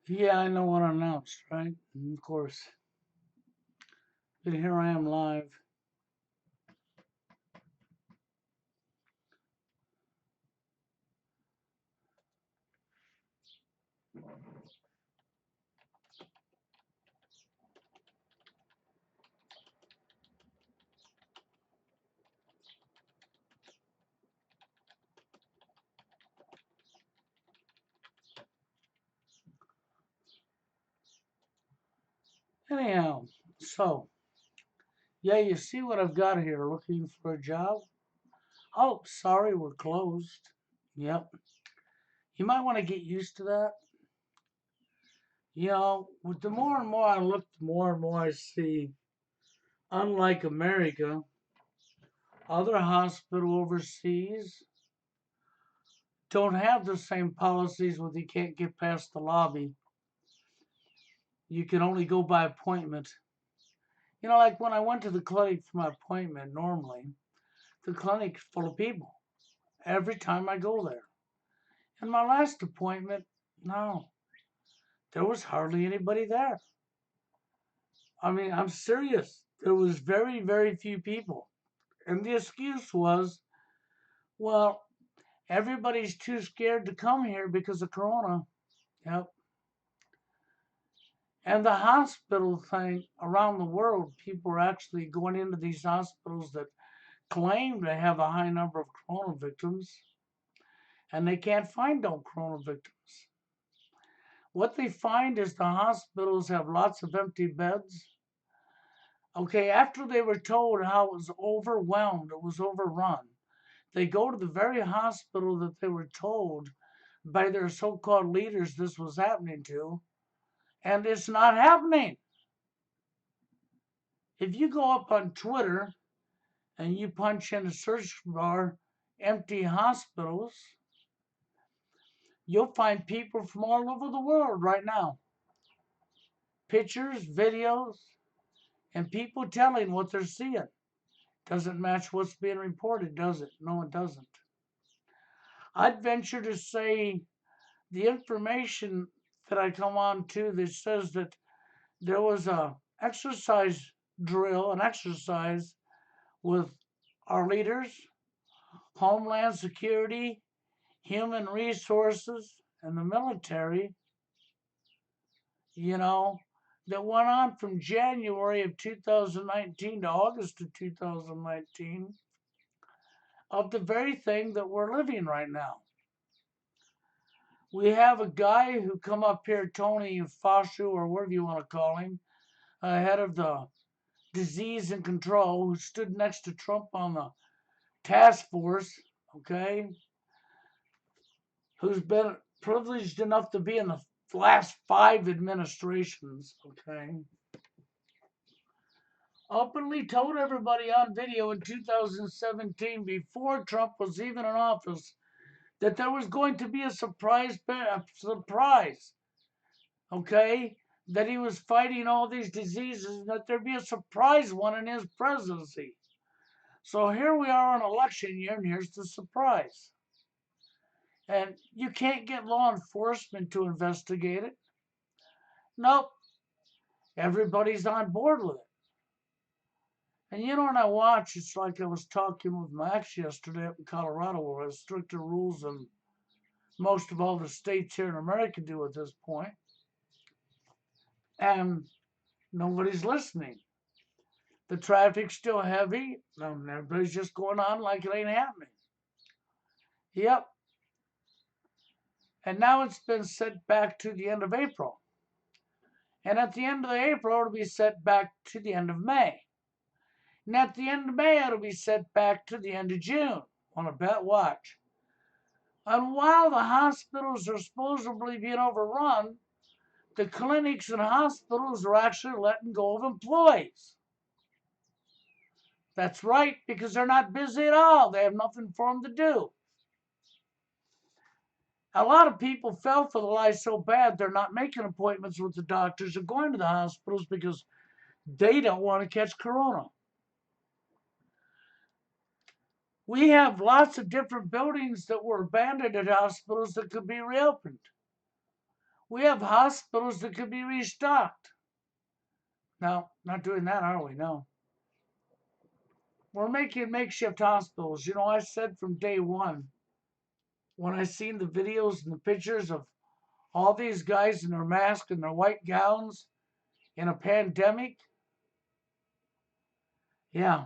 Yeah, I know unannounced, right? And of course. But here I am live. Anyhow, so, yeah, you see what I've got here. Looking for a job? Oh, sorry, we're closed. Yep. You might want to get used to that. With the more and more I look, the more and more I see, unlike America, other hospital overseas don't have the same policies where you can't get past the lobby. You can only go by appointment. Like when I went to the clinic for my appointment, normally, the clinic's full of people every time I go there. And my last appointment, no, there was hardly anybody there. I mean, I'm serious. There was very, very few people. And the excuse was, well, everybody's too scared to come here because of Corona. Yep. And the hospital thing around the world, people are actually going into these hospitals that claim to have a high number of Corona victims, and they can't find no Corona victims. What they find is the hospitals have lots of empty beds. Okay, after they were told how it was overwhelmed, it was overrun, they go to the very hospital that they were told by their so called leaders this was happening to, and it's not happening. If you go up on Twitter and you punch in a search bar empty hospitals, you'll find people from all over the world right now. Pictures, videos, and people telling what they're seeing. Doesn't match what's being reported, does it? No, it doesn't. I'd venture to say the information that I come on to that says that there was a exercise drill, an exercise with our leaders, Homeland Security, Human Resources, and the military, you know, that went on from January of 2019 to August of 2019 of the very thing that we're living right now. We have a guy who come up here, Tony Fauci, or whatever you want to call him, head of the disease and control, who stood next to Trump on the task force, okay, who's been privileged enough to be in the last 5 administrations, okay, openly told everybody on video in 2017, before Trump was even in office, that there was going to be a surprise, okay, that he was fighting all these diseases and that there'd be a surprise one in his presidency. So here we are on election year, and here's the surprise. And you can't get law enforcement to investigate it. Nope, everybody's on board with it. And when I watch, it's like I was talking with my ex yesterday up in Colorado, where there's stricter rules than most of all the states here in America do at this point. And nobody's listening. The traffic's still heavy, and everybody's just going on like it ain't happening. Yep. And now it's been set back to the end of April. And at the end of April, it'll be set back to the end of May. And at the end of May, it'll be set back to the end of June. Want to bet? Watch. And while the hospitals are supposedly being overrun, the clinics and hospitals are actually letting go of employees. That's right, because they're not busy at all. They have nothing for them to do. A lot of people fell for the lie so bad they're not making appointments with the doctors or going to the hospitals because they don't want to catch corona. We have lots of different buildings that were abandoned at hospitals that could be reopened. We have hospitals that could be restocked. No, not doing that, are we? No. We're making makeshift hospitals. You know, I said from day one, when I seen the videos and the pictures of all these guys in their masks and their white gowns in a pandemic, yeah.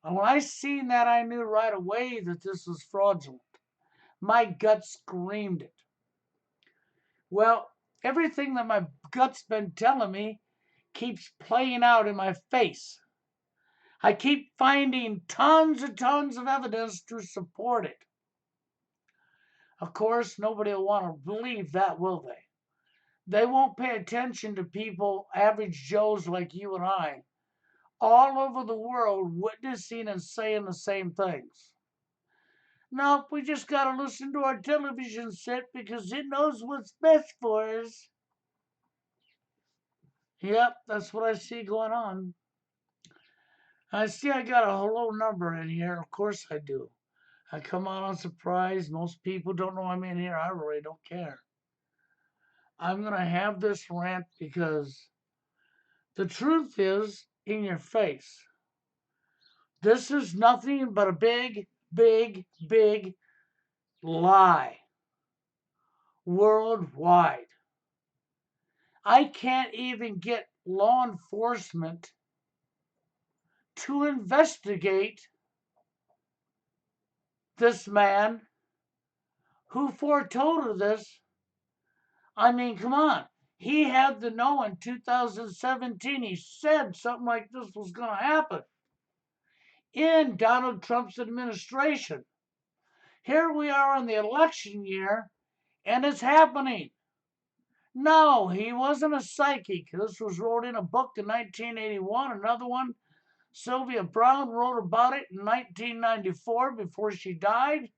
And when I seen that, I knew right away that this was fraudulent. My gut screamed it. Well, everything that my gut's been telling me keeps playing out in my face. I keep finding tons and tons of evidence to support it. Of course, nobody will want to believe that, will they? They won't pay attention to people, average Joes like you and I, all over the world witnessing and saying the same things. Nope, we just got to listen to our television set because it knows what's best for us. Yep, that's what I see going on. I see I got a hello number in here. Of course I do. I come on surprise. Most people don't know I'm in here. I really don't care. I'm going to have this rant because the truth is in your face. This is nothing but a big, big, big lie worldwide. I can't even get law enforcement to investigate this man who foretold this. I mean, come on. He had to know in 2017. He said something like this was going to happen in Donald Trump's administration. Here we are in the election year, and it's happening. No, he wasn't a psychic. This was wrote in a book in 1981. Another one, Sylvia Browne, wrote about it in 1994 before she died.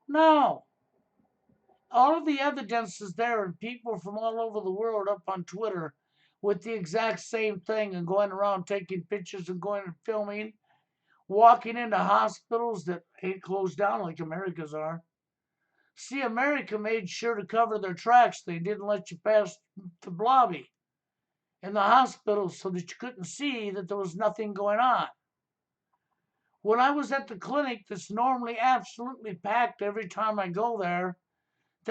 No. All of the evidence is there, and people from all over the world up on Twitter with the exact same thing and going around taking pictures and going and filming, walking into hospitals that ain't closed down like America's are. See, America made sure to cover their tracks. They didn't let you pass the lobby in the hospital so that you couldn't see that there was nothing going on. When I was at the clinic that's normally absolutely packed every time I go there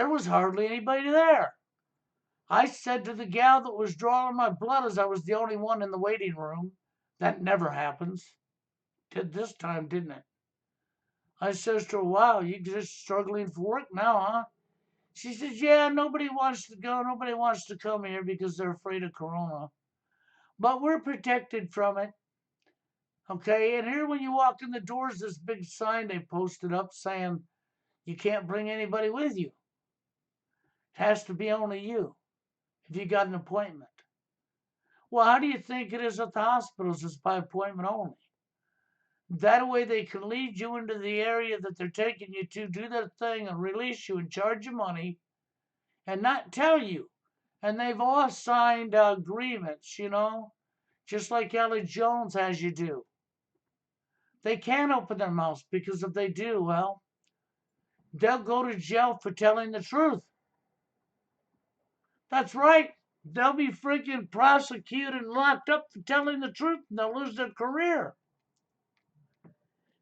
was hardly anybody there. I said to the gal that was drawing my blood as I was the only one in the waiting room, that never happens. Did this time, didn't it? I says to her, wow, you just struggling for work now, huh? She says, yeah, nobody wants to go. Nobody wants to come here because they're afraid of corona. But we're protected from it. Okay, and here when you walk in the doors, this big sign they posted up saying you can't bring anybody with you. It has to be only you if you got an appointment. Well, how do you think it is at the hospitals? It's by appointment only. That way they can lead you into the area that they're taking you to, do their thing, and release you and charge you money and not tell you. And they've all signed agreements, just like Ellie Jones has you do. They can't open their mouths because if they do, well, they'll go to jail for telling the truth. That's right. They'll be freaking prosecuted and locked up for telling the truth, and they'll lose their career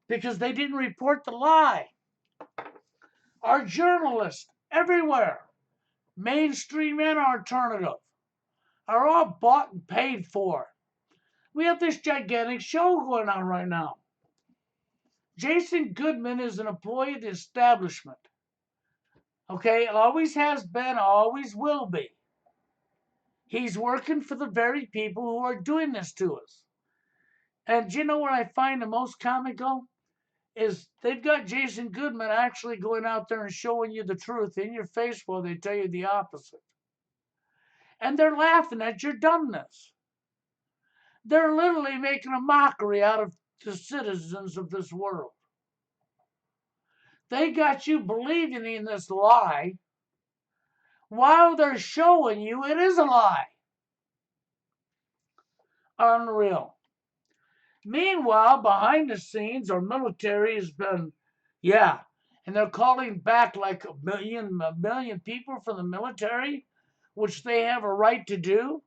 because they didn't report the lie. Our journalists everywhere, mainstream and alternative, are all bought and paid for. We have this gigantic show going on right now. Jason Goodman is an employee of the establishment. Okay, it always has been, always will be. He's working for the very people who are doing this to us. And you know what I find the most comical? Is they've got Jason Goodman actually going out there and showing you the truth in your face while they tell you the opposite. And they're laughing at your dumbness. They're literally making a mockery out of the citizens of this world. They got you believing in this lie while they're showing you it is a lie. Unreal. Meanwhile, behind the scenes, our military has been, and they're calling back like a million people from the military, which they have a right to do.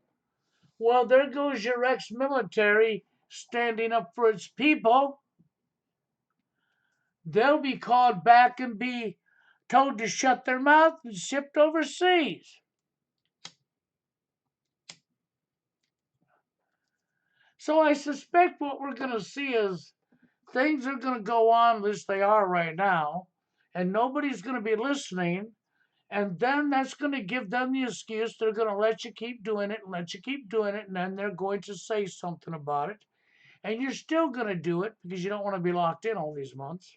Well, there goes your ex-military standing up for its people. They'll be called back and be told to shut their mouth and shipped overseas. So I suspect what we're going to see is things are going to go on as they are right now, and nobody's going to be listening. And then that's going to give them the excuse. They're going to let you keep doing it and let you keep doing it. And then they're going to say something about it. And you're still going to do it because you don't want to be locked in all these months.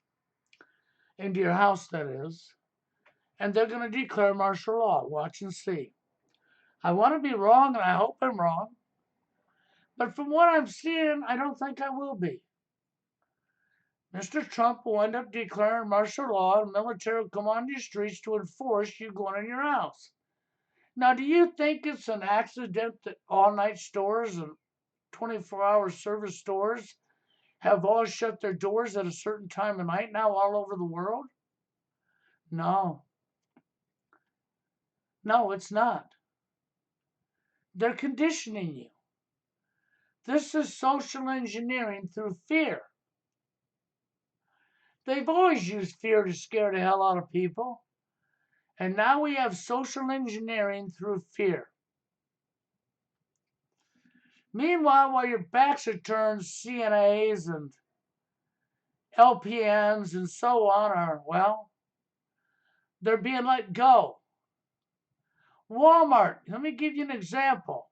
Into your house, that is. And they're going to declare martial law. Watch and see. I want to be wrong, and I hope I'm wrong. But from what I'm seeing, I don't think I will be. Mr. Trump will end up declaring martial law, and military will come on your streets to enforce you going in your house. Now, do you think it's an accident that all-night stores and 24-hour service stores have all shut their doors at a certain time of night now all over the world? No. No, it's not. They're conditioning you. This is social engineering through fear. They've always used fear to scare the hell out of people. And now we have social engineering through fear. Meanwhile, while your backs are turned, CNAs and LPNs and so on are, well, they're being let go. Walmart, let me give you an example.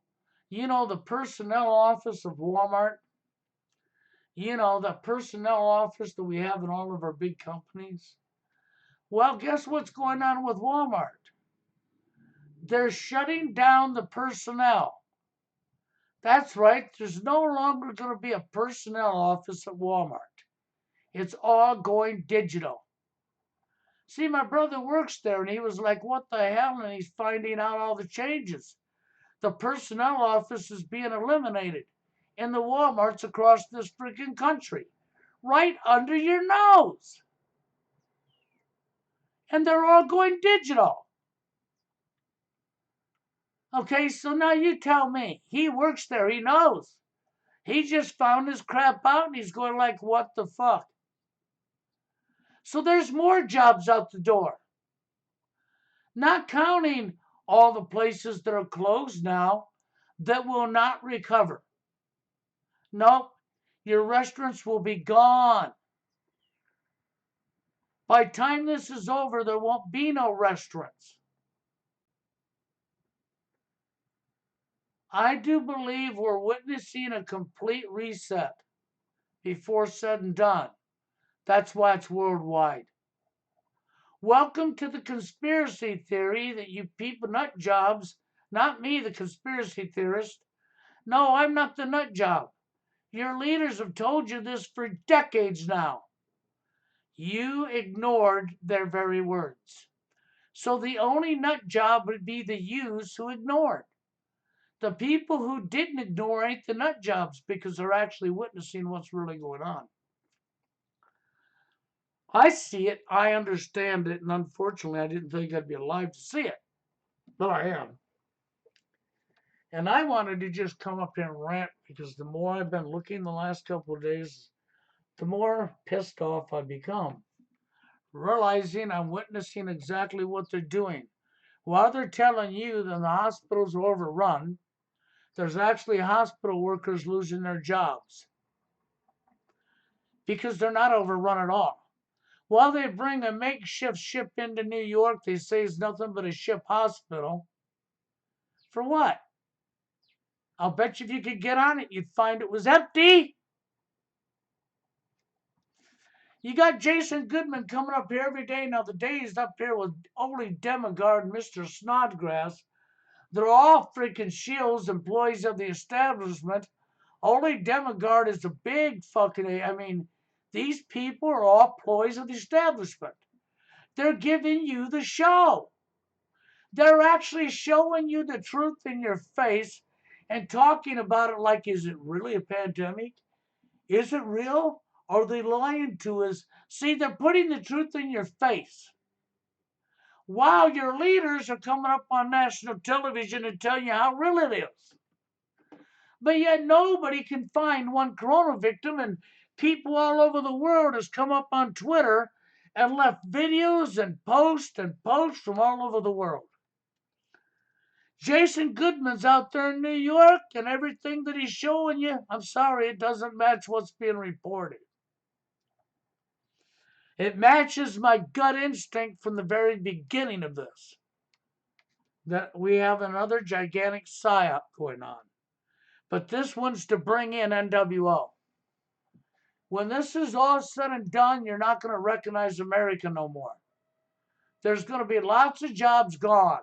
You know the personnel office of Walmart? You know, the personnel office that we have in all of our big companies? Well, guess what's going on with Walmart? They're shutting down the personnel. That's right, there's no longer going to be a personnel office at Walmart. It's all going digital. See, my brother works there, and he was like, what the hell? And he's finding out all the changes. The personnel office is being eliminated in the Walmarts across this freaking country, right under your nose. And they're all going digital. Okay, so now you tell me. He works there, he knows. He just found his crap out, and he's going like, what the fuck? So there's more jobs out the door. Not counting all the places that are closed now that will not recover. Nope, your restaurants will be gone. By the time this is over, there won't be no restaurants. I do believe we're witnessing a complete reset before said and done. That's why it's worldwide. Welcome to the conspiracy theory that you people nut jobs, not me, the conspiracy theorist. No, I'm not the nut job. Your leaders have told you this for decades now. You ignored their very words. So the only nut job would be the yous who ignored. The people who didn't ignore ain't the nut jobs because they're actually witnessing what's really going on. I see it, I understand it, and unfortunately I didn't think I'd be alive to see it. But I am. And I wanted to just come up here and rant because the more I've been looking the last couple of days, the more pissed off I become. Realizing I'm witnessing exactly what they're doing. While they're telling you that the hospitals are overrun, there's actually hospital workers losing their jobs because they're not overrun at all. While they bring a makeshift ship into New York, they say it's nothing but a ship hospital. For what? I'll bet you if you could get on it, you'd find it was empty. You got Jason Goodman coming up here every day. Now, the day he's up here with Ole Demigard and Mr. Snodgrass, they're all freaking shills, employees of the establishment. Ole Demigard is a big fucking, I mean, these people are all employees of the establishment. They're giving you the show. They're actually showing you the truth in your face and talking about it like, is it really a pandemic? Is it real? Are they lying to us? See, they're putting the truth in your face. While your leaders are coming up on national television and telling you how real it is. But yet nobody can find one corona victim, and people all over the world has come up on Twitter and left videos and posts from all over the world. Jason Goodman's out there in New York, and everything that he's showing you, I'm sorry, it doesn't match what's being reported. It matches my gut instinct from the very beginning of this, that we have another gigantic psyop going on. But this one's to bring in NWO. When this is all said and done, you're not going to recognize America no more. There's going to be lots of jobs gone.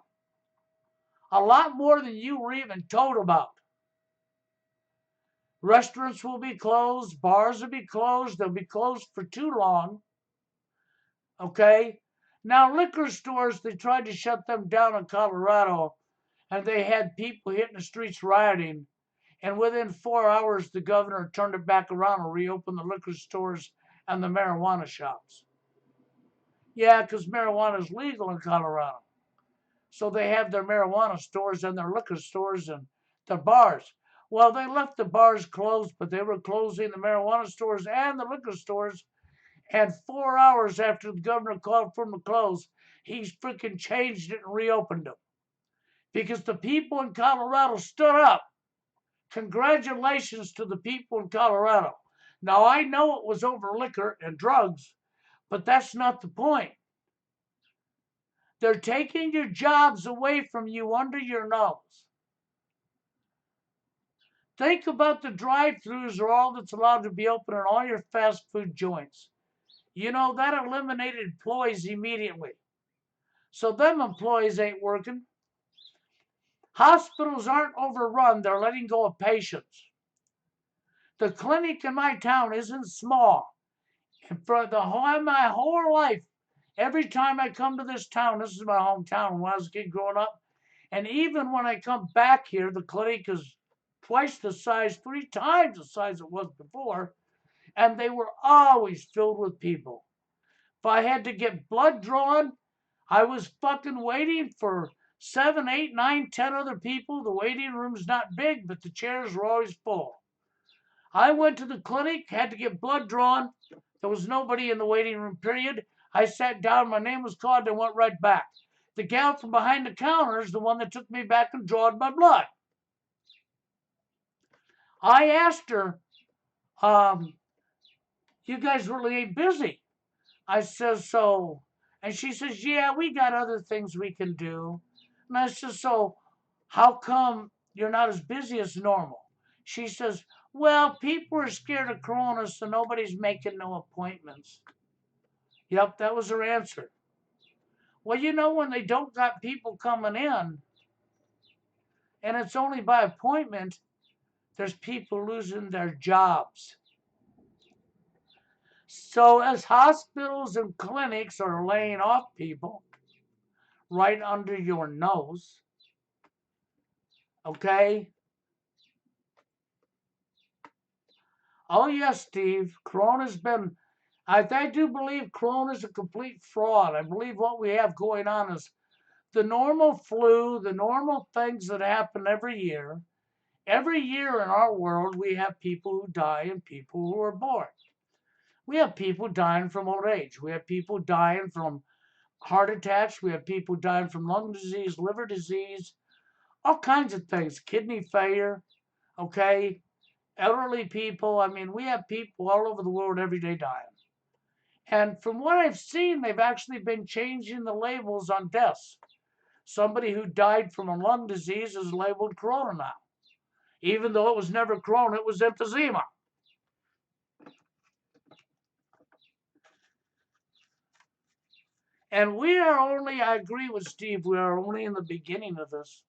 A lot more than you were even told about. Restaurants will be closed. Bars will be closed. They'll be closed for too long. Okay? Now, liquor stores, they tried to shut them down in Colorado, and they had people hitting the streets rioting. And within 4 hours, the governor turned it back around and reopened the liquor stores and the marijuana shops. Yeah, because marijuana is legal in Colorado. So they have their marijuana stores and their liquor stores and the bars. Well, they left the bars closed, but they were closing the marijuana stores and the liquor stores. And 4 hours after the governor called for them to close, he's freaking changed it and reopened them. Because the people in Colorado stood up. Congratulations to the people in Colorado. Now, I know it was over liquor and drugs, but that's not the point. They're taking your jobs away from you under your nose. Think about the drive-thrus are all that's allowed to be open in all your fast food joints. You know, that eliminated employees immediately. So them employees ain't working. Hospitals aren't overrun. They're letting go of patients. The clinic in my town isn't small. And for my whole life, every time I come to this town, this is my hometown when I was a kid growing up, and even when I come back here, the clinic is twice the size, 3 times the size it was before, and they were always filled with people. If I had to get blood drawn, I was fucking waiting for 7, 8, 9, 10 other people. The waiting room's not big, but the chairs were always full. I went to the clinic, had to get blood drawn. There was nobody in the waiting room, period. I sat down, my name was called, and went right back. The gal from behind the counter is the one that took me back and drawed my blood. I asked her, you guys really ain't busy. I says, so, and she says, yeah, we got other things we can do. And I says, so how come you're not as busy as normal? She says, well, people are scared of corona, so nobody's making no appointments. Yep, that was her answer. Well, you know, when they don't got people coming in, and it's only by appointment, there's people losing their jobs. So as hospitals and clinics are laying off people right under your nose, okay? Oh, yes, Steve, Corona's been, I do believe Corona's a complete fraud. I believe what we have going on is the normal flu, the normal things that happen every year. Every year in our world, we have people who die and people who are born. We have people dying from old age. We have people dying from heart attacks. We have people dying from lung disease, liver disease, all kinds of things, kidney failure, okay? Elderly people. I mean, we have people all over the world every day dying. And from what I've seen, they've actually been changing the labels on deaths. Somebody who died from a lung disease is labeled corona now. Even though it was never corona, it was emphysema. And we are only, I agree with Steve, we are only in the beginning of this.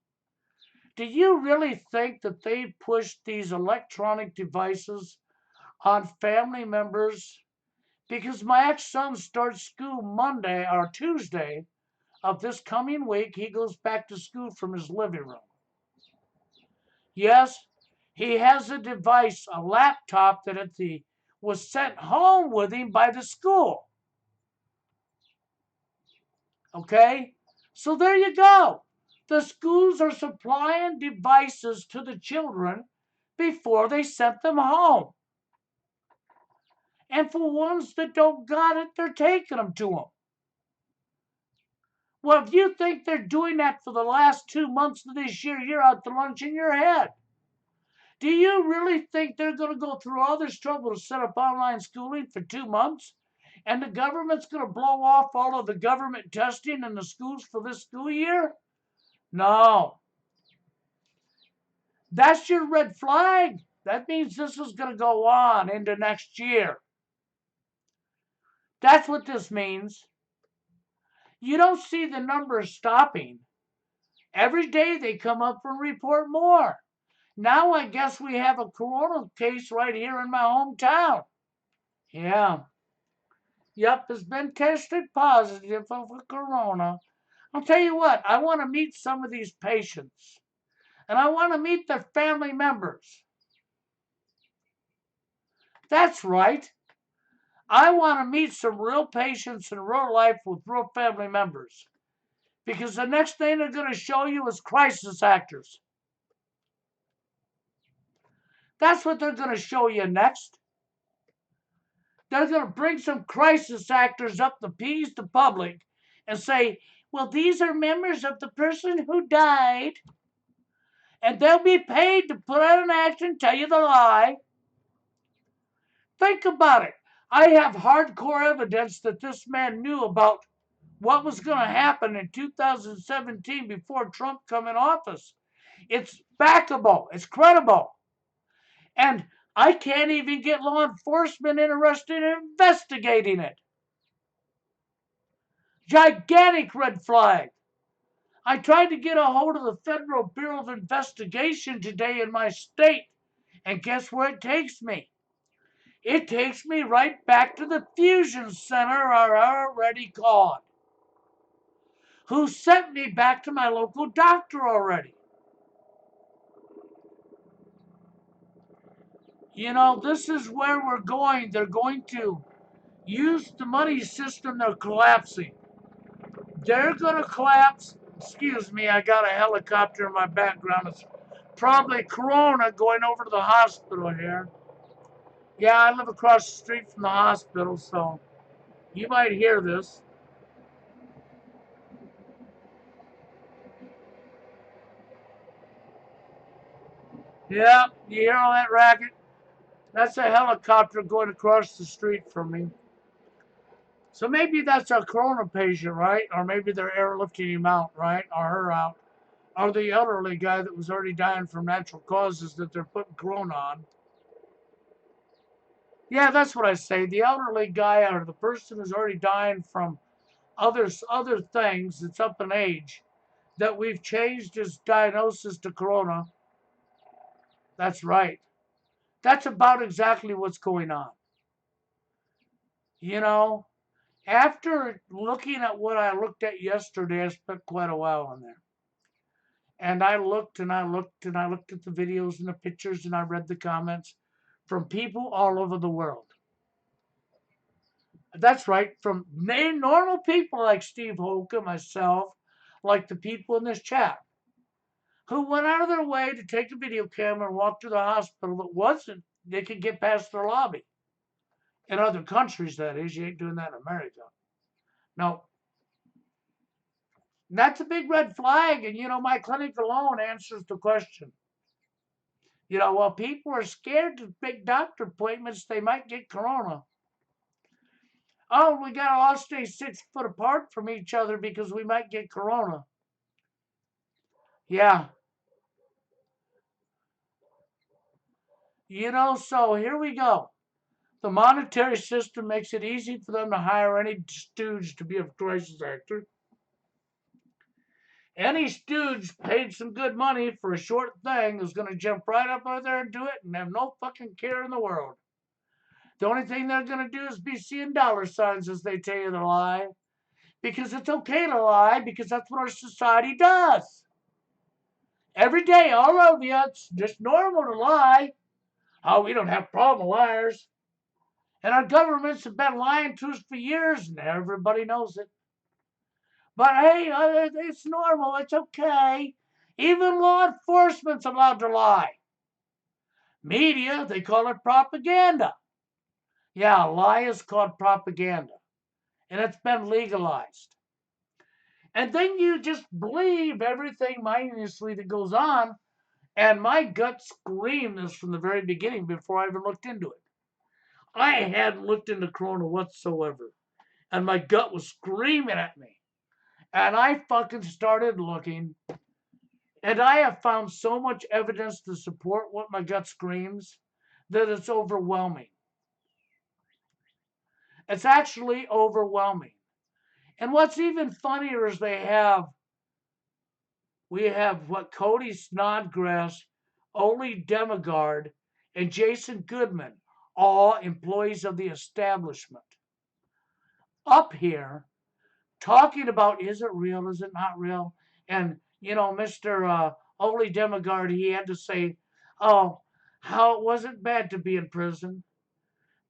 Do you really think that they pushed these electronic devices on family members? Because my ex-son starts school Monday or Tuesday of this coming week. He goes back to school from his living room. Yes, he has a device, a laptop that at the was sent home with him by the school. Okay? So there you go. The schools are supplying devices to the children before they sent them home. And for ones that don't got it, they're taking them to them. Well, if you think they're doing that for the last 2 months of this year, you're out to lunch in your head. Do you really think they're going to go through all this trouble to set up online schooling for 2 months? And the government's going to blow off all of the government testing in the schools for this school year? No. That's your red flag. That means this is going to go on into next year. That's what this means. You don't see the numbers stopping. Every day they come up and report more. Now I guess we have a corona case right here in my hometown. Yeah. Yep, has been tested positive for corona. I'll tell you what, I want to meet some of these patients. And I want to meet their family members. That's right. I want to meet some real patients in real life with real family members. Because the next thing they're going to show you is crisis actors. That's what they're going to show you next. They're going to bring some crisis actors up to appease the public and say, well, these are members of the person who died. And they'll be paid to put out an act and tell you the lie. Think about it. I have hardcore evidence that this man knew about what was going to happen in 2017 before Trump come in office. It's backable. It's credible. And I can't even get law enforcement interested in investigating it. Gigantic red flag. I tried to get a hold of the Federal Bureau of Investigation today in my state, and guess where it takes me? It takes me right back to the Fusion Center I already called, who sent me back to my local doctor already. You know, this is where we're going. They're going to use the money system. They're collapsing. They're going to collapse. Excuse me, I got a helicopter in my background. It's probably Corona going over to the hospital here. Yeah, I live across the street from the hospital, so you might hear this. Yeah, you hear all that racket? That's a helicopter going across the street from me. So maybe that's a corona patient, right? Or maybe they're airlifting him out, right? Or her out. Or the elderly guy that was already dying from natural causes that they're putting corona on. Yeah, that's what I say. The elderly guy or the person who's already dying from other things that's up in age that we've changed his diagnosis to corona. That's right. That's about exactly what's going on. You know, after looking at what I looked at yesterday, I spent quite a while on there. And I looked and I looked and I looked at the videos and the pictures and I read the comments from people all over the world. That's right, from normal people like Steve Holka, myself, like the people in this chat, who went out of their way to take a video camera and walk to the hospital that wasn't, they could get past their lobby. In other countries, that is. You ain't doing that in America. No. That's a big red flag, and my clinic alone answers the question. While people are scared to make doctor appointments, they might get corona. Oh, we got to all stay 6 foot apart from each other because we might get corona. Yeah. So here we go. The monetary system makes it easy for them to hire any stooge to be a crisis actor. Any stooge paid some good money for a short thing is going to jump right up over there and do it and have no fucking care in the world. The only thing they're going to do is be seeing dollar signs as they tell you the lie. Because it's okay to lie, because that's what our society does. Every day, all over you, it's just normal to lie. Oh, we don't have problem with liars. And our governments have been lying to us for years, and everybody knows it. But hey, it's normal. It's okay. Even law enforcement's allowed to lie. Media, they call it propaganda. Yeah, a lie is called propaganda. And it's been legalized. And then you just believe everything mindlessly that goes on. And my gut screamed this from the very beginning before I even looked into it. I hadn't looked into Corona whatsoever. And my gut was screaming at me. And I fucking started looking. And I have found so much evidence to support what my gut screams that it's overwhelming. It's actually overwhelming. And what's even funnier is we have what Cody Snodgrass, Ole Demigard, and Jason Goodman, all employees of the establishment, up here talking about, is it real, is it not real? And, Mr. Ole Demigard, he had to say, oh, how it wasn't bad to be in prison,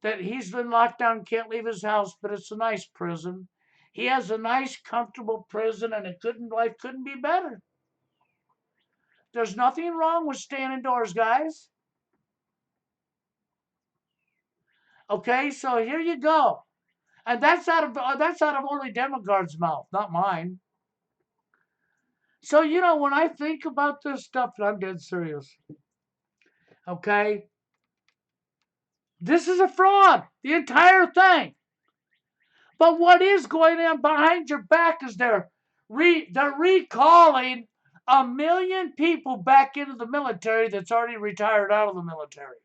that he's been locked down, can't leave his house, but it's a nice prison. He has a nice, comfortable prison, and life couldn't be better. There's nothing wrong with staying indoors, guys. Okay, so here you go. And that's out of Ole Demigard's mouth, not mine. So, when I think about this stuff, and I'm dead serious, okay? This is a fraud, the entire thing. But what is going on behind your back is they're recalling 1 million people back into the military that's already retired out of the military.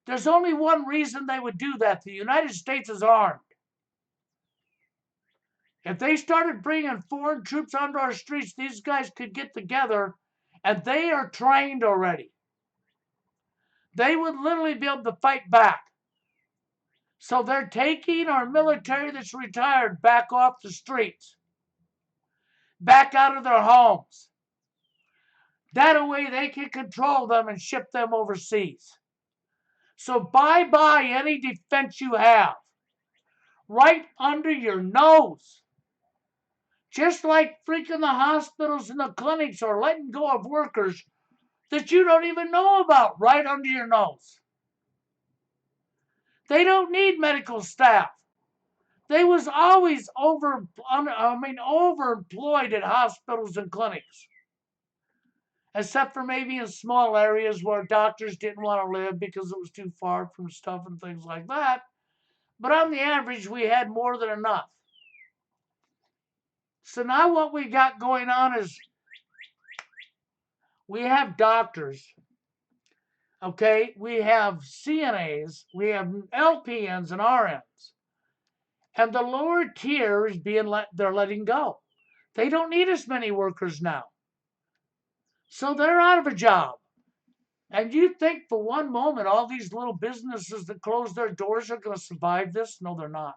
There's only one reason they would do that. The United States is armed. If they started bringing foreign troops onto our streets, these guys could get together, and they are trained already. They would literally be able to fight back. So they're taking our military that's retired back off the streets, back out of their homes. That way they can control them and ship them overseas. So bye-bye any defense you have. Right under your nose. Just like freaking the hospitals and the clinics are letting go of workers that you don't even know about right under your nose. They don't need medical staff. They was always overemployed at hospitals and clinics. Except for maybe in small areas where doctors didn't want to live because it was too far from stuff and things like that. But on the average, we had more than enough. So now what we got going on is we have doctors, okay? We have CNAs, we have LPNs and RNs. And the lower tier is they're letting go. They don't need as many workers now. So they're out of a job. And you think for one moment all these little businesses that close their doors are going to survive this? No, they're not.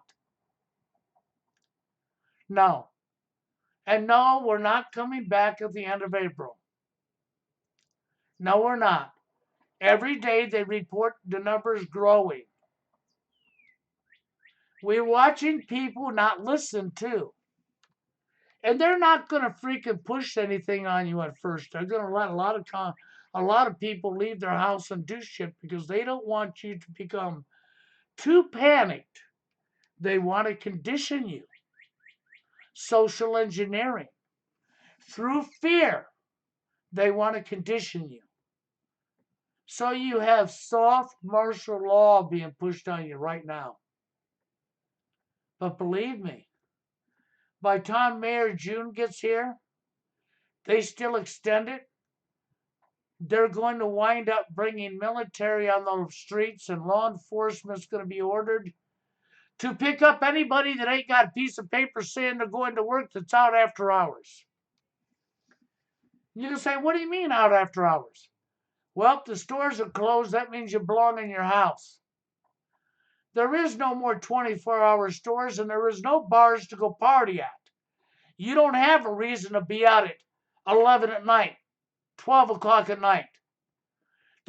No. And no, we're not coming back at the end of April. No, we're not. Every day they report the numbers growing. We're watching people not listen too. And they're not going to freaking push anything on you at first. They're going to let a lot of people leave their house and do shit because they don't want you to become too panicked. They want to condition you. Social engineering. Through fear, they want to condition you. So you have soft martial law being pushed on you right now. But believe me, by the time May or June gets here, they still extend it. They're going to wind up bringing military on the streets, and law enforcement's going to be ordered to pick up anybody that ain't got a piece of paper saying they're going to work that's out after hours. You can say, what do you mean out after hours? Well, if the stores are closed, that means you belong in your house. There is no more 24-hour stores, and there is no bars to go party at. You don't have a reason to be out at 11 at night, 12 o'clock at night.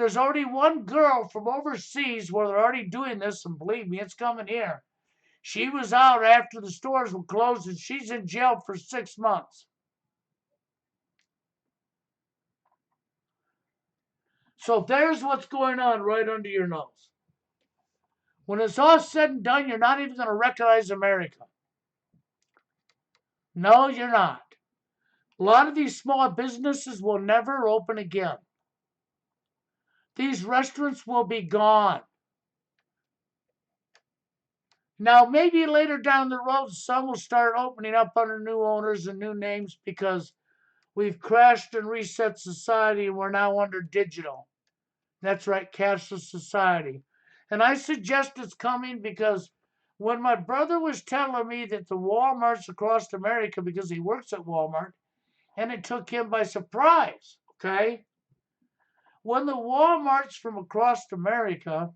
There's already one girl from overseas where they're already doing this, and believe me, it's coming here. She was out after the stores were closed, and she's in jail for 6 months. So there's what's going on right under your nose. When it's all said and done, you're not even going to recognize America. No, you're not. A lot of these small businesses will never open again. These restaurants will be gone. Now, maybe later down the road, some will start opening up under new owners and new names because we've crashed and reset society and we're now under digital. That's right, cashless society. And I suggest it's coming because when my brother was telling me that the Walmarts across America, because he works at Walmart, and it took him by surprise, okay? When the Walmarts from across America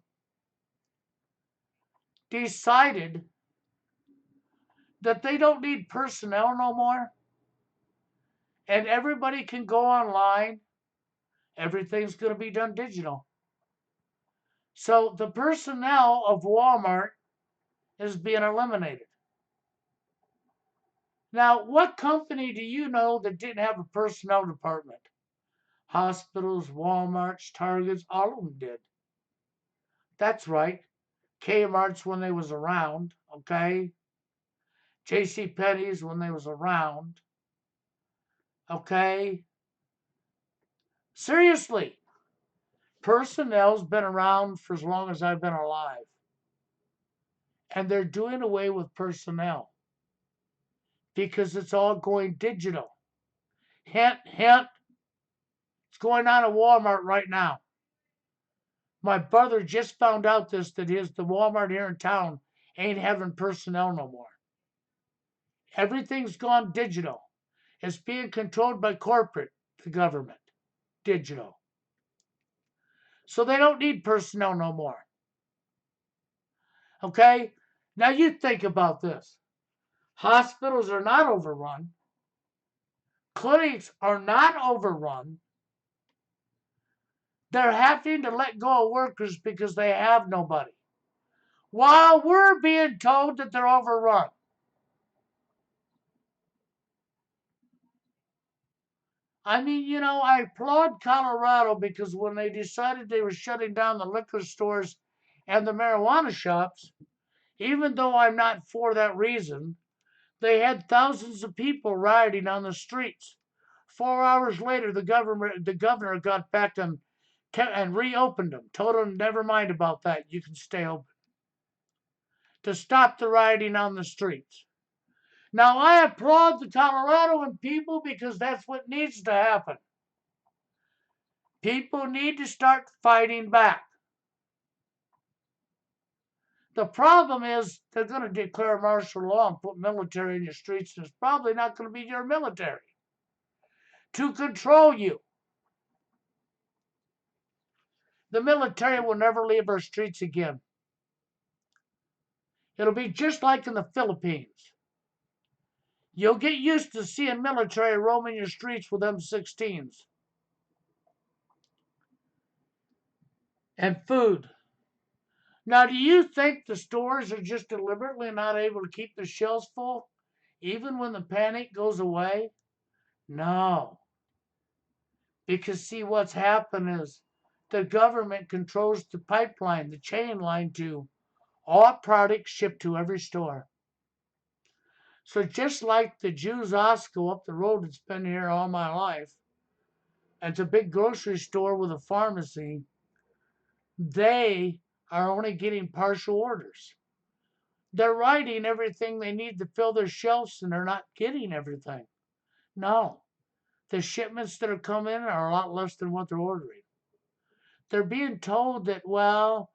decided that they don't need personnel no more and everybody can go online, everything's going to be done digital. So the personnel of Walmart is being eliminated. Now, what company do you know that didn't have a personnel department? Hospitals, Walmarts, Targets, all of them did. That's right. Kmart's when they was around, okay? J.C. Penney's when they was around, okay? Seriously, personnel's been around for as long as I've been alive. And they're doing away with personnel because it's all going digital. Hint, hint, it's going on at Walmart right now. My brother just found out this, that the Walmart here in town ain't having personnel no more. Everything's gone digital. It's being controlled by corporate, the government, digital. So they don't need personnel no more. Okay? Now you think about this. Hospitals are not overrun. Clinics are not overrun. They're having to let go of workers because they have nobody. While we're being told that they're overrun. I mean, I applaud Colorado because when they decided they were shutting down the liquor stores and the marijuana shops, even though I'm not for that reason, they had thousands of people rioting on the streets. 4 hours later, the governor got back and reopened them. Told them, never mind about that. You can stay open. To stop the rioting on the streets. Now, I applaud the Coloradoan people because that's what needs to happen. People need to start fighting back. The problem is they're going to declare martial law and put military in your streets, and it's probably not going to be your military to control you. The military will never leave our streets again. It'll be just like in the Philippines. You'll get used to seeing military roaming your streets with M16s. And food. Now, do you think the stores are just deliberately not able to keep the shelves full, even when the panic goes away? No. Because, see, what's happened is the government controls the pipeline, the chain line to all products shipped to every store. So just like the Jews Osco up the road that's been here all my life, and it's a big grocery store with a pharmacy, they are only getting partial orders. They're writing everything they need to fill their shelves and they're not getting everything. No. The shipments that are coming in are a lot less than what they're ordering. They're being told that, well,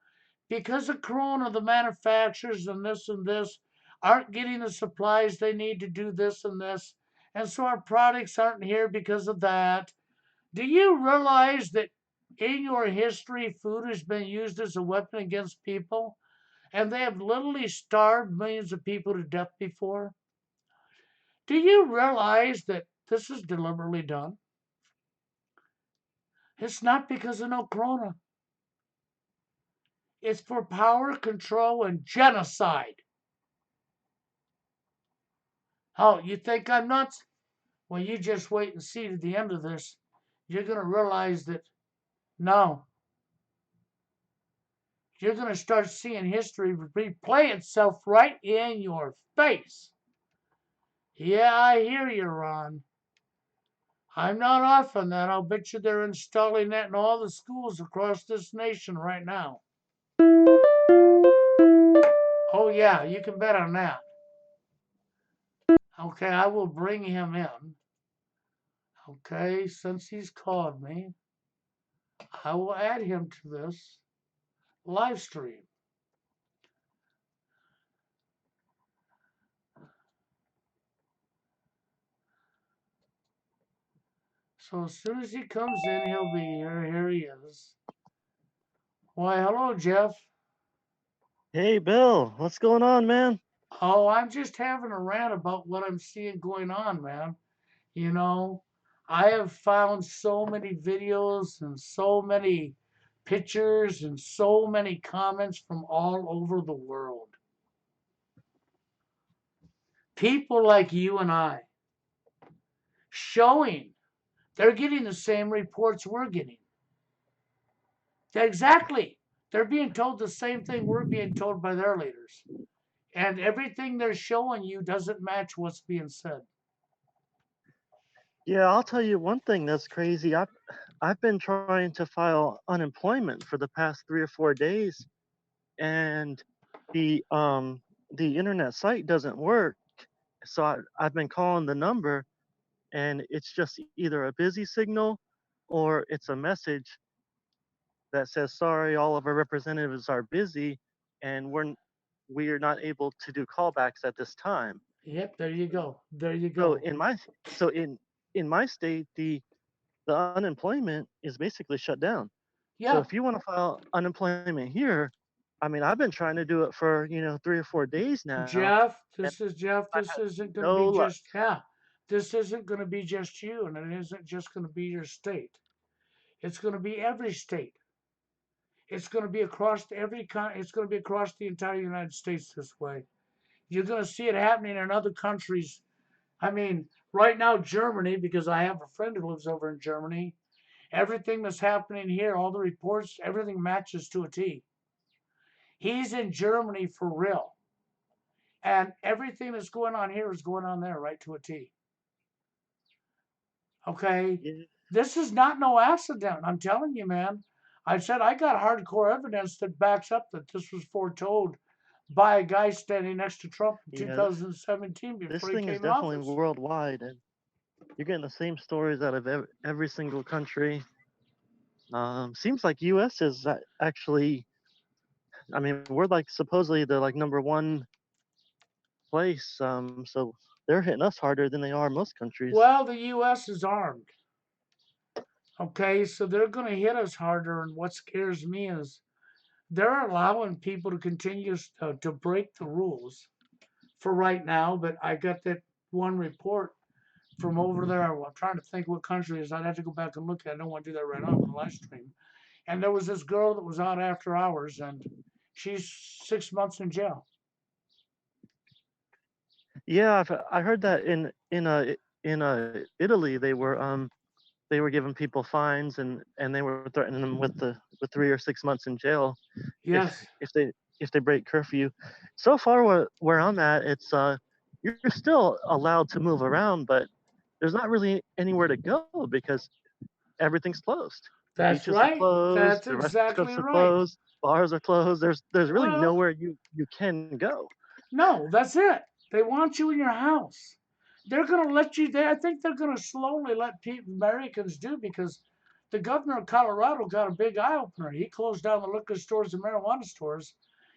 because of Corona, the manufacturers and this aren't getting the supplies they need to do this and this. And so our products aren't here because of that. Do you realize that in your history, food has been used as a weapon against people? And they have literally starved millions of people to death before? Do you realize that this is deliberately done? It's not because of no corona. It's for power, control, and genocide. Oh, you think I'm nuts? Well, you just wait and see to the end of this. You're going to realize that no, you're going to start seeing history replay itself right in your face. Yeah, I hear you, Ron. I'm not off on that. I'll bet you they're installing that in all the schools across this nation right now. Oh, yeah, you can bet on that. Okay, I will bring him in. Okay, since he's called me, I will add him to this live stream. So as soon as he comes in, he'll be here. Here he is. Why, hello, Jeff. Hey Bill, what's going on, man? Oh, I'm just having a rant about what I'm seeing going on, man. You know, I have found so many videos and so many pictures and so many comments from all over the world. People like you and I showing they're getting the same reports we're getting. Exactly. They're being told the same thing we're being told by their leaders. And everything they're showing you doesn't match what's being said. Yeah, I'll tell you one thing that's crazy. I've been trying to file unemployment for the past 3 or 4 days, and the um the internet site doesn't work. So I've been calling the number, and it's just either a busy signal or it's a message that says sorry, all of our representatives are busy, and we're not able to do callbacks at this time. Yep, there you go. There you So go. in my state, the unemployment is basically shut down. So Yeah, if you want to file unemployment here, I mean, I've been trying to do it for 3 or 4 days now, and Jeff. I've This had isn't going to no be luck. just yeah. This isn't going to be just you, and it isn't just going to be your state. It's going to be every state. It's going to be across It's going to be across the entire United States this way. You're going to see it happening in other countries. I mean, right now, Germany, because I have a friend who lives over in Germany. Everything that's happening here, all the reports, everything matches to a T. He's in Germany for real. And everything that's going on here is going on there right to a T. Okay? Yeah, This is not no accident. I'm telling you, man. I said I got hardcore evidence that backs up that this was foretold by a guy standing next to Trump in yeah, 2017 this before he thing is came in definitely office. worldwide, and you're getting the same stories out of every single country. Seems like U.S. is actually, I mean, we're like supposedly the like number one place. So they're hitting us harder than they are most countries. Well, the U.S. is armed. Okay, so they're going to hit us harder. And what scares me is they're allowing people to continue to break the rules for right now. But I got that one report from over there. I'm trying to think what country it is. I'd have to go back and look at it. I don't want to do that right now on the live stream. And there was this girl that was out after hours, and she's 6 months in jail. Yeah, I heard that in Italy they were giving people fines, and they were threatening them with 3 or 6 months in jail if Yes, if they if they break curfew. So far, where I'm at, it's you're still allowed to move around, but there's not really anywhere to go because everything's closed. that's Beaches are right. closed, That's the exactly restaurants are right. closed, bars are closed. There's really Well, nowhere you can go. no, that's it. They want you in your house. They're going to let you there. I think they're going to slowly let people, Americans do because the governor of Colorado got a big eye opener. He closed down the liquor stores and marijuana stores,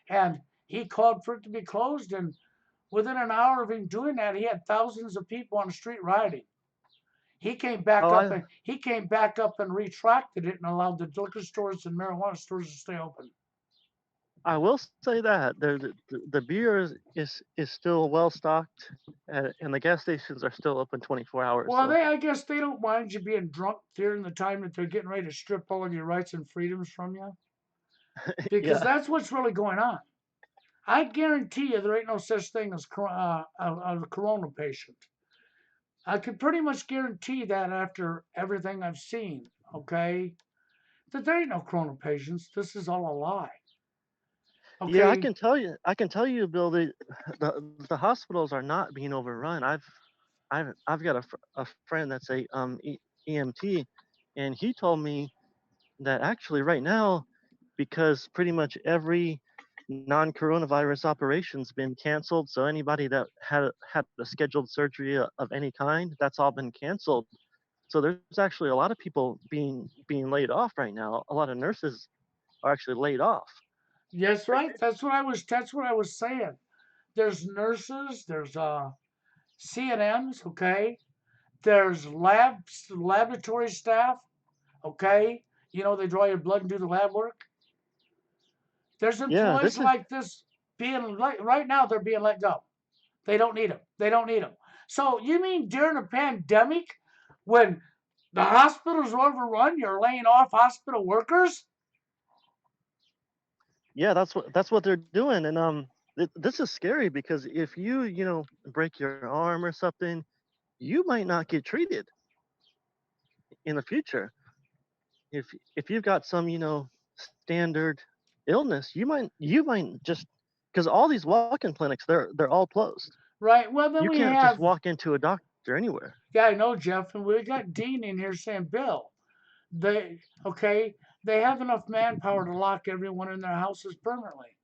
and he called for it to be closed. And within an hour of him doing that, he had thousands of people on the street rioting. Oh, He came back up and retracted it and allowed the liquor stores and marijuana stores to stay open. I will say that the beer is still well stocked, and the gas stations are still open 24 hours. Well, So I guess they don't mind you being drunk during the time that they're getting ready to strip all of your rights and freedoms from you, because yeah, that's what's really going on. I guarantee you there ain't no such thing as a corona patient. I could pretty much guarantee that after everything I've seen, okay, that there ain't no corona patients. This is all a lie, yeah, okay? I can tell you, Bill, the hospitals are not being overrun. I've got a friend that's a EMT, and he told me that actually right now, because pretty much every non-coronavirus operation's been canceled, so anybody that had a scheduled surgery of any kind, that's all been canceled. So there's actually a lot of people being laid off right now. A lot of nurses are actually laid off. Yes, right. That's what I was saying. There's nurses, there's CNMs, okay? There's laboratory staff, okay? You know, they draw your blood and do the lab work. There's Yeah, employees this is like this being right now they're being let go. They don't need them. They don't need them. So you mean during a pandemic, when the hospitals are overrun, you're laying off hospital workers? yeah, that's what they're doing, and this is scary because if you know break your arm or something, you might not get treated in the future. If you've got some standard illness, you might just because all these walk-in clinics they're all closed. Right. Well, then You we can't just have, walk into a doctor anywhere. yeah, I know, Jeff, and we got Dean in here saying, Bill, they, okay, they have enough manpower to lock everyone in their houses permanently.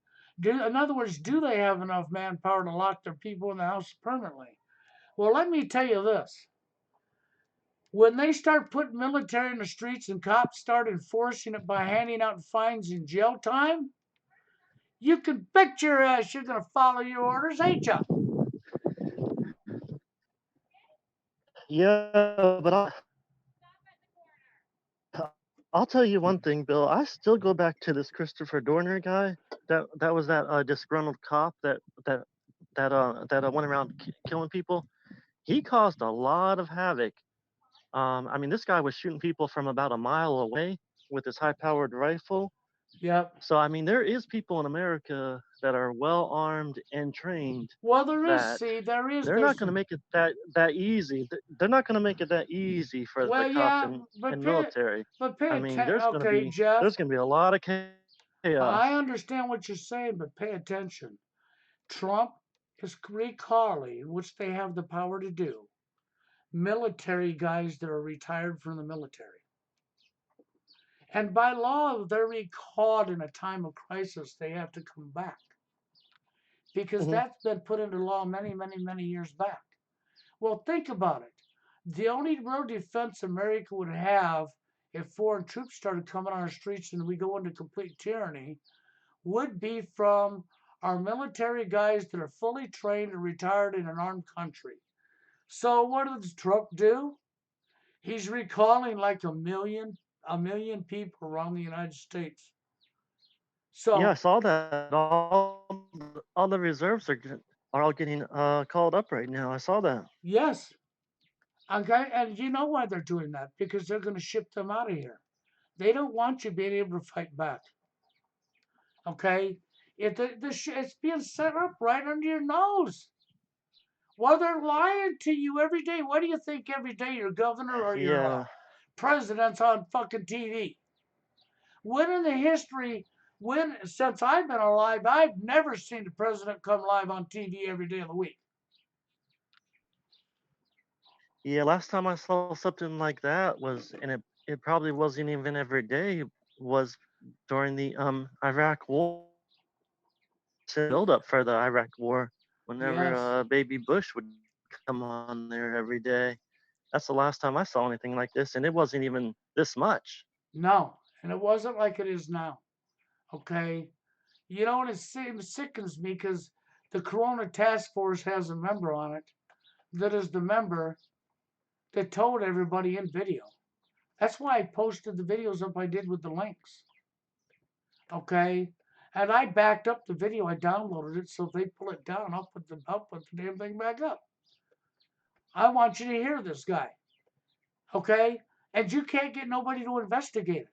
In other words, do they have enough manpower to lock their people in the house permanently? Well, let me tell you this. When they start putting military in the streets and cops start enforcing it by handing out fines and jail time, you can bet your ass you're going to follow your orders, ain't you? Yeah, but I'll tell you one thing, Bill. I still go back to this Christopher Dorner guy. That was that disgruntled cop that went around killing people. He caused a lot of havoc. I mean, this guy was shooting people from about a mile away with his high-powered rifle. Yep. So I mean, there is people in America that are well armed and trained Well, there is, that see, there is, they're not there's, going to make it that easy. They're not going to make it that easy for the well, cops yeah, and military. pay I mean, attention. Okay, Jeff, there's gonna be a lot of I chaos. understand what you're saying, but pay attention. Trump is recalling, which they have the power to do, military guys that are retired from the military. And by law, if they're recalled in a time of crisis, they have to come back because Hmm. that's been put into law many, many, many years back. Well, think about it. The only real defense America would have if foreign troops started coming on our streets and we go into complete tyranny would be from our military guys that are fully trained and retired in an armed country. So what does Trump do? He's recalling like a million people around the United States. Yeah, I So saw that. All the reserves are all getting called up right now. I saw that. yes, okay, and you know why they're doing that? Because they're going to ship them out of here. They don't want you being able to fight back. Okay, it's being set up right under your nose. Well, they're lying to you every day. What do you think every day your governor or your Yeah, president's on fucking TV? When in the history, since I've been alive, I've never seen the president come live on TV every day of the week. yeah. Last time I saw something like that was, and it probably wasn't even every day. Was during the Iraq War, build up for the Iraq War. Whenever Yes. Baby Bush would come on there every day. That's the last time I saw anything like this, and it wasn't even this much. No, and it wasn't like it is now. Okay. You know, and it sickens me because the Corona Task Force has a member on it that is the member that told everybody in video. That's why I posted the videos up I did with the links. Okay. And I backed up the video. I downloaded it, so if they pull it down, I'll put the damn thing back up. I want you to hear this guy, okay? And you can't get nobody to investigate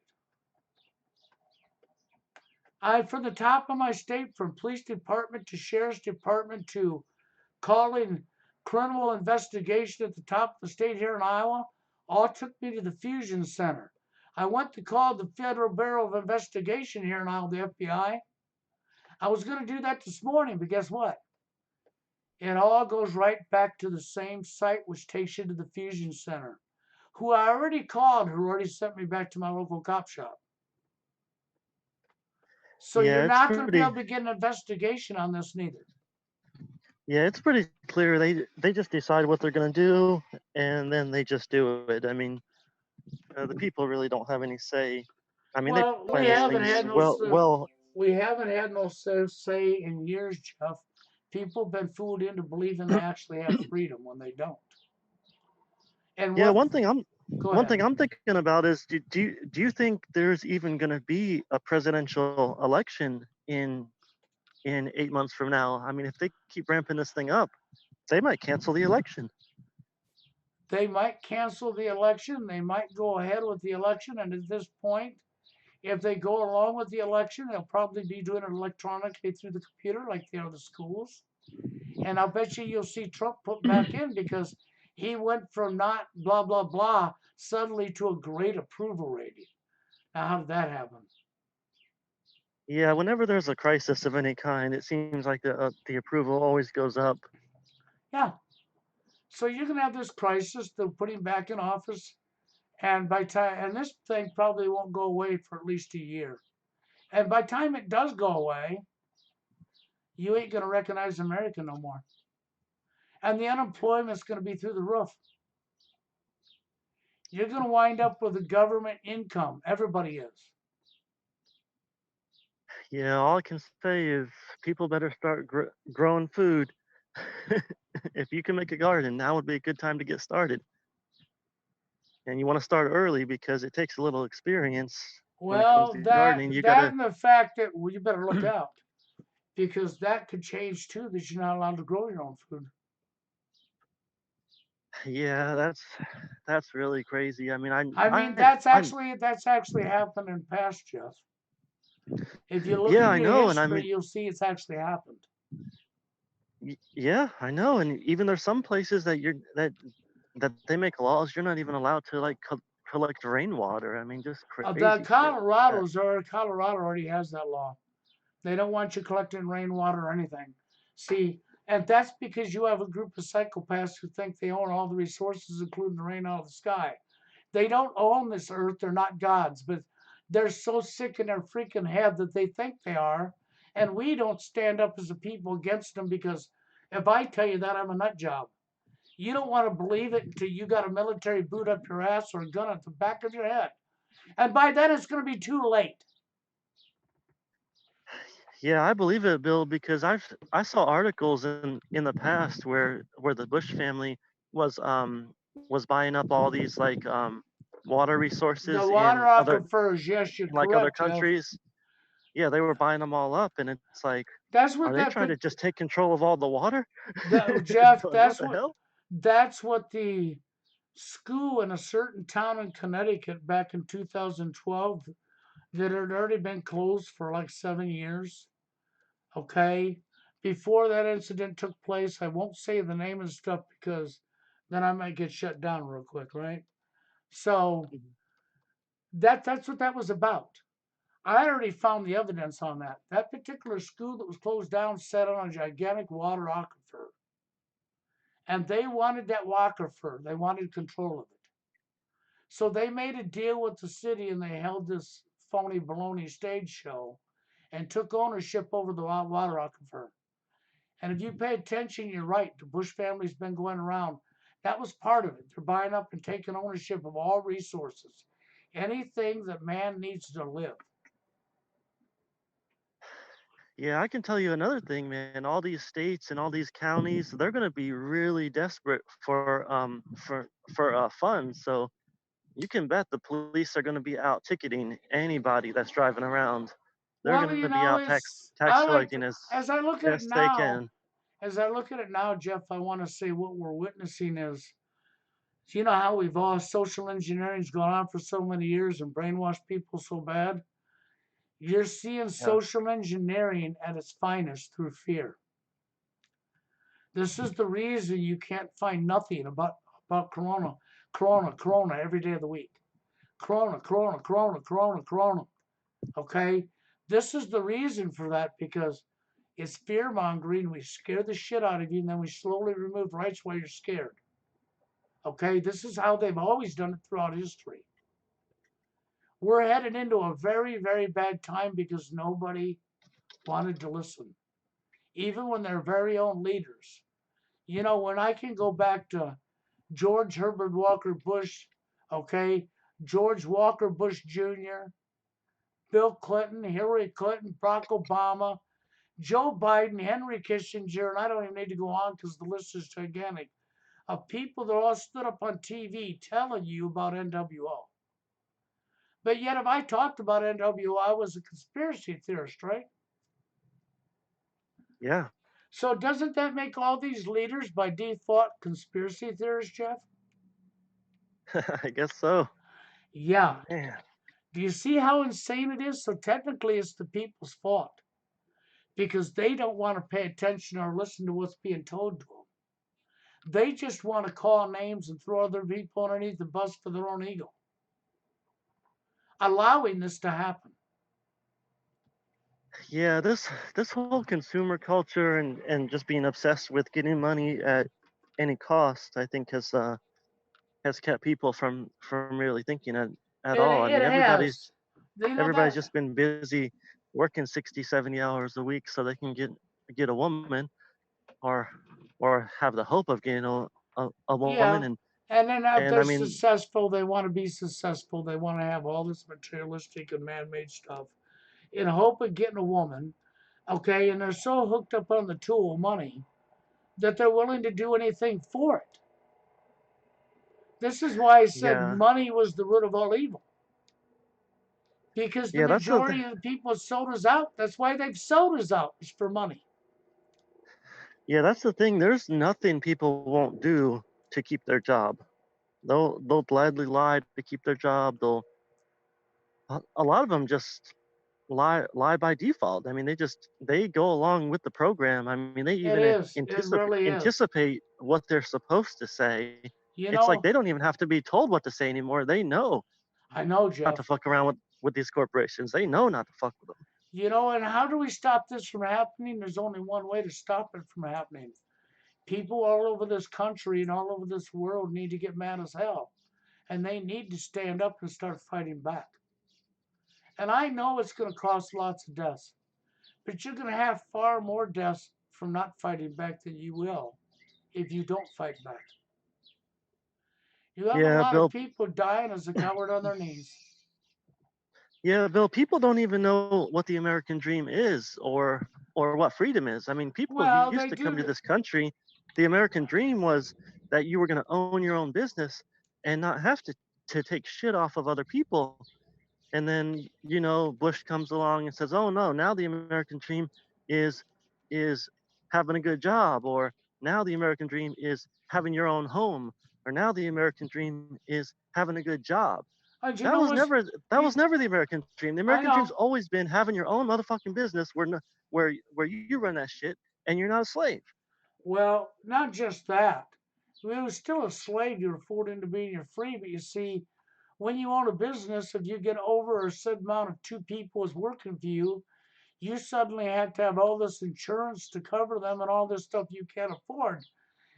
it. From the top of my state, from police department to sheriff's department to calling criminal investigation at the top of the state here in Iowa, all took me to the Fusion Center. I went to call the Federal Bureau of Investigation here in Iowa, the FBI. I was going to do that this morning, but guess what? It all goes right back to the same site, which takes you to the Fusion Center, who I already called, who already sent me back to my local cop shop. So you're Yeah, it's not going to be pretty. able to get an investigation on this neither. Yeah, it's pretty clear. They just decide what they're gonna do, and then they just do it. I mean, the people really don't have any say. I mean, they Well, plan these things well. we haven't had no say in years, Jeff. People have been fooled into believing they actually have freedom when they don't. And Yeah, what? Go one ahead. thing I'm thinking about is do you think there's even going to be a presidential election in 8 months from now? I mean, if they keep ramping this thing up, they might cancel the election. They might cancel the election. They might go ahead with the election. And at this point, if they go along with the election, they'll probably be doing it electronically through the computer, like they are the schools. And I'll bet you'll see Trump put back in because he went from not blah, blah, blah suddenly to a great approval rating. Now, how did that happen? Yeah, whenever there's a crisis of any kind, it seems like the approval always goes up. Yeah. So you're going to have this crisis. They'll put him back in office. And this thing probably won't go away for at least a year. And by the time it does go away, you ain't going to recognize America no more. And the unemployment's going to be through the roof. You're going to wind up with a government income. Everybody is. Yeah, all I can say is people better start growing food. If you can make a garden, now would be a good time to get started. And you want to start early because it takes a little experience when it comes Well, to that gardening. You that gotta, and the fact that well, you better look out because that could change too. That you're not allowed to grow your own food. yeah, that's really crazy. I mean, I mean, I'm, that's actually happened in past, Jeff. If you look yeah, I into know, and I history, mean, you'll see it's actually happened. yeah, I know, and even there's some places that they make laws you're not even allowed to like collect rainwater. I mean, just The crazy shit like that. Colorado already has that law. They don't want you collecting rainwater or anything. See, and that's because you have a group of psychopaths who think they own all the resources, including the rain out of the sky. They don't own this earth. They're not gods, but they're so sick in their freaking head that they think they are. And we don't stand up as a people against them because if I tell you that, I'm a nut job. You don't want to believe it until you got a military boot up your ass or a gun at the back of your head. And by then, it's going to be too late. Yeah, I believe it, Bill, because I saw articles in the past where the Bush family was buying up all these like water The resources water in aquifers, yes, you're other correct, Jeff. countries. Yeah, they were buying them all up, and it's like, That's are what they trying to just take control of all the water? Jeff. Like, what the hell? That's what the school in a certain town in Connecticut back in 2012 that had already been closed for like 7 years. Okay, before that incident took place, I won't say the name and stuff because then I might get shut down real quick, right? So that's what that was about. I already found the evidence on that. That particular school that was closed down sat on a gigantic water aquifer. And they wanted that aquifer. They wanted control of it. So they made a deal with the city and they held this phony baloney stage show and took ownership over the water aquifer. And if you pay attention, you're right. The Bush family's been going around. That was part of it. They're buying up and taking ownership of all resources, anything that man needs to live. Yeah, I can tell you another thing, man. All these states and all these counties, they're going to be really desperate for funds. So you can bet the police are going to be out ticketing anybody that's driving around they're Well, gonna be out it's tax I like collecting as as I look at it best they now. can. As I look at it now, Jeff, I want to say what we're witnessing is, you know how we've all social engineering's gone on for so many years and brainwashed people so bad. You're seeing Yeah. social engineering at its finest through fear. This is the reason you can't find nothing about Corona every day of the week. Corona. Okay, this is the reason for that because it's fear mongering. We scare the shit out of you, and then we slowly remove rights while you're scared. Okay, this is how they've always done it throughout history. We're headed into a very, very bad time because nobody wanted to listen, even when their very own leaders. You know, when I can go back to George Herbert Walker Bush, okay, George Walker Bush Jr., Bill Clinton, Hillary Clinton, Barack Obama, Joe Biden, Henry Kissinger, and I don't even need to go on because the list is gigantic, of people that all stood up on TV telling you about NWO. But yet, if I talked about NWO, I was a conspiracy theorist, right? Yeah. So doesn't that make all these leaders by default conspiracy theorists, Jeff? I guess so. Yeah. Man. Do you see how insane it is? So technically, it's the people's fault because they don't want to pay attention or listen to what's being told to them. They just want to call names and throw other people underneath the bus for their own ego, allowing this to happen. Yeah, this whole consumer culture and just being obsessed with getting money at any cost, I think has kept people from really thinking at all. I It mean, has. You know everybody's that. just been busy working 60, 70 hours a week so they can get a woman or or have the hope of getting a woman Yeah. And then if and they're I mean, successful, they want to be successful. They want to have all this materialistic and man made stuff in hope of getting a woman. Okay. And they're so hooked up on the tool of money that they're willing to do anything for it. This is why I said yeah, money was the root of all evil. Because the yeah, that's the thing. majority of the people sold us out. That's why they've sold us out, is for money. Yeah, that's the thing. There's nothing people won't do to keep their job. They'll gladly lie to keep their job. A lot of them just lie by default. I mean, they go along with the program. I mean, they It even is. It really is. anticipate what they're supposed to say. You It's like know, they don't even have to be told what to say anymore. They know I know, not Jeff. to fuck around with these corporations. They know not to fuck with them. You know, and how do we stop this from happening? There's only one way to stop it from happening. People all over this country and all over this world need to get mad as hell. And they need to stand up and start fighting back. And I know it's going to cost lots of deaths, but you're going to have far more deaths from not fighting back than you will if you don't fight back. You have a Yeah, lot of Bill. people dying as a coward on their knees. Yeah, Bill. People don't even know what the American dream is, or what freedom is. I mean, people Well, used they to come to do. this country. The American dream was that you were going to own your own business and not have to take shit off of other people. And then, Bush comes along and says, "Oh no, now the American dream is is having a good job, or now the American dream is having your own home, or now the American dream is having a good job." And you That know was what's, never that you, was never the American dream. The I American dream's know, always been having your own motherfucking business where you run that shit and you're not a slave. well, not just that. You were still a slave. You're forced into being you're free. But you see, when you own a business, if you get over a certain amount of two people is working for you, you suddenly have to have all this insurance to cover them and all this stuff you can't afford,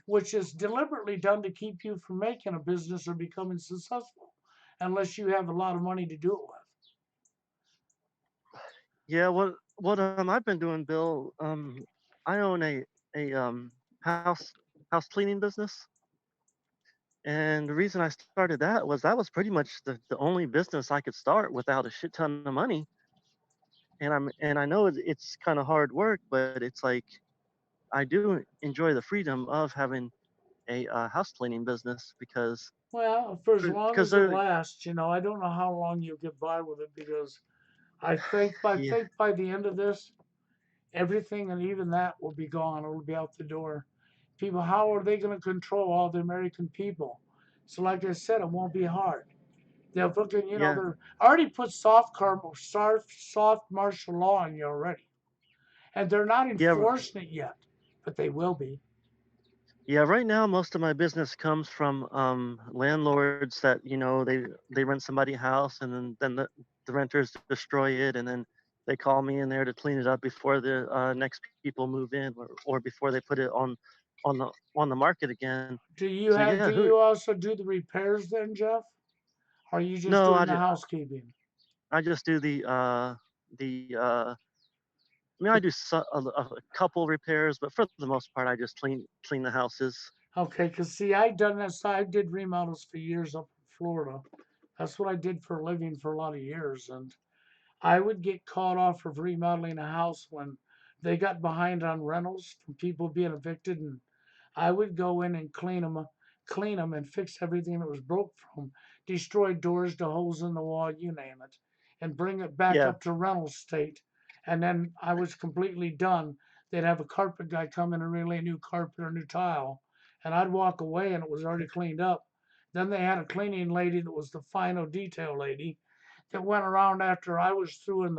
which is deliberately done to keep you from making a business or becoming successful, unless you have a lot of money to do it with. Yeah, what I've been doing, Bill, I own a house cleaning business. And the reason I started that was pretty much the only business I could start without a shit ton of money. And I know it's kind of hard work, but it's like I do enjoy the freedom of having a house cleaning business Well, for as long because as it they're lasts, I don't know how long you'll get by with it because Yeah, think by the end of this, everything and even that will be gone. It'll be out the door. People, how are they going to control all the American people? So, like I said, it won't be hard. They're fucking, yeah, they're already put soft martial law on you already, and they're not yeah, enforcing it yet, but they will be. yeah. Right now, most of my business comes from landlords that they rent somebody a house, and then the renters destroy it, and then they call me in there to clean it up before the next people move in, or before they put it on the market again. So Do yeah, who? you also do the repairs then, Jeff? Or are you just No, doing the housekeeping? I just do the I mean, I do a couple repairs, but for the most part, I just clean the houses. Okay, because see, I done this. I did remodels for years up in Florida. That's what I did for a living for a lot of years, and I would get caught off of remodeling a house when they got behind on rentals from people being evicted, and I would go in and clean them, and fix everything that was broke from, destroy doors to holes in the wall, you name it, and bring it back Yeah, up to rental state. And then I was completely done. They'd have a carpet guy come in and relay new carpet or new tile, and I'd walk away and it was already cleaned up. Then they had a cleaning lady that was the final detail lady that went around after I was through in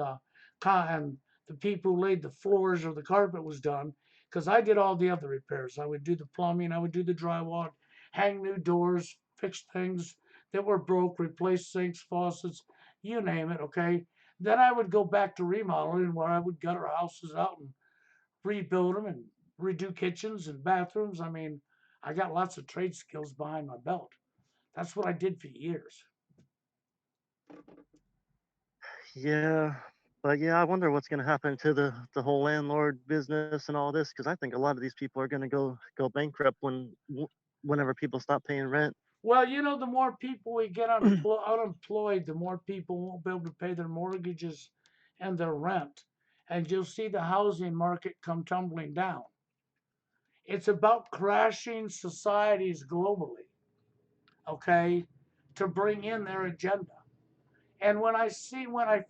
and the people who laid the floors or the carpet was done, because I did all the other repairs. I would do the plumbing, I would do the drywall, hang new doors, fix things that were broke, replace sinks, faucets, you name it, okay? Then I would go back to remodeling where I would gutter houses out and rebuild them and redo kitchens and bathrooms. I mean, I got lots of trade skills behind my belt. That's what I did for years. yeah, but yeah, I wonder what's going to happen to the whole landlord business and all this, because I think a lot of these people are going to go bankrupt whenever people stop paying rent. Well, the more people we get unemployed, the more people won't be able to pay their mortgages and their rent. And you'll see the housing market come tumbling down. It's about crashing societies globally, okay, to bring in their agenda. And when I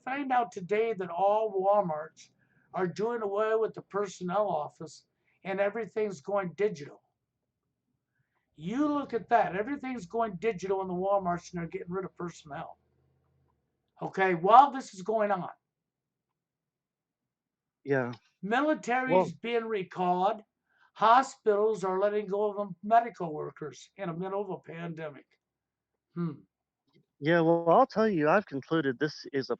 find out today that all Walmarts are doing away with the personnel office and everything's going digital, you look at that. Everything's going digital in the Walmarts and they're getting rid of personnel. Okay, while this is going on, Yeah, military's well, being recalled. Hospitals are letting go of medical workers in the middle of a pandemic. Hmm. yeah, well, I'll tell you, I've concluded this is a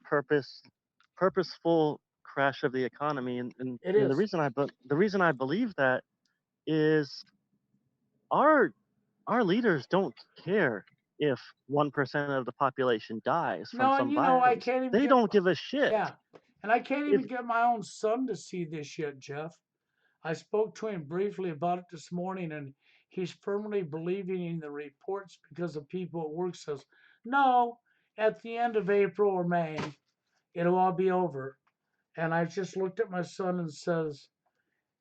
purposeful crash of the economy, It and is. the reason I believe that is our our leaders don't care if 1% of the population dies from No, and some I virus. can't even They get, don't give a shit. yeah, and I can't If even get my own son to see this yet, Jeff. I spoke to him briefly about it this morning, and he's firmly believing in the reports because the people at work says, no, at the end of April or May, it'll all be over. And I just looked at my son and says,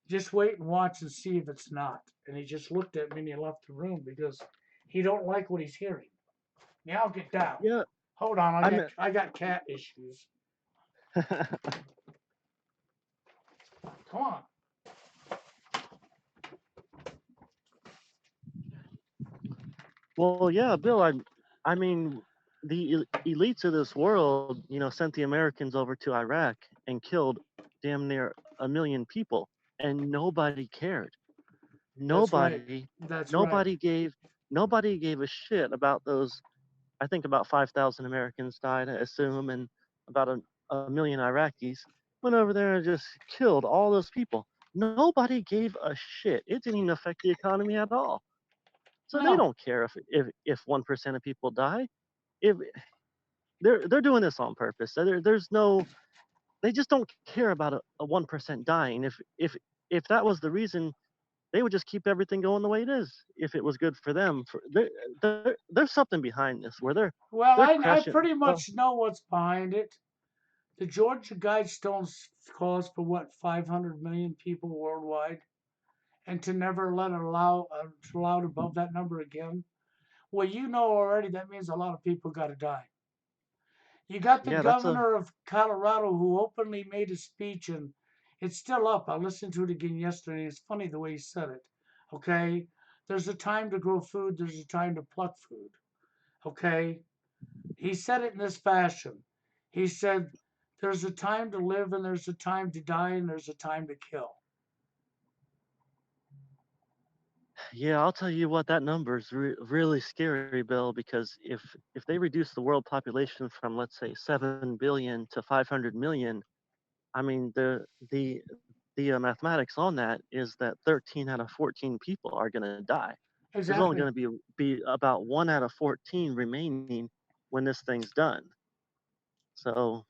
just wait and watch and see if it's not. And he just looked at me and he left the room because he don't like what he's hearing. Now get down. yeah, Hold on, I mean, I got cat issues. Come on. well, yeah, Bill. I mean, the elites of this world, sent the Americans over to Iraq and killed damn near 1 million people, and nobody cared. That's right. Nobody, That's right. nobody gave, nobody gave a shit about those. I think about 5,000 Americans died, I assume, and about 1 million Iraqis went over there and just killed all those people. Nobody gave a shit. It didn't even affect the economy at all. So they No. don't care if 1% of people die. If they're doing this on purpose. So there's no, they just don't care about a 1% dying. If that was the reason, they would just keep everything going the way it is. If it was good for them, there's something behind this where Well, they're I crashing. pretty Well, much know what's behind it. The Georgia Guidestones calls for what, 500 million people worldwide, and to never let it allowed above that number again. Well, already that means a lot of people got to die. You got the Yeah, that's a governor of Colorado who openly made a speech, and it's still up. I listened to it again yesterday. It's funny the way he said it. Okay, there's a time to grow food. There's a time to pluck food. Okay, he said it in this fashion. He said, "There's a time to live, and there's a time to die, and there's a time to kill." yeah. I'll tell you what, that number is really scary, Bill. Because if they reduce the world population from, let's say, 7 billion to 500 million, I mean the mathematics on that is that 13 out of 14 people are going to die. There's only Exactly. going to be about 1 out of 14 remaining when this thing's done. So,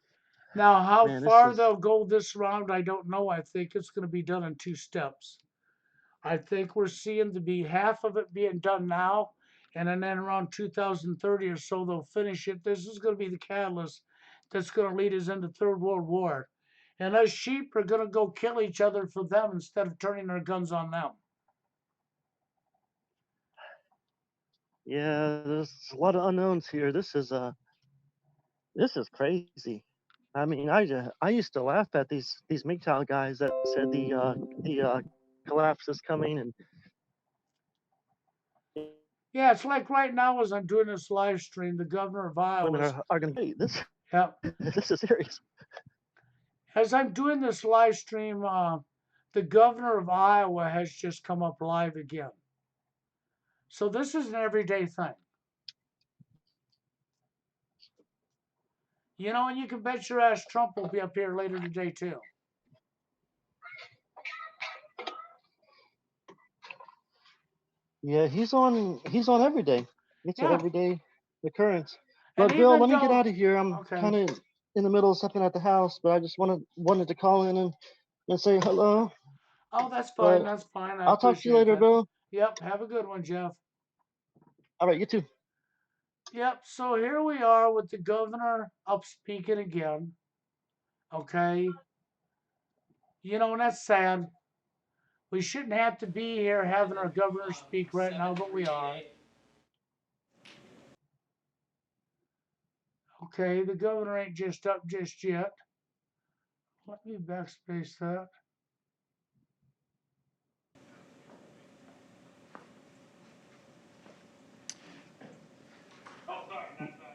Now, how man, this far is they'll go this round, I don't know. I think it's going to be done in two steps. I think we're seeing to be half of it being done now, and then around 2030 or so they'll finish it. This is going to be the catalyst that's going to lead us into Third World War, and us sheep are going to go kill each other for them instead of turning our guns on them. yeah. There's a lot of unknowns here. This is crazy. I mean, I used to laugh at these MGTOW guys that said the collapse is coming, and Yeah, it's like right now as I'm doing this live stream, the governor of women Iowa. are going to be this. Yeah, This is serious. as I'm doing this live stream, the governor of Iowa has just come up live again. So this is an everyday thing. You know, and you can bet your ass Trump will be up here later today too. Yeah, he's on every day. It's an Yeah, everyday occurrence. and But Bill, even let me get though, out of here. I'm okay, kind of in the middle of something at the house, but I just wanted to call in and say hello. oh, that's fine, But that's fine. I I'll talk to you appreciate later, that. Bill. Yep, have a good one, Jeff. All right, you too. Yep, so here we are with the governor up speaking again. Okay, you know, and that's sad. We shouldn't have to be here having our governor speak right now, but we are. Okay, the governor ain't just up just yet. Let me backspace that.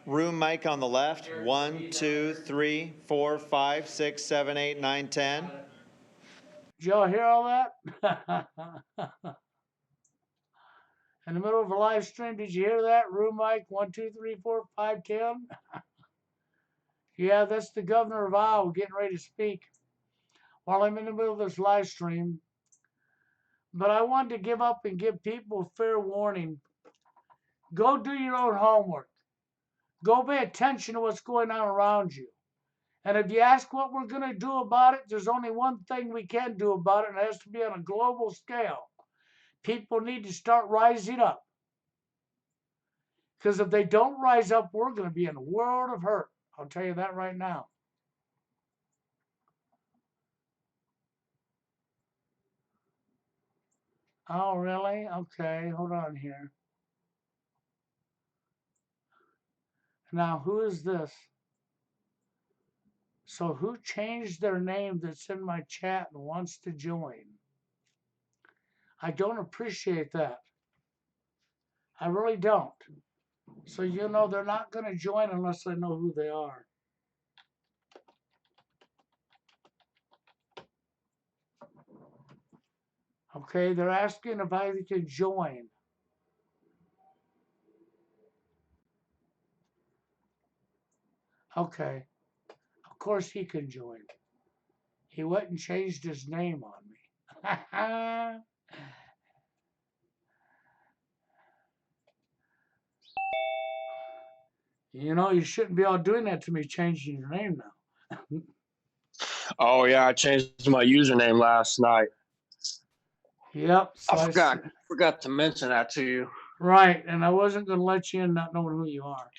Room mic on the left. 1, 2, 3, 4, 5, 6, 7, 8, 9, 10. Did y'all hear all that? In the middle of a live stream, did you hear that? Room mic 1, 2, 3, 4, 5, 10. Yeah, that's the governor of Iowa getting ready to speak while I'm in the middle of this live stream. But I wanted to give up and give people fair warning. Go do your own homework. Go pay attention to what's going on around you. And if you ask what we're going to do about it, there's only one thing we can do about it, and it has to be on a global scale. People need to start rising up. Because if they don't rise up, we're going to be in a world of hurt. I'll tell you that right now. Oh, really? Okay, hold on here. Now, who is this? So, who changed their name that's in my chat and wants to join? I don't appreciate that. I really don't. So, you know, they're not going to join unless I know who they are. Okay, they're asking if I can join. Okay, of course he can join. He went and changed his name on me. You know, you shouldn't be all doing that to me, changing your name now. Oh yeah, I changed my username last night. Yep. So I forgot to mention that to you. Right, and I wasn't going to let you in not knowing who you are.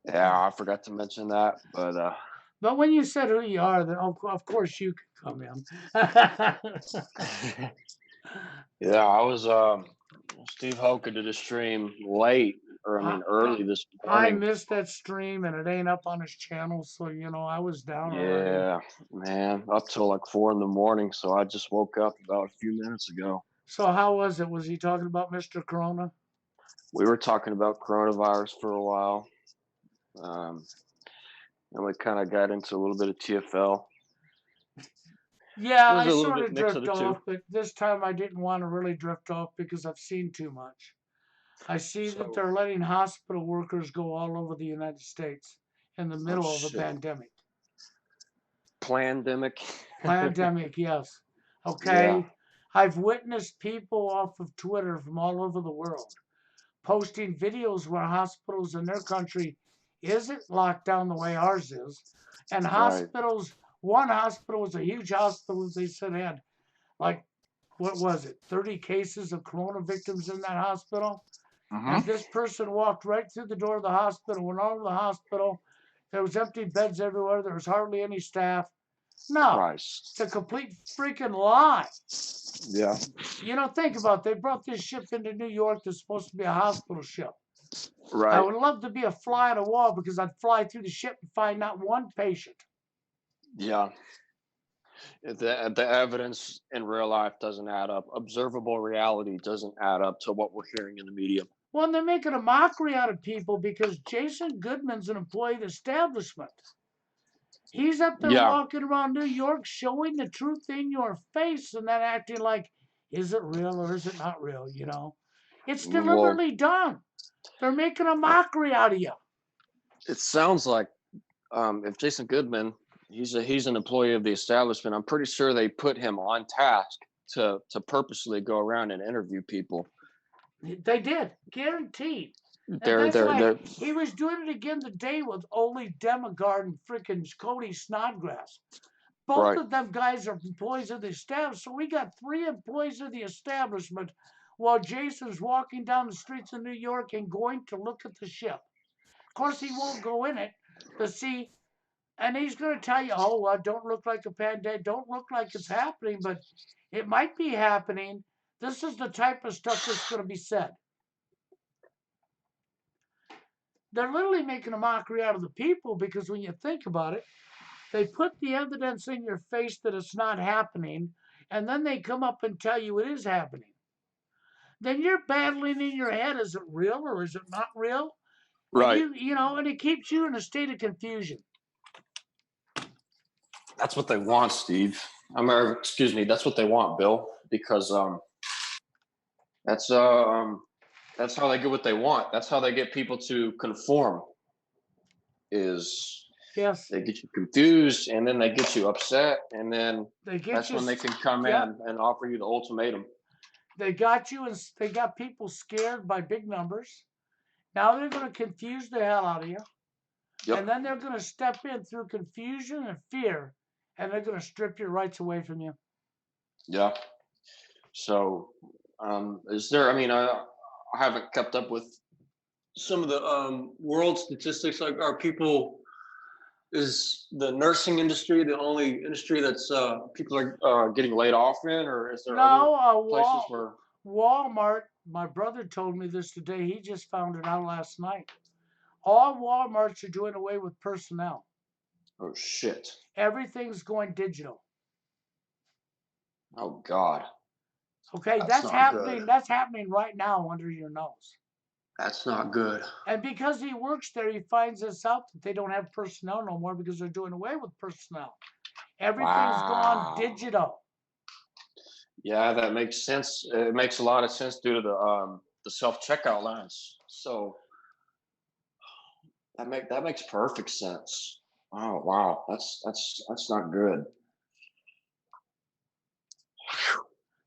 Yeah, I forgot to mention that, but But when you said who you are, then of course you could come in. yeah, I was Steve Hoka did a stream late early this I morning. missed that stream and it ain't up on his channel, so you know I was down already. Yeah, man, up till like 4 in the morning. So I just woke up about a few minutes ago. So how was it? Was he talking about Mr. Corona? We were talking about coronavirus for a while. And we kind of got into a little bit of TFL. Yeah, It was I a little sort bit of mix of drift the two. off, but this time I didn't want to really drift off because I've seen too much. I see that So, they're letting hospital workers go all over the United States in the middle of a shit. pandemic. Plandemic. Pandemic, yes. Yeah. Okay. I've witnessed people off of Twitter from all over the world posting videos where hospitals in their country isn't locked down the way ours is. And Right. hospitals, one hospital was a huge hospital, they said had like, what was it, 30 cases of corona victims in that hospital. And this person walked right through the door of the hospital, went over to the hospital. There was empty beds everywhere. There was hardly any staff. No, Christ. it's a complete freaking lie. Yeah. You know, think about it. They brought this ship into New York that's supposed to be a hospital ship. I Right. would love to be a fly on a wall because I'd fly through the ship and find not one patient. Yeah. The evidence in real life doesn't add up. Observable reality doesn't add up to what we're hearing in the media. Well, and they're making a mockery out of people because Jason Goodman's an employee of the establishment. He's up there Yeah. walking around New York showing the truth in your face and then acting like, is it real or is it not real? You know, it's Well, deliberately done. They're making a mockery out of you. it sounds like if Jason Goodman, he's an employee of the establishment. I'm pretty sure they put him on task to purposely go around and interview people. They did, guaranteed. And They're that's why they're he was doing it again today with Ole Demigard and freaking Cody Snodgrass. Both right. of them guys are employees of the establishment. So we got 3 employees of the establishment while Jason's walking down the streets of New York and going to look at the ship. Of course, he won't go in it to see, and he's going to tell you, oh, well, don't look like a pandemic, don't look like it's happening, but it might be happening. This is the type of stuff that's going to be said. They're literally making a mockery out of the people because when you think about it, they put the evidence in your face that it's not happening, and then they come up and tell you it is happening. Then you're battling in your head, is it real or is it not real? Right. And you know, and it keeps you in a state of confusion. That's what they want, Steve. Excuse me. That's what they want, Bill, because that's how they get what they want. That's how they get people to conform. Is Yes, they get you confused, and then they get you upset, and then they get that's you. when they can come yeah, in and offer you the ultimatum. They got you, and they got people scared by big numbers. Now they're going to confuse the hell out of you, Yep. and then they're going to step in through confusion and fear, and they're going to strip your rights away from you. Yeah. So, is there? I mean, I haven't kept up with some of the world statistics. Like, is the nursing industry the only industry that's people are getting laid off in, or is there other No, places where? Walmart, my brother told me this today. He just found it out last night. All Walmarts are doing away with personnel. Oh shit! Everything's going digital. Oh god! Okay, That's that's not happening. good. That's happening right now under your nose. That's not good. And because he works there, he finds this out that they don't have personnel no more because they're doing away with personnel. Everything's gone Wow. digital. Yeah, that makes sense. It makes a lot of sense due to the self checkout lines. So that makes perfect sense. Oh wow, that's not good.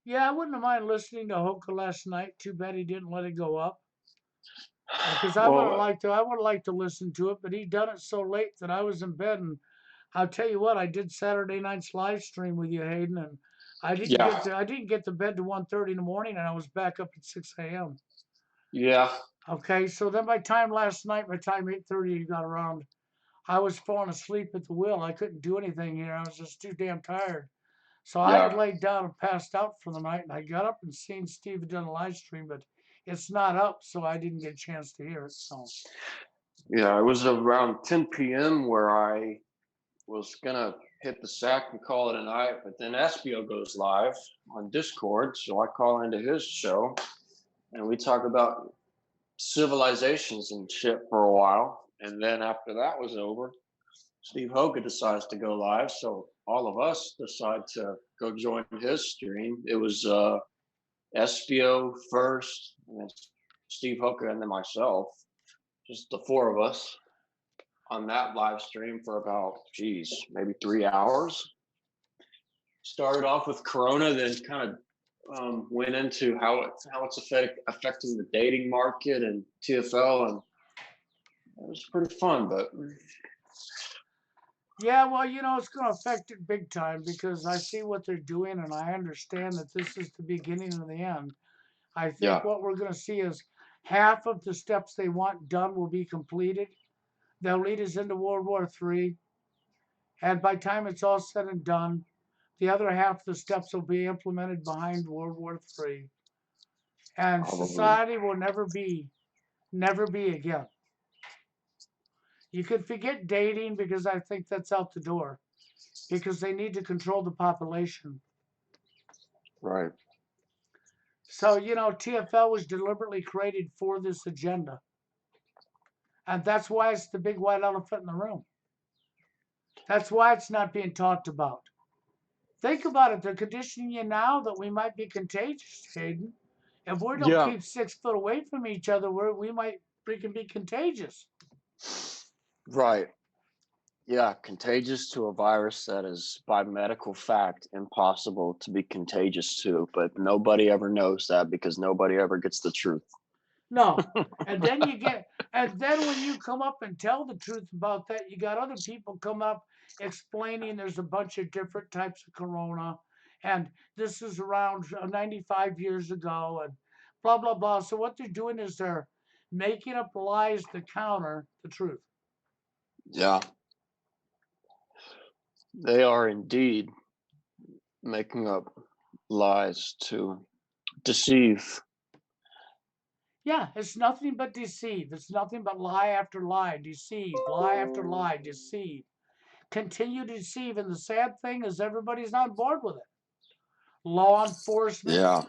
Yeah, I wouldn't have mind listening to Hoka last night. Too bad he didn't let it go up. Because I would have Well, liked to. I would have liked to listen to it, but he done it so late that I was in bed. And I'll tell you what, I did Saturday night's live stream with you, Hayden, and I yeah, didn't get to bed to 1:30 in the morning, and I was back up at 6 a.m. yeah, Okay, so then by time 8:30 got around, I was falling asleep at the wheel. I couldn't do anything here. I was just too damn tired. So I had yeah. laid down and passed out for the night, and I got up and seen Steve had done a live stream, but it's not up, so I didn't get a chance to hear it. So Yeah, it was around 10 p.m. where I was gonna hit the sack and call it a night, but then Espio goes live on Discord, so I call into his show and we talk about civilizations and shit for a while. And then after that was over, Steve Hoka decides to go live, so all of us decide to go join his stream. It was Espio first, and then Steve Hoka, and then myself, just the four of us on that live stream for about, geez, maybe 3 hours. Started off with Corona, then kind of went into how it's affecting the dating market and TFL, and it was pretty fun. But yeah, well, it's going to affect it big time because I see what they're doing and I understand that this is the beginning of the end. I yeah, think what we're going to see is half of the steps they want done will be completed. They'll lead us into World War III. And by the time it's all said and done, the other half of the steps will be implemented behind World War III. And probably. society will never be again. You could forget dating because I think that's out the door because they need to control the population. Right. So, TFL was deliberately created for this agenda. And that's why it's the big white elephant in the room. That's why it's not being talked about. Think about it. They're conditioning you now that we might be contagious, Hayden. If we don't Yeah. keep 6 foot away from each other, we might freaking be contagious. Right. Yeah, contagious to a virus that is, by medical fact, impossible to be contagious to, but nobody ever knows that because nobody ever gets the truth. No. And then when you come up and tell the truth about that, you got other people come up explaining there's a bunch of different types of corona and this is around 95 years ago and blah blah blah. So what they're doing is they're making up lies to counter the truth. Yeah. They are indeed making up lies to deceive. Yeah, it's nothing but deceive. It's nothing but lie after lie, deceive, lie after lie, deceive. Continue to deceive. And the sad thing is everybody's on board with it. Law enforcement, Yeah.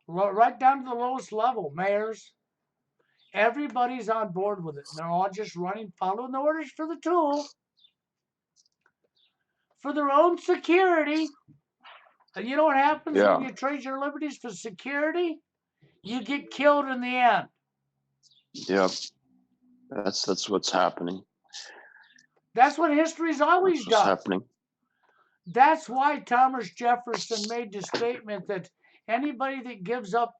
right down to the lowest level, mayors, everybody's on board with it. And they're all just running, following the orders for the tool, for their own security. And you know what happens when Yeah. you trade your liberties for security? You get killed in the end. Yep. That's what's happening. That's what history's always That's what's done. happening. That's why Thomas Jefferson made the statement that anybody that gives up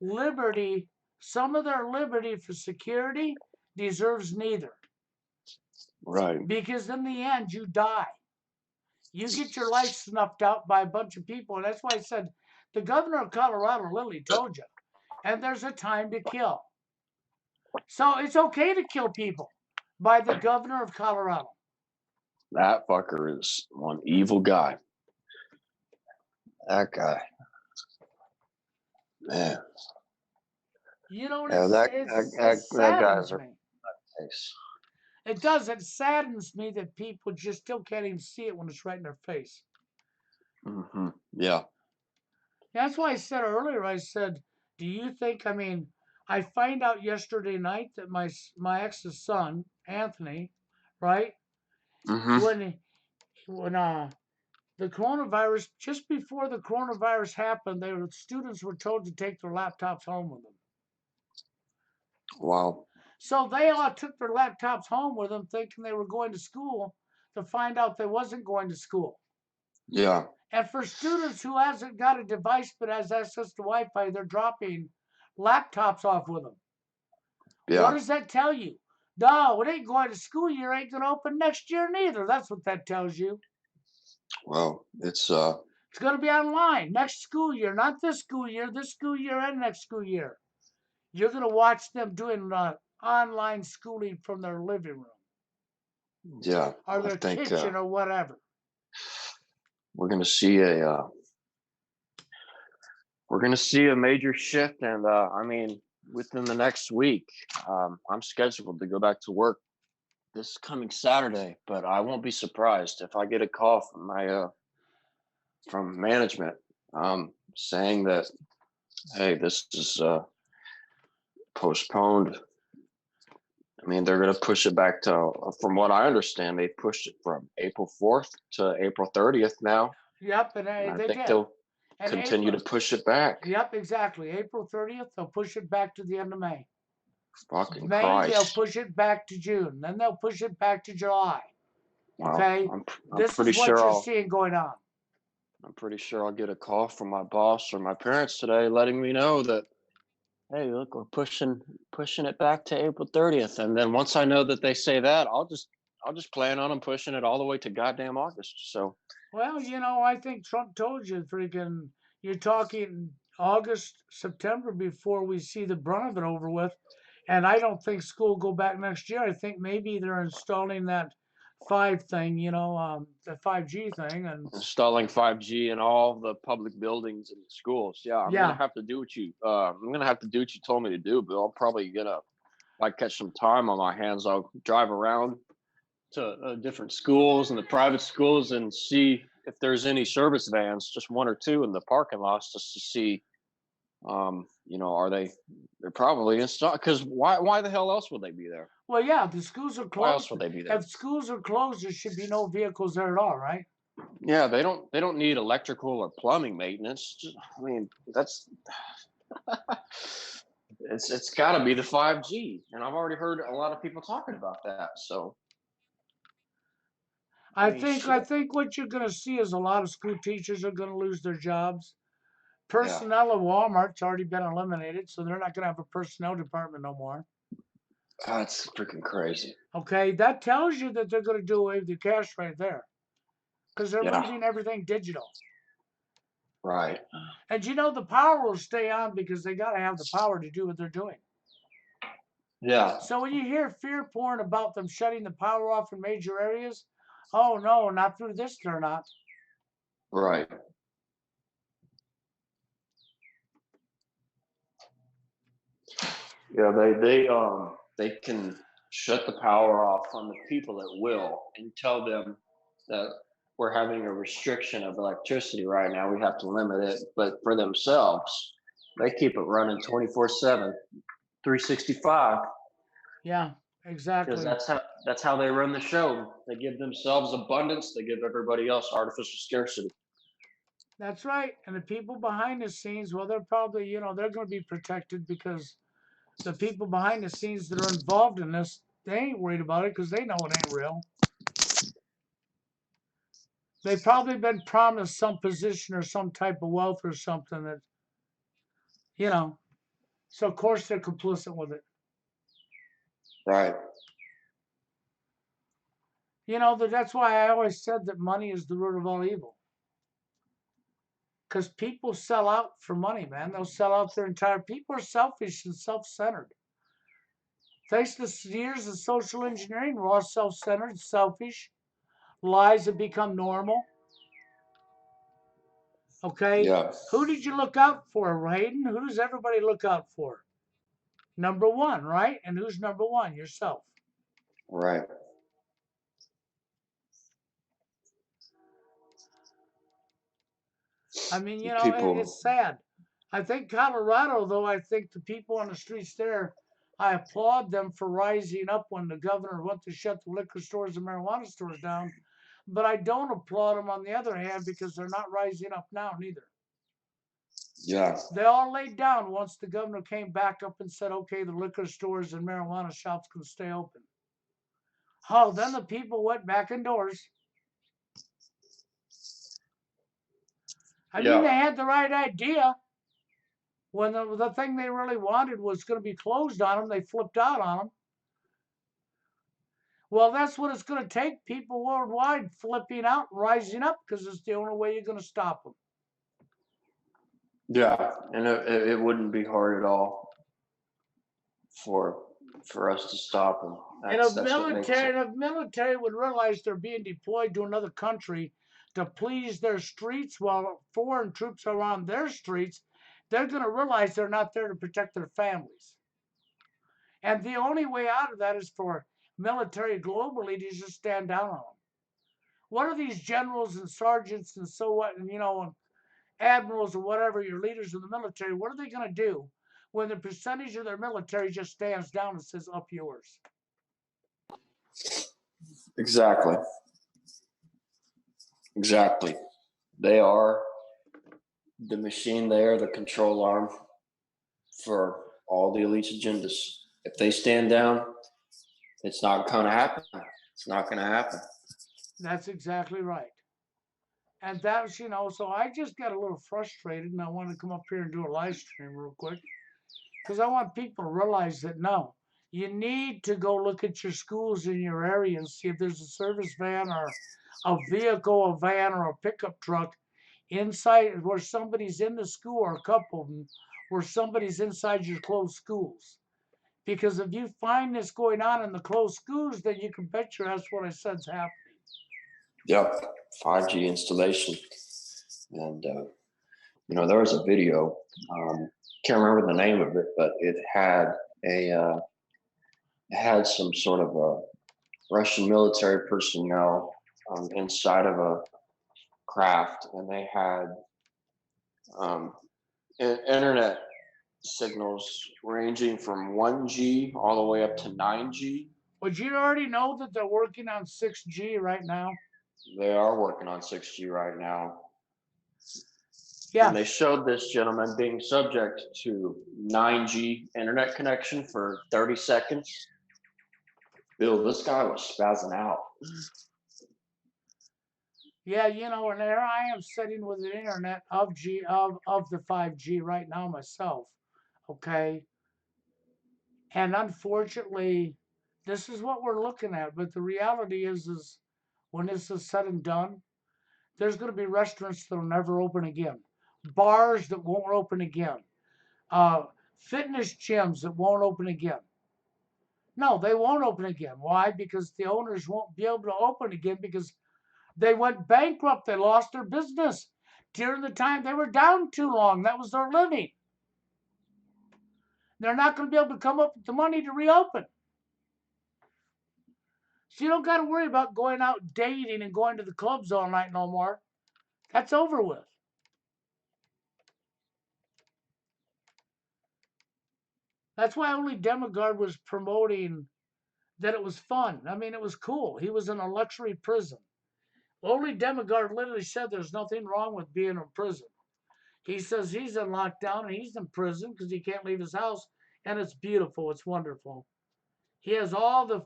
liberty, some of their liberty for security, deserves neither. Right. Because in the end, you die. You get your life snuffed out by a bunch of people. And that's why I said the governor of Colorado literally told you, and there's a time to kill. So it's okay to kill people by the governor of Colorado. That fucker is one evil guy. That guy. Man. You know, Yeah, it that saddens guy's a me. face. It does. It saddens me that people just still can't even see it when it's right in their face. Mm-hmm. Yeah. That's why I said earlier, I said, do you think, I find out yesterday night that my ex's son, Anthony, right? Mm-hmm. When the coronavirus, just before the coronavirus happened, students were told to take their laptops home with them. Wow. So they all took their laptops home with them thinking they were going to school to find out they wasn't going to school. Yeah. And for students who hasn't got a device but has access to Wi-Fi, they're dropping laptops off with them. Yeah. What does that tell you? No, it ain't going to school year, ain't going to open next year neither. That's what that tells you. Well, it's It's going to be online next school year, not this school year and next school year. You're going to watch them doing online schooling from their living room yeah. or I their think kitchen or whatever. we're gonna see we're going to see a major shift. And I mean, within the next week, I'm scheduled to go back to work this coming Saturday, but I won't be surprised if I get a call from my from management saying that, hey, this is postponed. I mean, they're going to push it back to, from what I understand, they pushed it from April 4th to April 30th now. Yep, and And I they think did. they'll And continue to April, push it back. yep, exactly. April 30th, they'll push it back to the end of May. Fucking May, they'll Christ. push it back to June. Then they'll push it back to July. Well, Okay? I'm This pretty is what sure you're I'll seeing going on. I'm pretty sure I'll get a call from my boss or my parents today letting me know that, hey, look, we're pushing it back to April 30th. And then once I know that they say that, I'll just plan on them pushing it all the way to goddamn August. So Well, I think Trump told you freaking, you're talking August, September before we see the brunt of it over with. And I don't think school will go back next year. I think maybe they're installing that 5G thing. And installing 5G in all the public buildings and schools. Yeah, I'm gonna yeah, have to do what you told me to do, Bill. I'm probably gonna, if I catch some time on my hands, I'll drive around to different schools and the private schools and see if there's any service vans, just one or two in the parking lots, just to see, are they're probably installed, because why the hell else would they be there? well, yeah, the schools are Why else closed. would they be there? If schools are closed, there should be no vehicles there at all, right? Yeah, they don't need electrical or plumbing maintenance. I mean, that's it's got to be the 5G, and I've already heard a lot of people talking about that. So I I mean, think I shit. think what you're going to see is a lot of school teachers are going to lose their jobs. Yeah, Personnel at Walmart's already been eliminated, so they're not going to have a personnel department no more. that's freaking crazy. Okay, that tells you that they're going to do away with the cash right there, because they're Yeah, moving everything digital. right. And the power will stay on because they got to have the power to do what they're doing. Yeah, So when you hear fear porn about them shutting the power off in major areas, oh no, not through this, they're not. right. Yeah, they can shut the power off on the people that will and tell them that we're having a restriction of electricity right now. We have to limit it. But for themselves, they keep it running 24/7, 365, Yeah, because exactly. that's how they run the show. They give themselves abundance. They give everybody else artificial scarcity. That's right. And the people behind the scenes, well, they're probably, they're going to be protected because the people behind the scenes that are involved in this, they ain't worried about it because they know it ain't real. They've probably been promised some position or some type of wealth or something that, so of course they're complicit with it. Right. That's why I always said that money is the root of all evil. Because people sell out for money, man. They'll sell out their entire. People are selfish and self-centered. Thanks to years of social engineering, we're all self-centered, selfish. Lies have become normal. Okay, Yeah. who did you look out for, Hayden? Who does everybody look out for? Number one, right? And who's number one? Yourself. Right. I mean, People. it's sad. I think Colorado, though, I think the people on the streets there, I applaud them for rising up when the governor went to shut the liquor stores and marijuana stores down. But I don't applaud them on the other hand because they're not rising up now neither. Yeah. They all laid down once the governor came back up and said, okay, the liquor stores and marijuana shops can stay open. Oh, then the people went back indoors. I mean, they Yeah. had the right idea. When the thing they really wanted was going to be closed on them, they flipped out on them. Well, that's what it's going to take. People worldwide flipping out, rising up, because it's the only way you're going to stop them. Yeah. And it wouldn't be hard at all for us to stop them. And That's what makes it. if military would realize they're being deployed to another country to please their streets while foreign troops are on their streets, they're going to realize they're not there to protect their families. And the only way out of that is for military globally to just stand down on them. What are these generals and sergeants and so what, and and admirals or whatever, your leaders in the military, what are they going to do when the percentage of their military just stands down and says, up yours? Exactly. Exactly. They are the machine. They are the control arm for all the elite's agendas. If they stand down, it's not going to happen. It's not going to happen. That's exactly right. And that's, so I just got a little frustrated and I wanted to come up here and do a live stream real quick because I want people to realize that no, you need to go look at your schools in your area and see if there's a service van or a vehicle, a van or a pickup truck inside where somebody's in the school, or a couple of them where somebody's inside your closed schools. Because if you find this going on in the closed schools, then you can bet your ass what I said's happening. Yep. 5G installation. And, there was a video, can't remember the name of it, but it had some sort of a Russian military personnel inside of a craft, and they had internet signals ranging from 1G all the way up to 9G. But you already know that they're working on 6G right now. They are working on 6G right now. Yeah. And they showed this gentleman being subject to 9G internet connection for 30 seconds. Bill, this guy was spazzing out. Yeah, and there I am sitting with the internet of the 5G right now myself. Okay. And unfortunately, this is what we're looking at. But the reality is when this is said and done, there's going to be restaurants that'll never open again, bars that won't open again, fitness gyms that won't open again. No, they won't open again. Why? Because the owners won't be able to open again because they went bankrupt. They lost their business during the time they were down too long. That was their living. They're not going to be able to come up with the money to reopen. So you don't got to worry about going out dating and going to the clubs all night no more. That's over with. That's why only Demogard was promoting that it was fun. I mean, it was cool. He was in a luxury prison. Only Demogard literally said there's nothing wrong with being in prison. He says he's in lockdown and he's in prison because he can't leave his house, and it's beautiful. It's wonderful. He has all the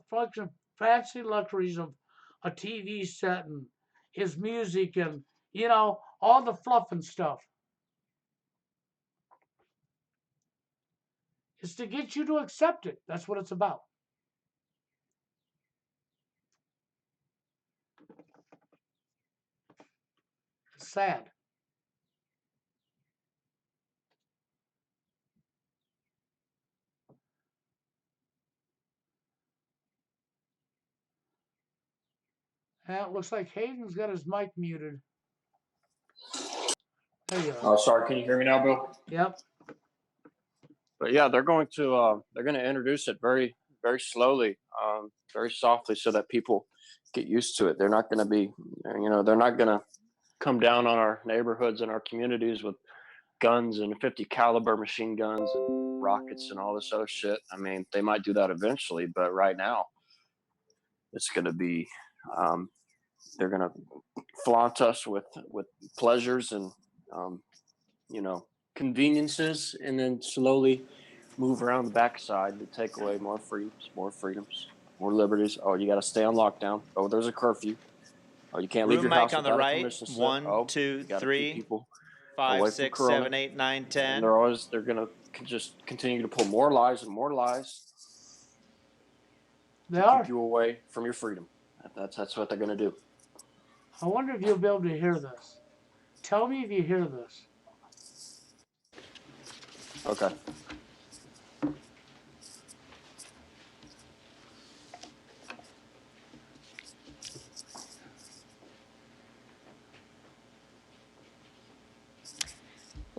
fancy luxuries of a TV set and his music and, all the fluff and stuff. It's to get you to accept it. That's what it's about. It's sad. And it looks like Hayden's got his mic muted. There you are. Oh, sorry. Can you hear me now, Bill? Yep. But yeah, they're going to introduce it very, very slowly, very softly, so that people get used to it. They're not going to be, they're not going to come down on our neighborhoods and our communities with guns and 50 caliber machine guns and rockets and all this other shit. I mean, they might do that eventually, but right now it's going to be, they're going to flaunt us with pleasures and, conveniences, and then slowly move around the backside to take away more freedoms, more liberties. Oh, you got to stay on lockdown. Oh, there's a curfew. Oh, you can't leave Room your house mic on the without a right. permission slip. 1, Oh, 2, you gotta keep 3, people 5, away from 6, Corona. 7, 8, 9, And 10. they're going to just continue to pull more lies and more lies They to are. keep you away from your freedom. That's what they're going to do. I wonder if you'll be able to hear this. Tell me if you hear this. Okay.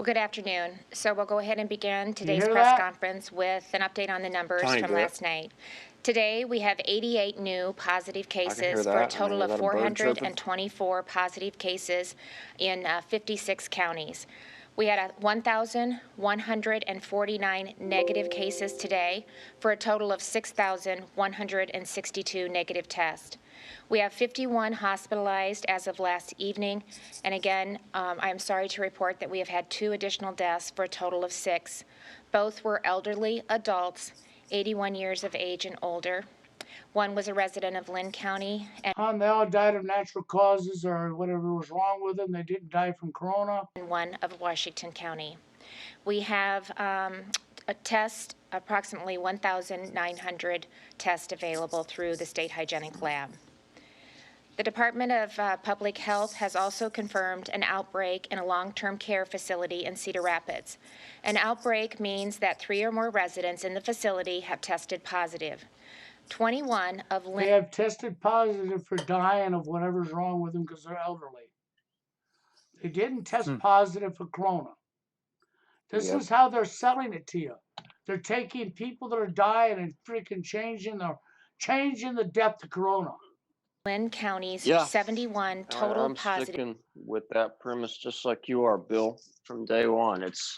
Well, good afternoon. So we'll go ahead and begin today's hear press that? conference with an update on the numbers Tiny from bit. last night. Today, we have 88 new positive hear cases for a that. I total mean, of is that a bird chirping? 424 positive cases in 56 counties. We had 1,149 negative cases today for a total of 6,162 negative tests. We have 51 hospitalized as of last evening. And again, I'm sorry to report that we have had 2 additional deaths for a total of 6. Both were elderly adults, 81 years of age and older. One was a resident of Lynn County, and They all died of natural causes or whatever was wrong with them. They didn't die from corona. one of Washington County. We have a test, approximately 1,900 tests available through the State Hygienic Lab. The Department of Public Health has also confirmed an outbreak in a long-term care facility in Cedar Rapids. An outbreak means that 3 or more residents in the facility have tested positive. 21 of They Lynn have tested positive for dying of whatever's wrong with them because they're elderly. They didn't test positive for corona. This Yep. is how they're selling it to you. They're taking people that are dying and freaking changing the depth of corona. County's Yeah. 71 total I'm positive. sticking with that premise just like you are, Bill, from day one. It's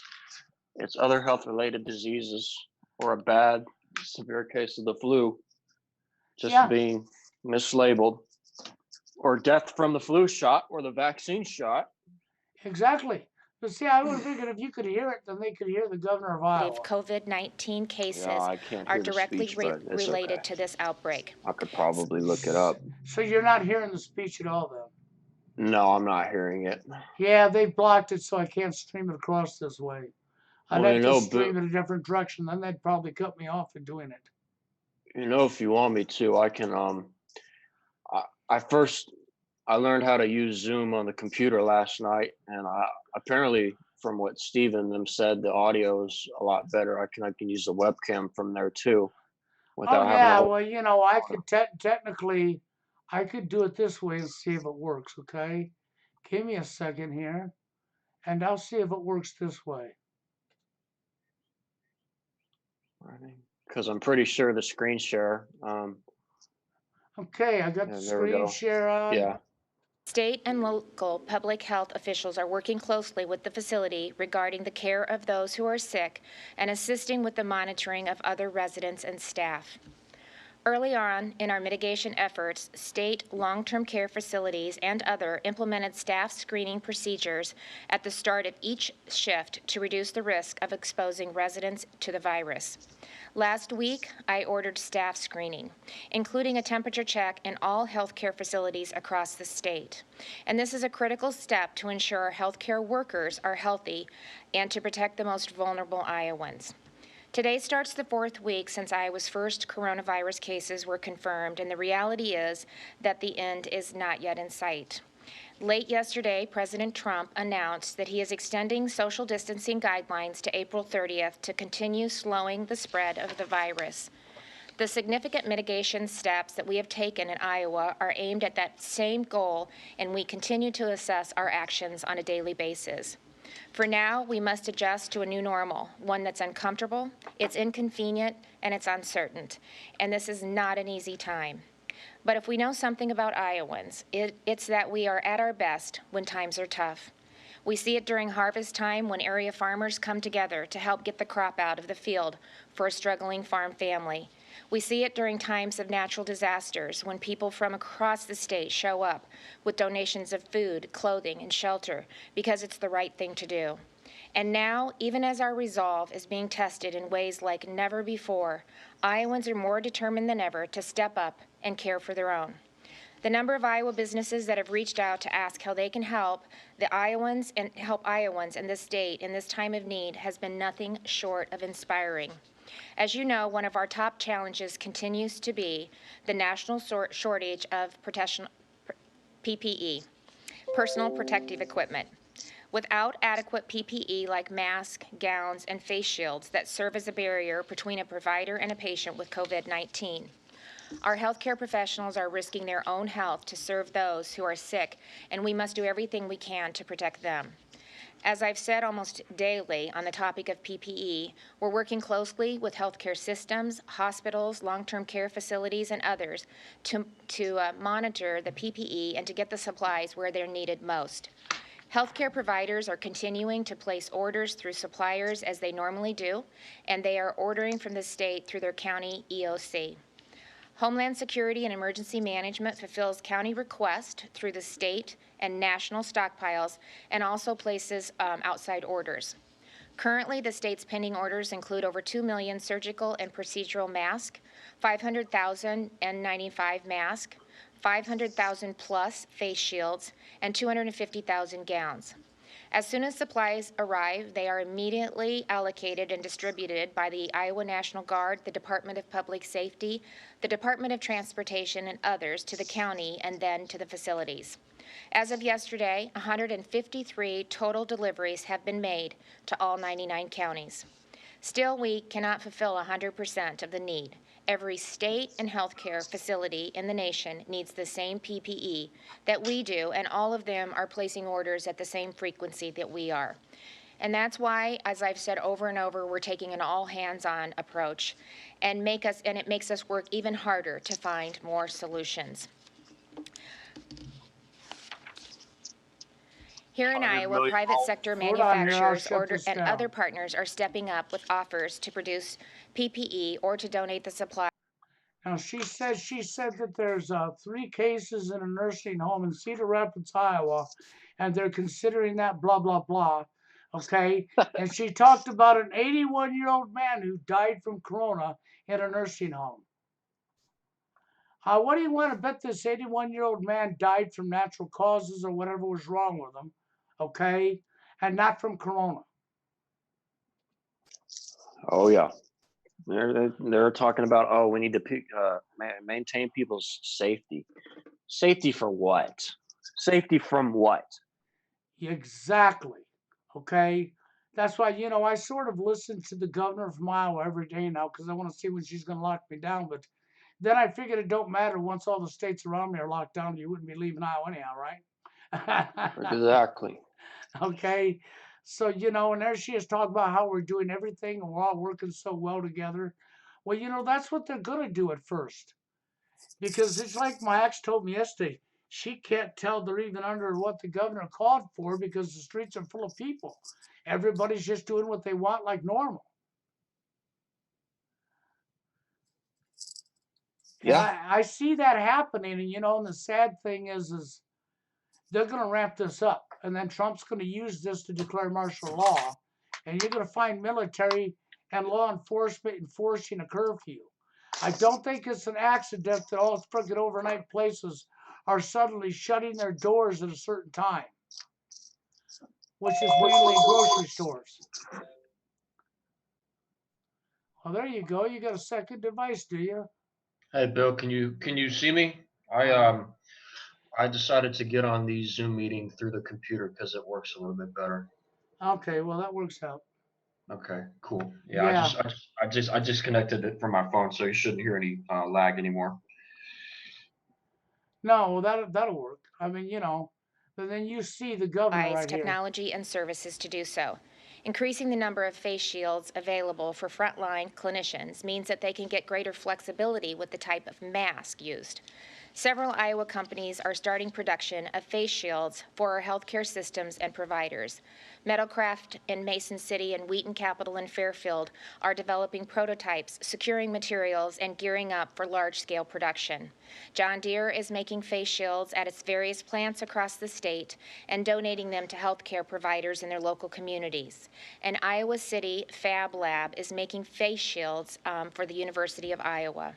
other health-related diseases or a bad, severe case of the flu just Yeah. being mislabeled, or death from the flu shot or the vaccine shot. Exactly. But see, I would have figured if you could hear it, then they could hear the governor of Iowa. COVID-19 cases Yeah, I can't are hear the directly speech, but it's related okay. to this outbreak. I could probably look it up. So you're not hearing the speech at all then? No, I'm not hearing it. Yeah, they blocked it so I can't stream it across this way. I'd Well, have you know, to stream it a different direction, then they'd probably cut me off in doing it. You know, if you want me to, I can. I learned how to use Zoom on the computer last night, and apparently, from what Steven them said, the audio is a lot better. I can use the webcam from there too, without Oh having yeah, to. well, I could technically, I could do it this way and see if it works, okay? Give me a second here, and I'll see if it works this way. Because I'm pretty sure the screen share. Okay, I got Yeah, the there we screen go. share on. Yeah. State and local public health officials are working closely with the facility regarding the care of those who are sick and assisting with the monitoring of other residents and staff. Early on in our mitigation efforts, state long-term care facilities and other implemented staff screening procedures at the start of each shift to reduce the risk of exposing residents to the virus. Last week, I ordered staff screening, including a temperature check in all healthcare facilities across the state. And this is a critical step to ensure our healthcare workers are healthy and to protect the most vulnerable Iowans. Today starts the 4th week since Iowa's first coronavirus cases were confirmed, and the reality is that the end is not yet in sight. Late yesterday, President Trump announced that he is extending social distancing guidelines to April 30th to continue slowing the spread of the virus. The significant mitigation steps that we have taken in Iowa are aimed at that same goal, and we continue to assess our actions on a daily basis. For now, we must adjust to a new normal, one that's uncomfortable, it's inconvenient, and it's uncertain. And this is not an easy time. But if we know something about Iowans, it's that we are at our best when times are tough. We see it during harvest time when area farmers come together to help get the crop out of the field for a struggling farm family. We see it during times of natural disasters when people from across the state show up with donations of food, clothing, and shelter because it's the right thing to do. And now, even as our resolve is being tested in ways like never before, Iowans are more determined than ever to step up and care for their own. The number of Iowa businesses that have reached out to ask how they can help Iowans in this state in this time of need has been nothing short of inspiring. As you know, one of our top challenges continues to be the national shortage of PPE, personal protective equipment. Without adequate PPE like masks, gowns, and face shields that serve as a barrier between a provider and a patient with COVID-19, our healthcare professionals are risking their own health to serve those who are sick, and we must do everything we can to protect them. As I've said almost daily on the topic of PPE, we're working closely with healthcare systems, hospitals, long-term care facilities, and others to monitor the PPE and to get the supplies where they're needed most. Healthcare providers are continuing to place orders through suppliers as they normally do, and they are ordering from the state through their county EOC. Homeland Security and Emergency Management fulfills county requests through the state and national stockpiles and also places outside orders. Currently, the state's pending orders include over 2 million surgical and procedural masks, 500,000 N95 masks, 500,000 plus face shields, and 250,000 gowns. As soon as supplies arrive, they are immediately allocated and distributed by the Iowa National Guard, the Department of Public Safety, the Department of Transportation, and others to the county and then to the facilities. As of yesterday, 153 total deliveries have been made to all 99 counties. Still, we cannot fulfill 100% of the need. Every state and healthcare facility in the nation needs the same PPE that we do, and all of them are placing orders at the same frequency that we are. And that's why, as I've said over and over, we're taking an all-hands-on approach, and it makes us work even harder to find more solutions. Here in Iowa, private sector Hold on here, I'll manufacturers shut this and down. other partners are stepping up with offers to produce PPE or to donate the supply. Now, she said that there's 3 cases in a nursing home in Cedar Rapids, Iowa, and they're considering that blah, blah, blah. Okay. And she talked about an 81-year-old man who died from corona in a nursing home. What do you want to bet this 81-year-old man died from natural causes or whatever was wrong with him? Okay. And not from corona. Oh yeah. They're talking about, oh, we need to maintain people's safety. Safety for what? Safety from what? Exactly. Okay. That's why, I sort of listen to the governor from Iowa every day now because I want to see when she's going to lock me down. But then I figured it don't matter once all the states around me are locked down, you wouldn't be leaving Iowa anyhow, right? Exactly. Okay. So, and there she is talking about how we're doing everything and we're all working so well together. Well, that's what they're going to do at first. Because it's like my ex told me yesterday, she can't tell they're even under what the governor called for because the streets are full of people. Everybody's just doing what they want like normal. Yeah. And I see that happening, and and the sad thing is they're going to ramp this up, and then Trump's going to use this to declare martial law, and you're going to find military and law enforcement enforcing a curfew. I don't think it's an accident that all freaking overnight places are suddenly shutting their doors at a certain time, which is mainly grocery stores. Well, there you go. You got a second device, do you? Hey Bill, can you see me? I decided to get on the Zoom meeting through the computer because it works a little bit better. Okay, well that works out. Okay, cool. Yeah, Yeah. I just connected it from my phone, so you shouldn't hear any lag anymore. No, that'll work. I mean, but then you see the governor right here. Technology and services to do so. Increasing the number of face shields available for frontline clinicians means that they can get greater flexibility with the type of mask used. Several Iowa companies are starting production of face shields for our healthcare systems and providers. Metalcraft in Mason City and Wheaton Capital in Fairfield are developing prototypes, securing materials, and gearing up for large-scale production. John Deere is making face shields at its various plants across the state and donating them to healthcare providers in their local communities. And Iowa City Fab Lab is making face shields for the University of Iowa.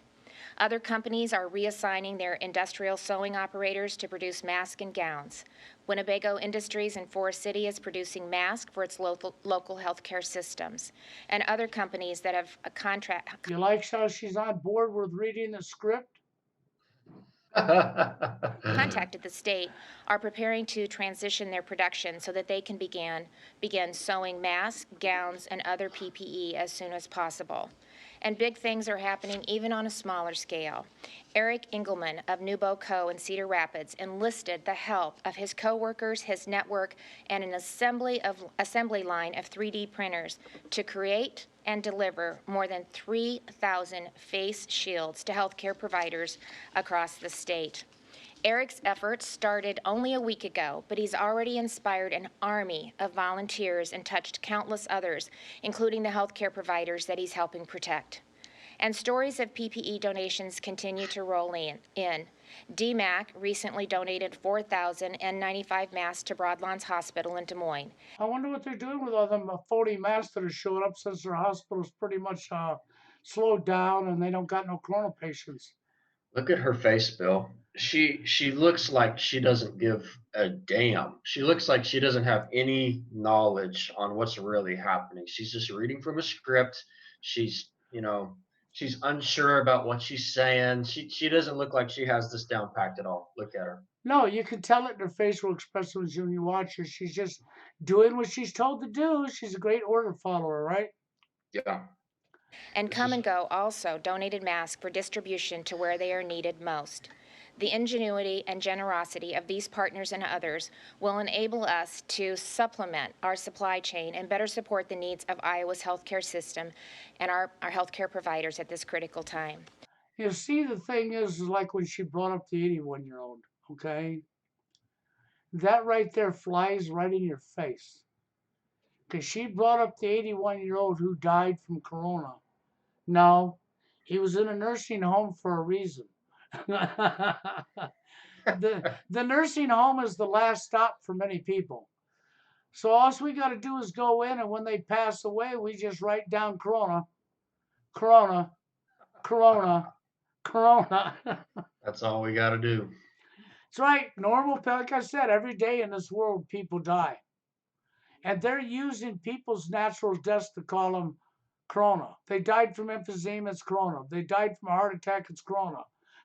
Other companies are reassigning their industrial sewing operators to produce masks and gowns. Winnebago Industries in Forest City is producing masks for its local healthcare systems. And other companies that have a contract. You like how she's on board with reading the script? Contacted the state are preparing to transition their production so that they can begin sewing masks, gowns, and other PPE as soon as possible. And big things are happening even on a smaller scale. Eric Engelman of Nubo Co. in Cedar Rapids enlisted the help of his coworkers, his network, and an assembly line of 3D printers to create and deliver more than 3,000 face shields to healthcare providers across the state. Eric's efforts started only a week ago, but he's already inspired an army of volunteers and touched countless others, including the healthcare providers that he's helping protect. And stories of PPE donations continue to roll in. DMAC recently donated 4,000 N95 masks to Broadlawns Hospital in Des Moines. I wonder what they're doing with all them phony masks that are showing up since their hospital's pretty much slowed down and they don't got no corona patients. Look at her face, Bill. She looks like she doesn't give a damn. She looks like she doesn't have any knowledge on what's really happening. She's just reading from a script. She's, she's unsure about what she's saying. She doesn't look like she has this down packed at all. Look at her. No, you can tell it in her facial expressions when you watch her. She's just doing what she's told to do. She's a great order follower, right? Yeah. And Come and Go also donated masks for distribution to where they are needed most. The ingenuity and generosity of these partners and others will enable us to supplement our supply chain and better support the needs of Iowa's healthcare system and our healthcare providers at this critical time. You see, the thing is like when she brought up the 81-year-old, okay? That right there flies right in your face. Because she brought up the 81-year-old who died from corona. No, he was in a nursing home for a reason. the nursing home is the last stop for many people. So all we got to do is go in, and when they pass away, we just write down corona, corona, corona, corona. That's all we got to do. That's right. Normal, like I said, every day in this world, people die. And they're using people's natural deaths to call them corona. They died from emphysema, it's corona. They died from a heart attack, it's corona.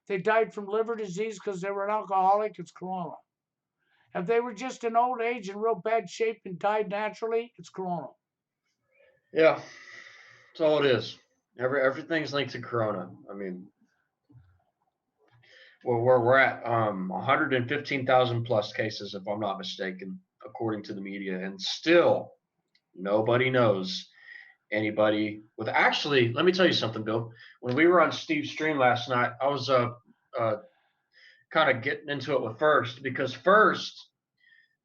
They died from liver disease because they were an alcoholic, it's corona. If they were just in old age in real bad shape and died naturally, it's corona. Yeah, that's all it is. Everything's linked to corona. I mean, well, we're at 115,000 plus cases, if I'm not mistaken, according to the media, and still nobody knows anybody with. Actually, let me tell you something, Bill. When we were on Steve's stream last night, I was kind of getting into it with First, because First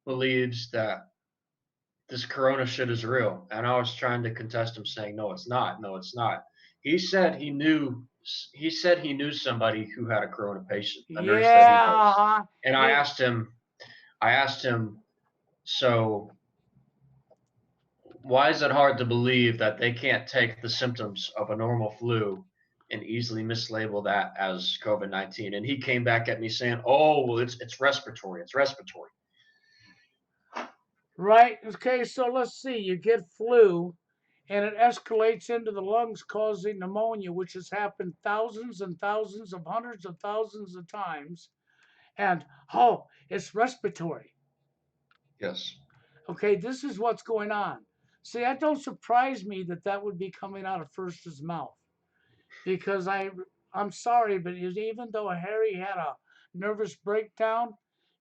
believes that this corona shit is real, and I was trying to contest him, saying, no, it's not. No, it's not. He said he knew somebody who had a corona patient, a nurse that he knows. And I asked him, so why is it hard to believe that they can't take the symptoms of a normal flu and easily mislabel that as COVID-19? And he came back at me saying, oh, well, it's respiratory. It's respiratory. Right. Okay, so let's see. You get flu, and it escalates into the lungs, causing pneumonia, which has happened thousands and thousands of hundreds of thousands of times. And, oh, it's respiratory. Yes. Okay, this is what's going on. See, that don't surprise me that would be coming out of First's mouth. Because I'm sorry, but even though Harry had a nervous breakdown,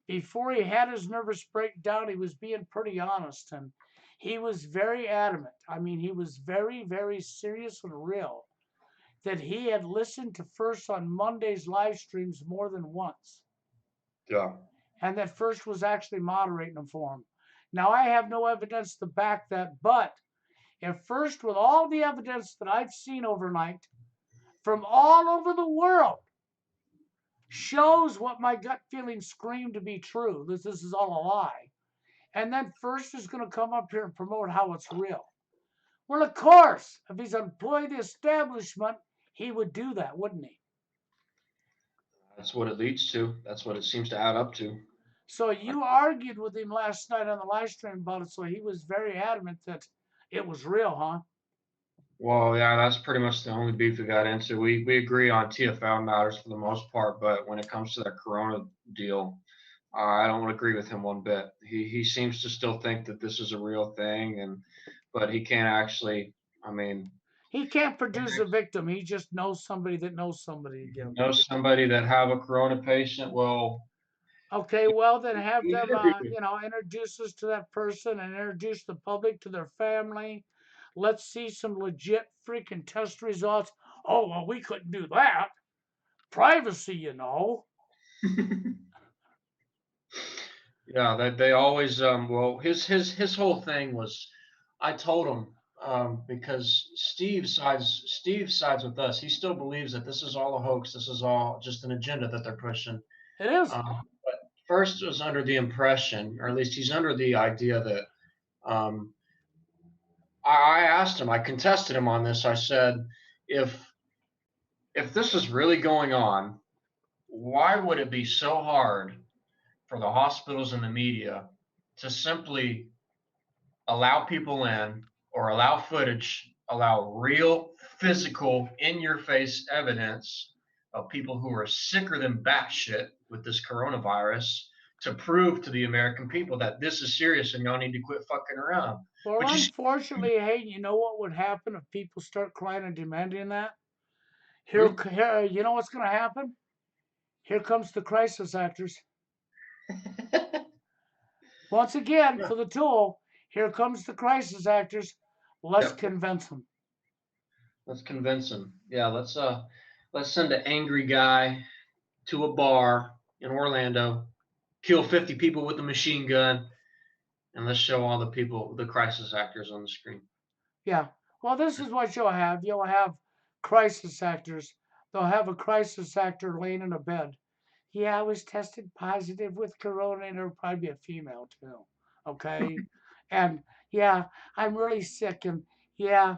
before he had his nervous breakdown, he was being pretty honest, and he was very adamant. I mean, he was very, very serious and real that he had listened to First on Monday's live streams more than once. Yeah. And that First was actually moderating them for him. Now, I have no evidence to back that, but if First, with all the evidence that I've seen overnight from all over the world, shows what my gut feeling screamed to be true, this is all a lie, and then First is going to come up here and promote how it's real. Well, of course, if he's employed the establishment, he would do that, wouldn't he? That's what it leads to. That's what it seems to add up to. So you argued with him last night on the live stream about it, so he was very adamant that it was real, huh? Well, yeah, that's pretty much the only beef we got into. We agree on TFL matters for the most part, but when it comes to that Corona deal, I don't agree with him one bit. He seems to still think that this is a real thing, but he can't actually. I mean, He can't produce a victim. He just knows somebody that knows somebody to give. Know somebody that have a corona patient? Well, Okay, well then have you them, interview. introduce us to that person and introduce the public to their family. Let's see some legit freaking test results. Oh, well, we couldn't do that. Privacy, you know. Yeah, they always well his whole thing was, I told him because Steve sides with us. He still believes that this is all a hoax. This is all just an agenda that they're pushing. It is. But first was under the impression, or at least he's under the idea that um, I asked him, I contested him on this. I said, if if this is really going on, why would it be so hard for the hospitals and the media to simply allow people in or allow footage, allow real physical in your face evidence of people who are sicker than batshit with this coronavirus to prove to the American people that this is serious and y'all need to quit fucking around. Well, But unfortunately, hey, you know what would happen if people start crying and demanding that? Hmm? Here, you know what's going to happen? Here comes the crisis actors. Once again, Yeah. for the tool, here comes the crisis actors. Let's Yep. convince them. Let's convince them. Yeah, let's send an angry guy to a bar in Orlando, kill 50 people with a machine gun, and let's show all the people, the crisis actors on the screen. Yeah. Well, this is what you'll have. You'll have crisis actors. They'll have a crisis actor laying in a bed. Yeah, I was tested positive with corona, and it'll probably be a female too. Okay. And yeah, I'm really sick. And yeah,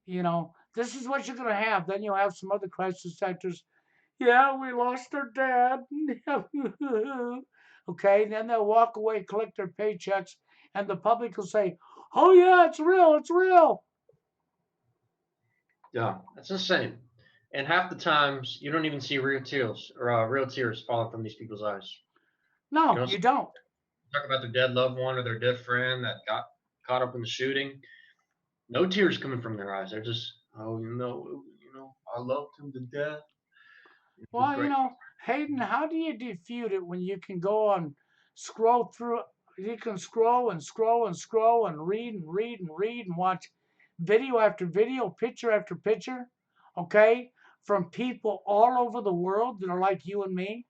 this is what you're going to have. Then you'll have some other crisis actors. Yeah, we lost our dad. Okay. Then they'll walk away, collect their paychecks, and the public will say, oh, yeah, it's real. It's real. Yeah, that's insane. And half the times you don't even see real tears falling from these people's eyes. You No, know, you don't. talk about their dead loved one or their dead friend that got caught up in the shooting. No tears coming from their eyes. They're just, oh, I loved him to death. It was Well, great. Hayden, how do you defute it when you can go on, scroll through, you can scroll and scroll and scroll and read and read and read and watch video after video, picture after picture, okay, from people all over the world that are like you and me,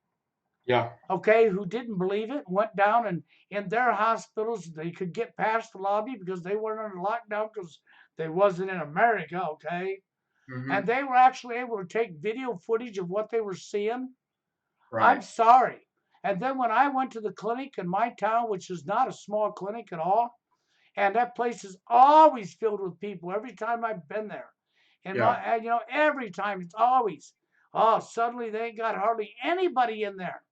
Yeah. okay, who didn't believe it, went down and in their hospitals, they could get past the lobby because they weren't under lockdown because they wasn't in America, okay? And Hmm. they were actually able to take video footage of what they were seeing. I'm Right. sorry. And then when I went to the clinic in my town, which is not a small clinic at all, and that place is always filled with people every time I've been there. Yeah. And every time it's always, oh, suddenly they ain't got hardly anybody in there.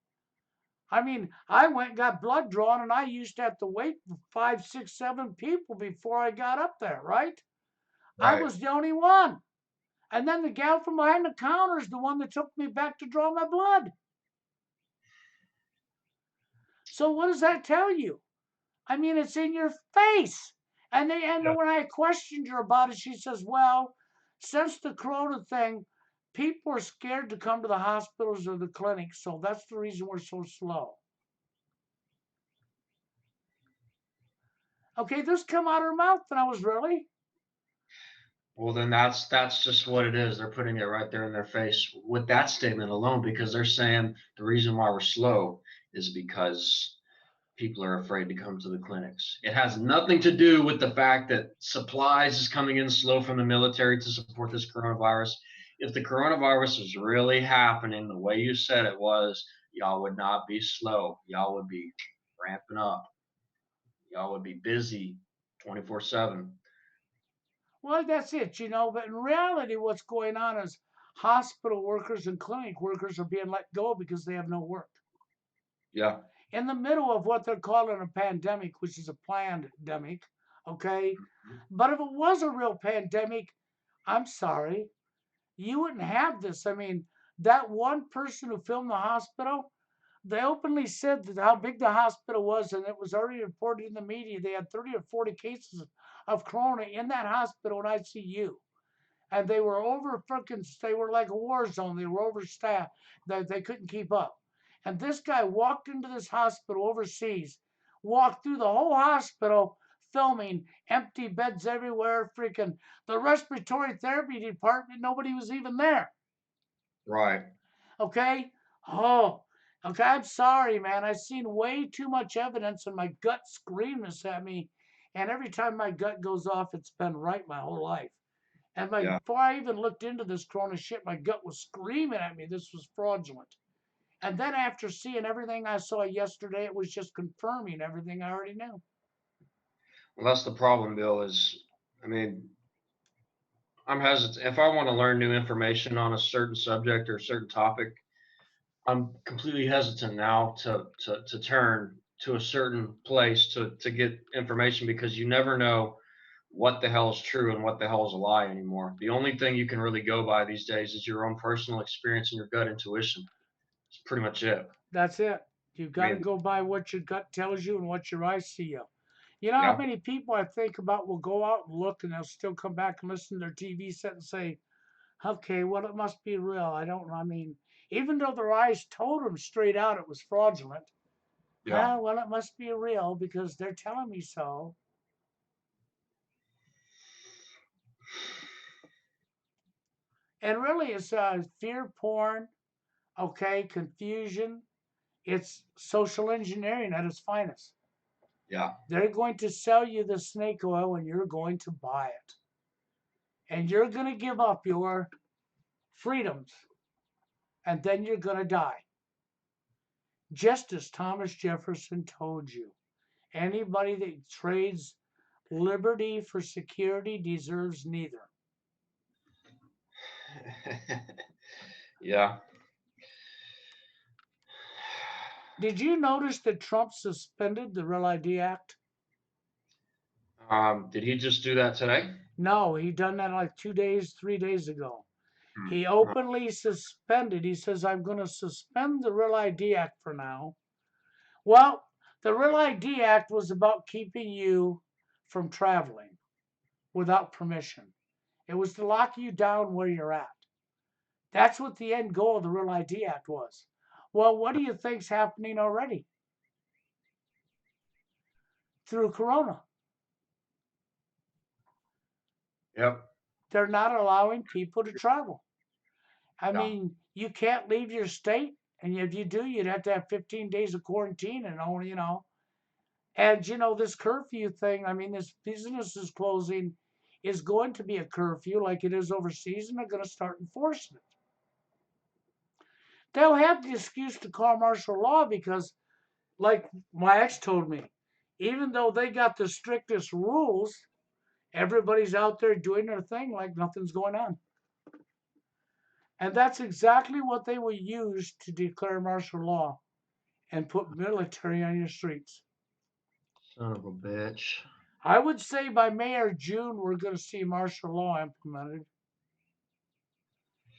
I mean, I went and got blood drawn, and I used to have to wait for 5, 6, 7 people before I got up there, right? I Right. was the only one. And then the gal from behind the counter is the one that took me back to draw my blood. So what does that tell you? I mean, it's in your face. And Yeah. when I questioned her about it, she says, well, since the corona thing, people are scared to come to the hospitals or the clinics, so that's the reason we're so slow. Okay, this come out of her mouth, and I was really. Well, then that's just what it is. They're putting it right there in their face with that statement alone because they're saying the reason why we're slow is because people are afraid to come to the clinics. It has nothing to do with the fact that supplies is coming in slow from the military to support this coronavirus. If the coronavirus was really happening the way you said it was, y'all would not be slow. Y'all would be ramping up. Y'all would be busy 24/7. Well, that's it, but in reality, what's going on is hospital workers and clinic workers are being let go because they have no work. Yeah. In the middle of what they're calling a pandemic, which is a planned demic, okay? But if it was a real pandemic, I'm sorry, you wouldn't have this. I mean, that one person who filmed the hospital, they openly said that how big the hospital was, and it was already reported in the media. They had 30 or 40 cases of corona in that hospital in ICU. and they were they were like a war zone. They were overstaffed. They couldn't keep up. And this guy walked into this hospital overseas, walked through the whole hospital filming empty beds everywhere, freaking the respiratory therapy department, nobody was even there. Right. Okay? Oh, okay, I'm sorry, man. I've seen way too much evidence and my gut screamed this at me. And every time my gut goes off, it's been right my whole life. And Yeah. before I even looked into this corona shit, my gut was screaming at me this was fraudulent. And then after seeing everything I saw yesterday, it was just confirming everything I already knew. Well, that's the problem, Bill, is, I mean, I'm hesitant. If I want to learn new information on a certain subject or a certain topic, I'm completely hesitant now to turn to a certain place to get information, because you never know what the hell is true and what the hell is a lie anymore. The only thing you can really go by these days is your own personal experience and your gut intuition. It's pretty much it. That's it. You've I got to mean, go by what your gut tells you and what your eyes see you. You know how yeah, many people I think about will go out and look and they'll still come back and listen to their TV set and say, okay, well, it must be real. I don't know. I mean, even though their eyes told them straight out it was fraudulent, yeah. well, it must be real because they're telling me so. And really, it's fear porn, okay, confusion. It's social engineering at its finest. Yeah. They're going to sell you the snake oil and you're going to buy it. And you're going to give up your freedoms and then you're going to die. Just as Thomas Jefferson told you, anybody that trades liberty for security deserves neither. Yeah. Did you notice that Trump suspended the Real ID Act? Did he just do that today? No, he done that like 2 days, 3 days ago. Hmm. He openly suspended. He says, I'm going to suspend the Real ID Act for now. Well, the Real ID Act was about keeping you from traveling without permission. It was to lock you down where you're at. That's what the end goal of the Real ID Act was. Well, what do you think's happening already? Through Corona. Yep. They're not allowing people to travel. I Yeah. mean, you can't leave your state, and if you do, you'd have to have 15 days of quarantine and only, And this curfew thing, I mean, this business is closing is going to be a curfew like it is overseas, and they're going to start enforcing it. They'll have the excuse to call martial law because, like my ex told me, even though they got the strictest rules, everybody's out there doing their thing like nothing's going on. And that's exactly what they will use to declare martial law and put military on your streets. Son of a bitch. I would say by May or June, we're going to see martial law implemented.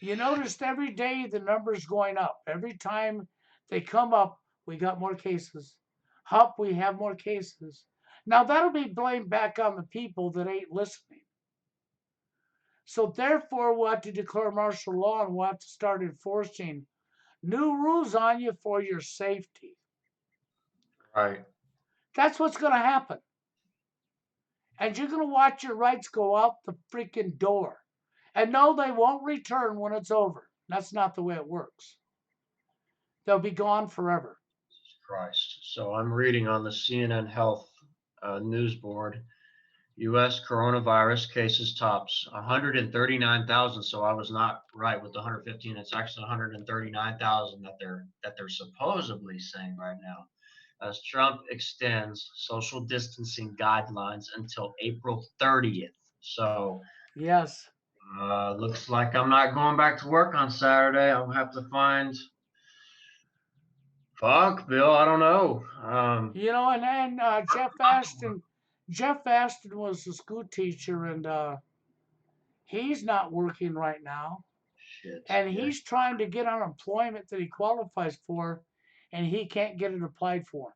You noticed every day the numbers going up. Every time they come up, we got more cases. Up, we have more cases. Now that'll be blamed back on the people that ain't listening. So therefore, we'll have to declare martial law and we'll have to start enforcing new rules on you for your safety. Right. That's what's going to happen. And you're going to watch your rights go out the freaking door. And no, they won't return when it's over. That's not the way it works. They'll be gone forever. Christ. So I'm reading on the CNN Health news board. U.S. coronavirus cases tops 139,000. So I was not right with the 115. It's actually 139,000 that they're supposedly saying right now, as Trump extends social distancing guidelines until April 30th. So Yes. looks like I'm not going back to work on Saturday. I'll have to find. Fuck, Bill. I don't know. And then Jeff Aston was a school teacher, and he's not working right now. Shit. And Yeah. he's trying to get unemployment that he qualifies for, and he can't get it applied for.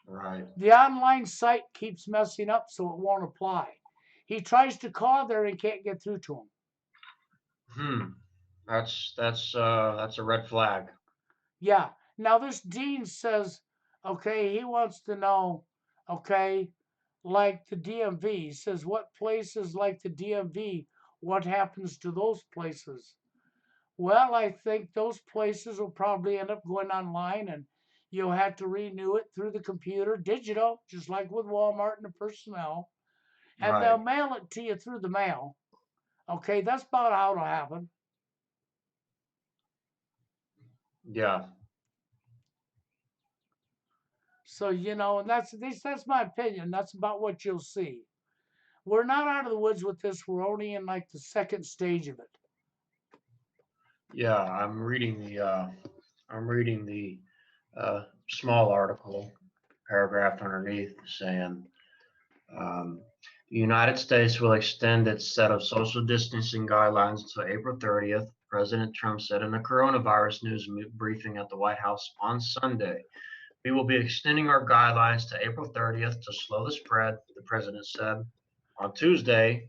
Right. The online site keeps messing up, so it won't apply. He tries to call there and can't get through to him. That's a red flag. Yeah. Now this dean says, okay, he wants to know, okay, like the DMV. He says, what places like the DMV, what happens to those places? Well, I think those places will probably end up going online and you'll have to renew it through the computer, digital, just like with Walmart and the personnel, and they'll Right. mail it to you through the mail. Okay, that's about how it'll happen. Yeah. So, and that's my opinion. That's about what you'll see. We're not out of the woods with this. We're only in like the second stage of it. Yeah. I'm reading the small article paragraph underneath saying the United States will extend its set of social distancing guidelines until April 30th, President Trump said in a coronavirus news briefing at the White House on Sunday. We will be extending our guidelines to April 30th to slow the spread, the president said. On Tuesday,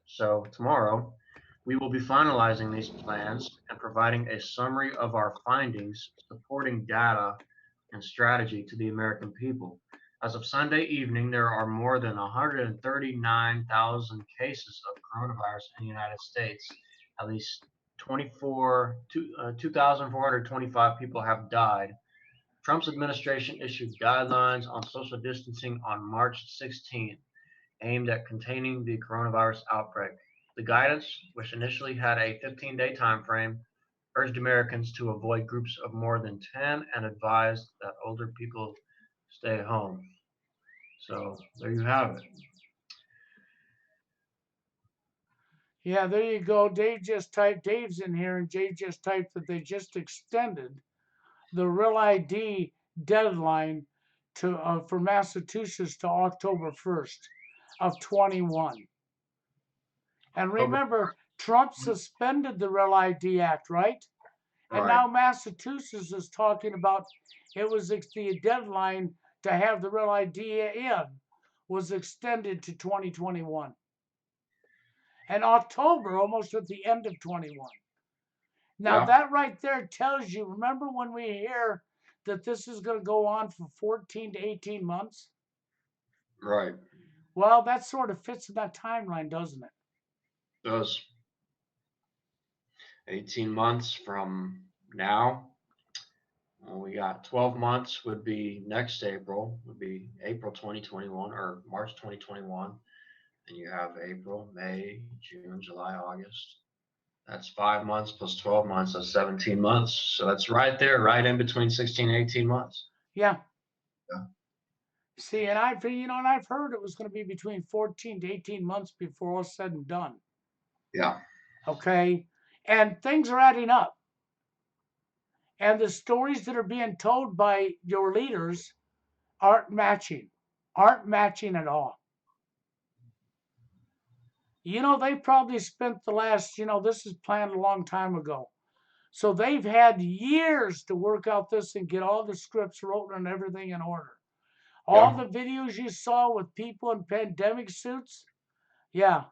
so tomorrow, we will be finalizing these plans and providing a summary of our findings, supporting data and strategy to the American people. As of Sunday evening, there are more than 139,000 cases of coronavirus in the United States. At least 2,425 people have died. Trump's administration issued guidelines on social distancing on March 16th, aimed at containing the coronavirus outbreak. The guidance, which initially had a 15-day time frame, urged Americans to avoid groups of more than 10 and advised that older people stay home. So there you have it. Yeah, there you go. Dave's in here, and Dave just typed that they just extended the Real ID deadline for Massachusetts to October 1st of 21. And remember, Trump suspended the Real ID Act, right? And Right. now Massachusetts is talking about the deadline to have the Real ID in was extended to 2021. And October, almost at the end of 21. Now Yeah. that right there tells you, remember when we hear that this is going to go on for 14 to 18 months? Right. Well, that sort of fits in that timeline, doesn't it? Does 18 months from now. We got 12 months would be next April, would be April 2021 or March 2021. And you have April, May, June, July, August. That's 5 months plus 12 months. That's 17 months. So that's right there, right in between 16 and 18 months. Yeah. Yeah. See, and I've heard it was going to be between 14 to 18 months before all said and done. Yeah. Okay. And things are adding up. And the stories that are being told by your leaders aren't matching at all. They probably spent the last, this is planned a long time ago. So they've had years to work out this and get all the scripts written and everything in order. All Yeah. the videos you saw with people in pandemic suits, yeah,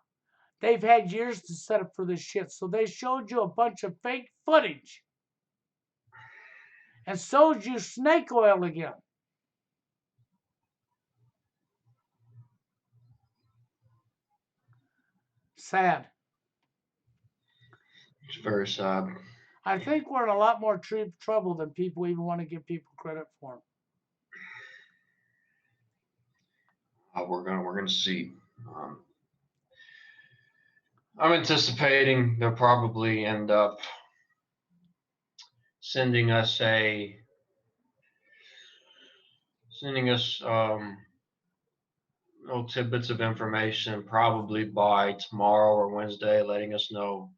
they've had years to set up for this shit. So they showed you a bunch of fake footage and sold you snake oil again. Sad. It's very sad. I think we're in a lot more trouble than people even want to give people credit for. We're gonna see. I'm anticipating they'll probably end up sending us little tidbits of information probably by tomorrow or Wednesday, letting us know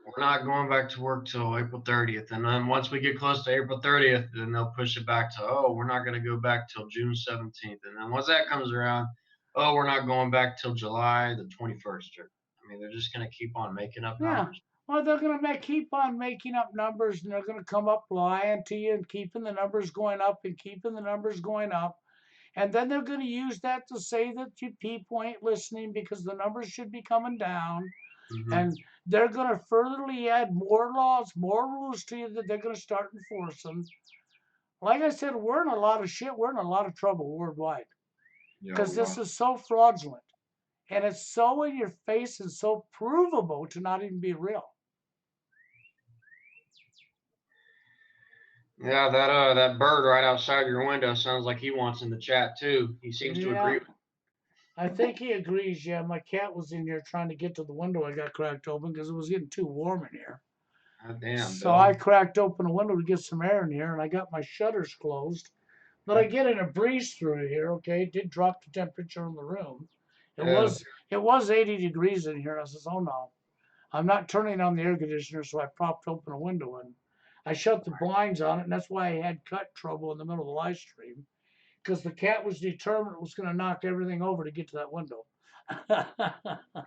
we're not going back to work till April 30th. And then once we get close to April 30th, then they'll push it back to, oh, we're not going to go back till June 17th. And then once that comes around, oh, we're not going back till July the 21st. I mean, they're just going to keep on making up Yeah. numbers. Well, they're going to keep on making up numbers, and they're going to come up lying to you and keeping the numbers going up and keeping the numbers going up. And then they're going to use that to say that you people ain't listening because the numbers should be coming down. Mhm. And they're going to furtherly add more laws, more rules to you that they're going to start enforcing. Like I said, we're in a lot of shit. We're in a lot of trouble worldwide Yeah, because we this are. is so fraudulent and it's so in your face and so provable to not even be real. Yeah, that bird right outside your window sounds like he wants in the chat too. He seems to agree. Yeah, I think he agrees. Yeah, my cat was in here trying to get to the window. I got cracked open because it was getting too warm in here. God damn, So Bill. I cracked open the window to get some air in here, and I got my shutters closed. But I get in a breeze through here. Okay, it did drop the temperature in the room. It Yeah. was 80 degrees in here. I says, oh no, I'm not turning on the air conditioner. So I propped open a window and I shut the blinds on it, and that's why I had cut trouble in the middle of the live stream because the cat was determined it was going to knock everything over to get to that window.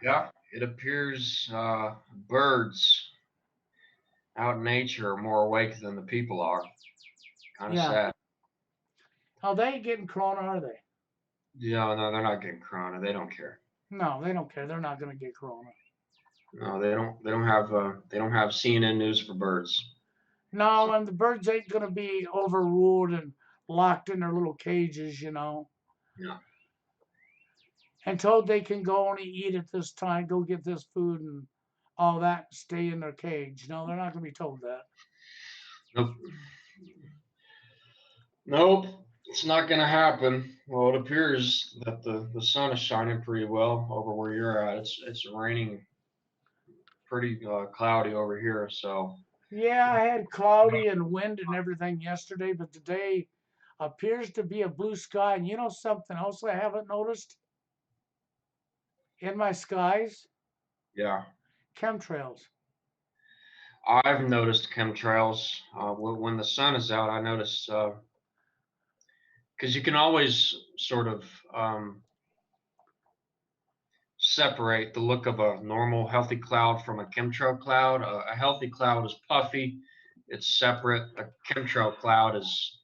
Yeah, it appears birds out in nature are more awake than the people are. Kind of Yeah. sad. Oh, they ain't getting corona, are they? Yeah, no, they're not getting corona. They don't care. No, they don't care. They're not going to get corona. No, they don't. They don't have CNN news for birds. No, and the birds ain't going to be overruled and locked in their little cages, you know, Yeah. and told they can go only eat at this time, go get this food and all that, stay in their cage. No, they're not going to be told that. Nope. Nope. It's not gonna happen. Well, it appears that the sun is shining pretty well over where you're at. It's raining pretty cloudy over here. So Yeah, I had cloudy and wind and everything yesterday, but today appears to be a blue sky. And you know something else I haven't noticed in my skies? yeah, Chemtrails. I've noticed chemtrails when the sun is out. I notice because you can always sort of separate the look of a normal healthy cloud from a chemtrail cloud. A healthy cloud is puffy, it's separate. A chemtrail cloud is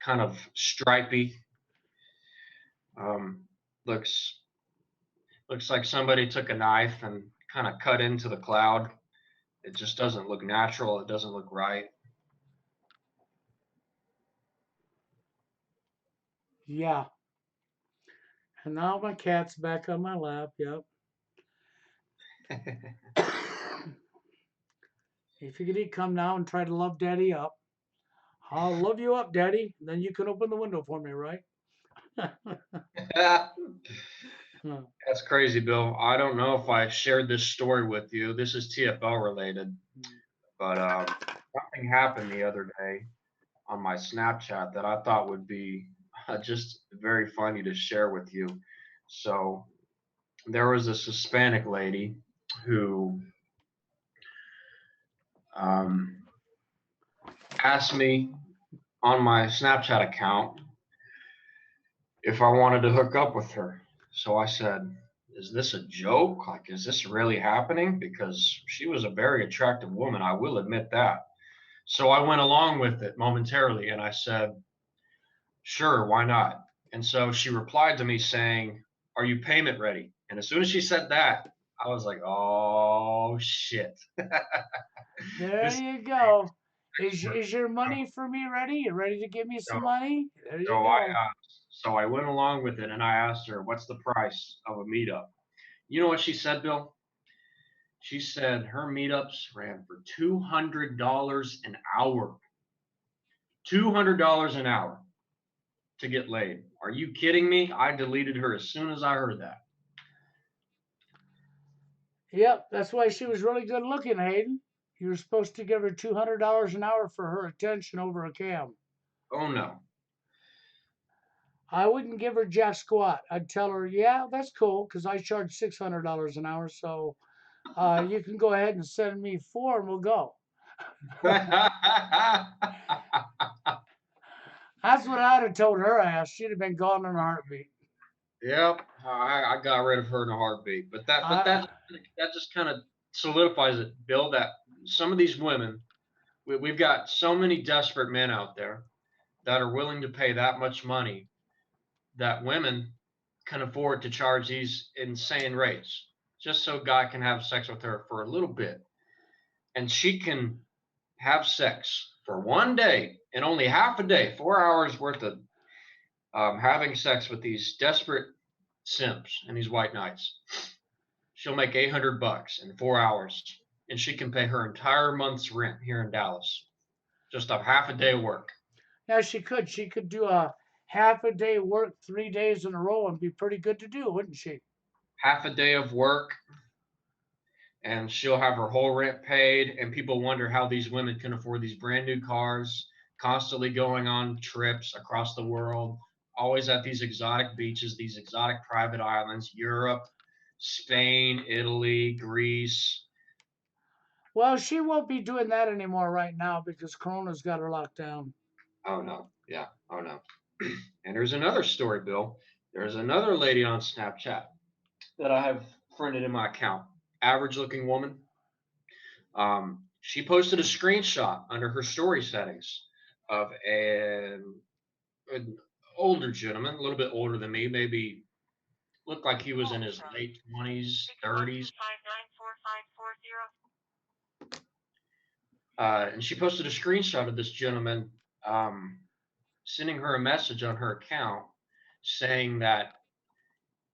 kind of stripy. Um, looks like somebody took a knife and kind of cut into the cloud. It just doesn't look natural. It doesn't look right. Yeah. And now my cat's back on my lap. Yep. If you could come now and try to love Daddy up, I'll love you up, Daddy. Then you can open the window for me, right? That's crazy, Bill. I don't know if I shared this story with you. This is TFL related, but something happened the other day on my Snapchat that I thought would be just very funny to share with you. So there was this Hispanic lady who asked me on my Snapchat account if I wanted to hook up with her. So I said, is this a joke? Like, is this really happening? Because she was a very attractive woman, I will admit that. So I went along with it momentarily and I said, sure, why not? And so she replied to me saying, are you payment ready? And as soon as she said that, I was like, oh shit. There This- you go. Is your money for me ready? You ready to give me some So- money? There you So go. I went along with it and I asked her, what's the price of a meetup? You know what she said, Bill? She said her meetups ran for $200 an hour. $200 an hour to get laid. Are you kidding me? I deleted her as soon as I heard that. Yep, that's why she was really good looking, Hayden. You were supposed to give her $200 an hour for her attention over a cam. Oh no. I wouldn't give her jack squat. I'd tell her, yeah, that's cool, because I charge $600 an hour. So you can go ahead and send me 4 and we'll go. That's what I'd have told her ass. She'd have been gone in a heartbeat. Yep, I got rid of her in a heartbeat. But that just kind of solidifies it, Bill, that some of these women, we've got so many desperate men out there that are willing to pay that much money that women can afford to charge these insane rates just so guy can have sex with her for a little bit. And she can have sex for one day and only half a day, 4 hours worth of having sex with these desperate simps and these white knights. She'll make $800 in 4 hours, and she can pay her entire month's rent here in Dallas, just a half a day of work. Yeah, she could do a half a day work 3 days in a row and be pretty good to do, wouldn't she? Half a day of work, and she'll have her whole rent paid. And people wonder how these women can afford these brand new cars, constantly going on trips across the world, always at these exotic beaches, these exotic private islands, Europe, Spain, Italy, Greece. Well, she won't be doing that anymore right now because Corona's got her locked down. Oh no, yeah, oh no. And there's another story, Bill. There's another lady on Snapchat that I have friended in my account. Average looking woman. She posted a screenshot under her story settings of an older gentleman, a little bit older than me, maybe looked like he was in his late 20s, 30s. And she posted a screenshot of this gentleman sending her a message on her account saying that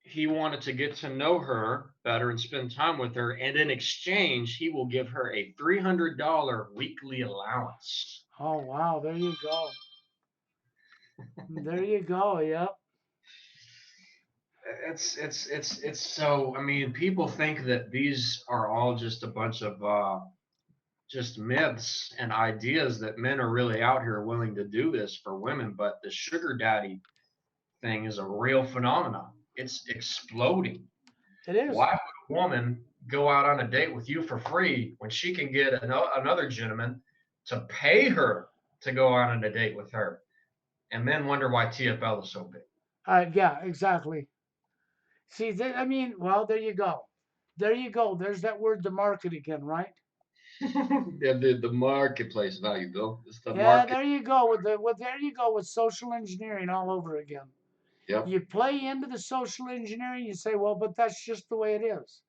he wanted to get to know her better and spend time with her. And in exchange, he will give her a $300 weekly allowance. Oh wow, there you go. There you go. Yep. It's so, I mean, people think that these are all just a bunch of just myths and ideas that men are really out here willing to do this for women, but the sugar daddy thing is a real phenomenon. It's exploding. It is. Why would a woman go out on a date with you for free when she can get another gentleman to pay her to go out on a date with her? And men wonder why TFL is so big. Yeah, exactly. See, I mean, well, there you go. There you go. There's that word, the market again, right? The marketplace value, Bill. It's the Yeah, market. there you go there you go with social engineering all over again. Yep. You play into the social engineering, you say, well, but that's just the way it is.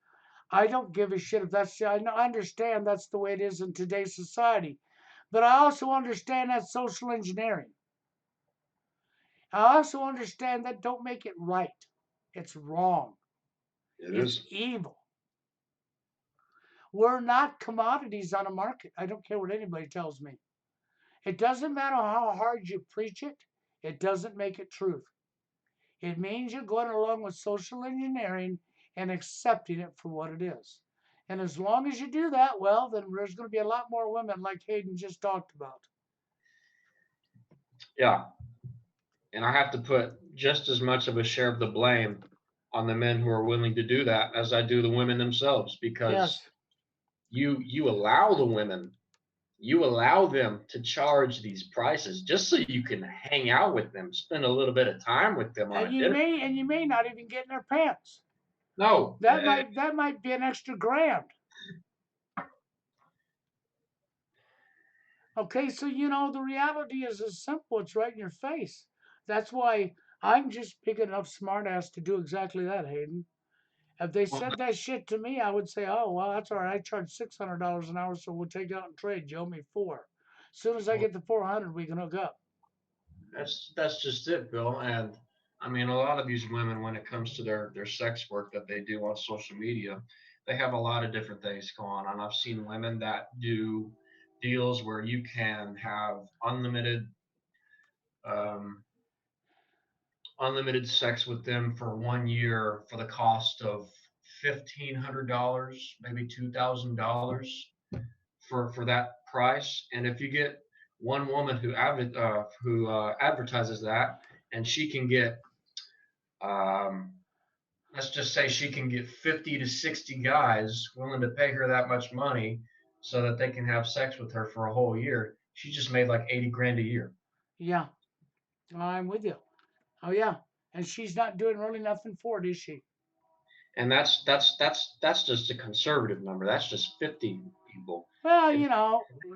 I don't give a shit if that's, I understand that's the way it is in today's society. But I also understand that social engineering. I also understand that don't make it right. It's wrong. It It's is. evil. We're not commodities on a market. I don't care what anybody tells me. It doesn't matter how hard you preach it, it doesn't make it truth. It means you're going along with social engineering and accepting it for what it is. And as long as you do that, well, then there's going to be a lot more women like Hayden just talked about. Yeah. And I have to put just as much of a share of the blame on the men who are willing to do that as I do the women themselves, because Yes. you allow the women, you allow them to charge these prices just so you can hang out with them, spend a little bit of time with them on And a dinner. you may not even get in their pants. No, That might be an extra grand. Okay, so the reality is as simple, it's right in your face. That's why I'm just big enough smartass to do exactly that, Hayden. If they well, said that shit to me, I would say, oh, well, that's all right. I charge $600 an hour, so we'll take it out and trade. You owe me $400. As soon as I get the 400, we can hook up. that's just it, Bill. And I mean, a lot of these women, when it comes to their sex work that they do on social media, they have a lot of different things going on. I've seen women that do deals where you can have um, unlimited sex with them for 1 year for the cost of $1,500, maybe $2,000 for that price. And if you get one woman who advertises that, and she can get, um, let's just say she can get 50 to 60 guys willing to pay her that much money so that they can have sex with her for a whole year, she just made like 80 grand a year. Yeah, I'm with you. Oh, yeah. And she's not doing really nothing for it, is she? And that's just a conservative number. That's just 50 people. Well,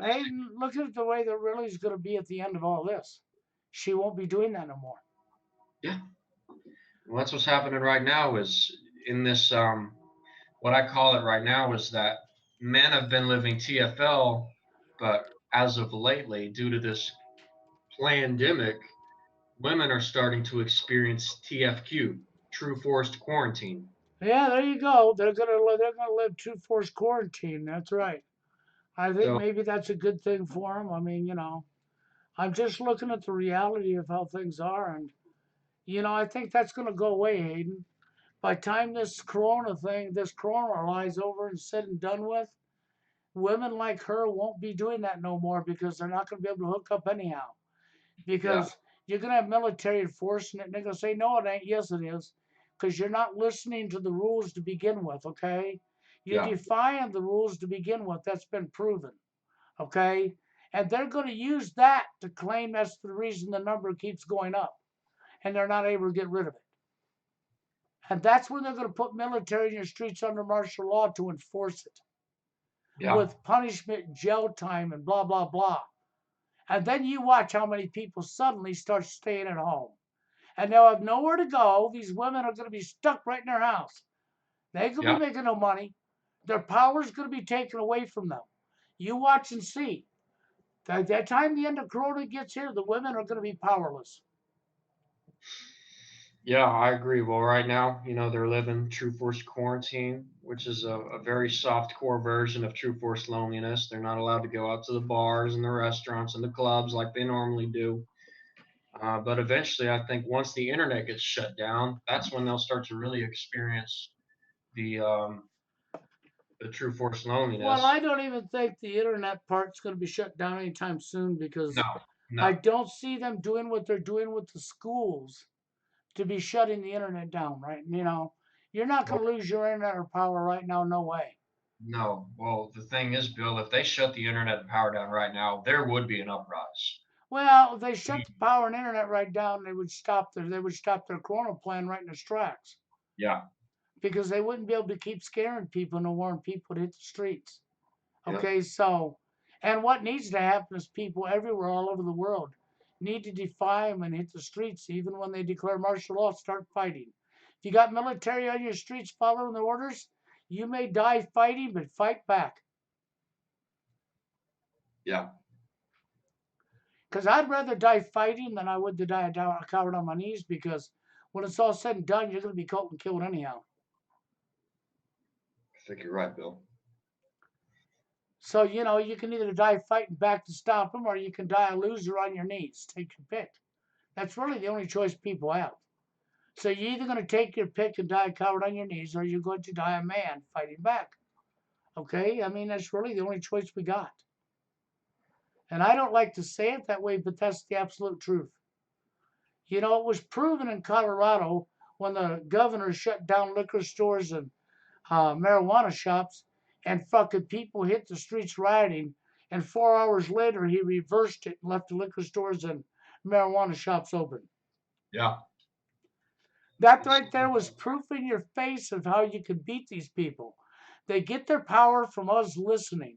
Hayden, look at the way that really is going to be at the end of all this. She won't be doing that no more. Yeah. Well, that's what's happening right now is in this, what I call it right now is that men have been living TFL, but as of lately, due to this pandemic, women are starting to experience TFQ, true forced quarantine. Yeah, there you go. They're gonna live two forced quarantine. That's right. I think So maybe that's a good thing for them. I mean, I'm just looking at the reality of how things are, and I think that's gonna go away, Hayden. By the time this corona lies over and said and done with, women like her won't be doing that no more because they're not gonna be able to hook up anyhow. yeah, Because you're gonna have military enforcing it, and they're gonna say, no, it ain't. Yes, it is, because you're not listening to the rules to begin with. Okay, you're yeah, defying the rules to begin with. That's been proven. Okay, and they're gonna use that to claim that's the reason the number keeps going up, and they're not able to get rid of it. And that's when they're gonna put military in your streets under martial law to enforce it yeah, with punishment, jail time, and blah blah blah. And then you watch how many people suddenly start staying at home. And they'll have nowhere to go. These women are going to be stuck right in their house. They ain't going to yeah. be making no money. Their power's going to be taken away from them. You watch and see. By the time the end of Corona gets here, the women are going to be powerless. Yeah, I agree. Well, right now, they're living true forced quarantine, which is a very soft core version of true forced loneliness. They're not allowed to go out to the bars and the restaurants and the clubs like they normally do. But eventually, I think once the internet gets shut down, that's when they'll start to really experience the um, the true forced Well, loneliness. I don't even think the internet part's going to be shut down anytime soon No, because no. I don't see them doing what they're doing with the schools to be shutting the internet down, right? You're not Well, going to lose your internet or power right now, no way. no. Well, the thing is, Bill, if they shut the internet and power down right now, there would be an uprise. Well, if they shut the power and internet right down, they would stop their Corona plan right in its tracks Yeah, because they wouldn't be able to keep scaring people and warning people to hit the streets. yeah, Okay, so and what needs to happen is people everywhere, all over the world, need to defy them and hit the streets, even when they declare martial law. Start fighting. If you got military on your streets following the orders, you may die fighting, but fight back. yeah. Because I'd rather die fighting than I would to die a coward on my knees. Because when it's all said and done, you're going to be caught and killed anyhow. I think you're right, Bill. So you can either die fighting back to stop them, or you can die a loser on your knees. Take your pick. That's really the only choice people have. So you're either going to take your pick and die a coward on your knees, or you're going to die a man fighting back. Okay, I mean that's really the only choice we got. And I don't like to say it that way, but that's the absolute truth. It was proven in Colorado when the governor shut down liquor stores and marijuana shops, and fucking people hit the streets rioting. And 4 hours later, he reversed it and left the liquor stores and marijuana shops open. Yeah. That right there was proof in your face of how you can beat these people. They get their power from us listening.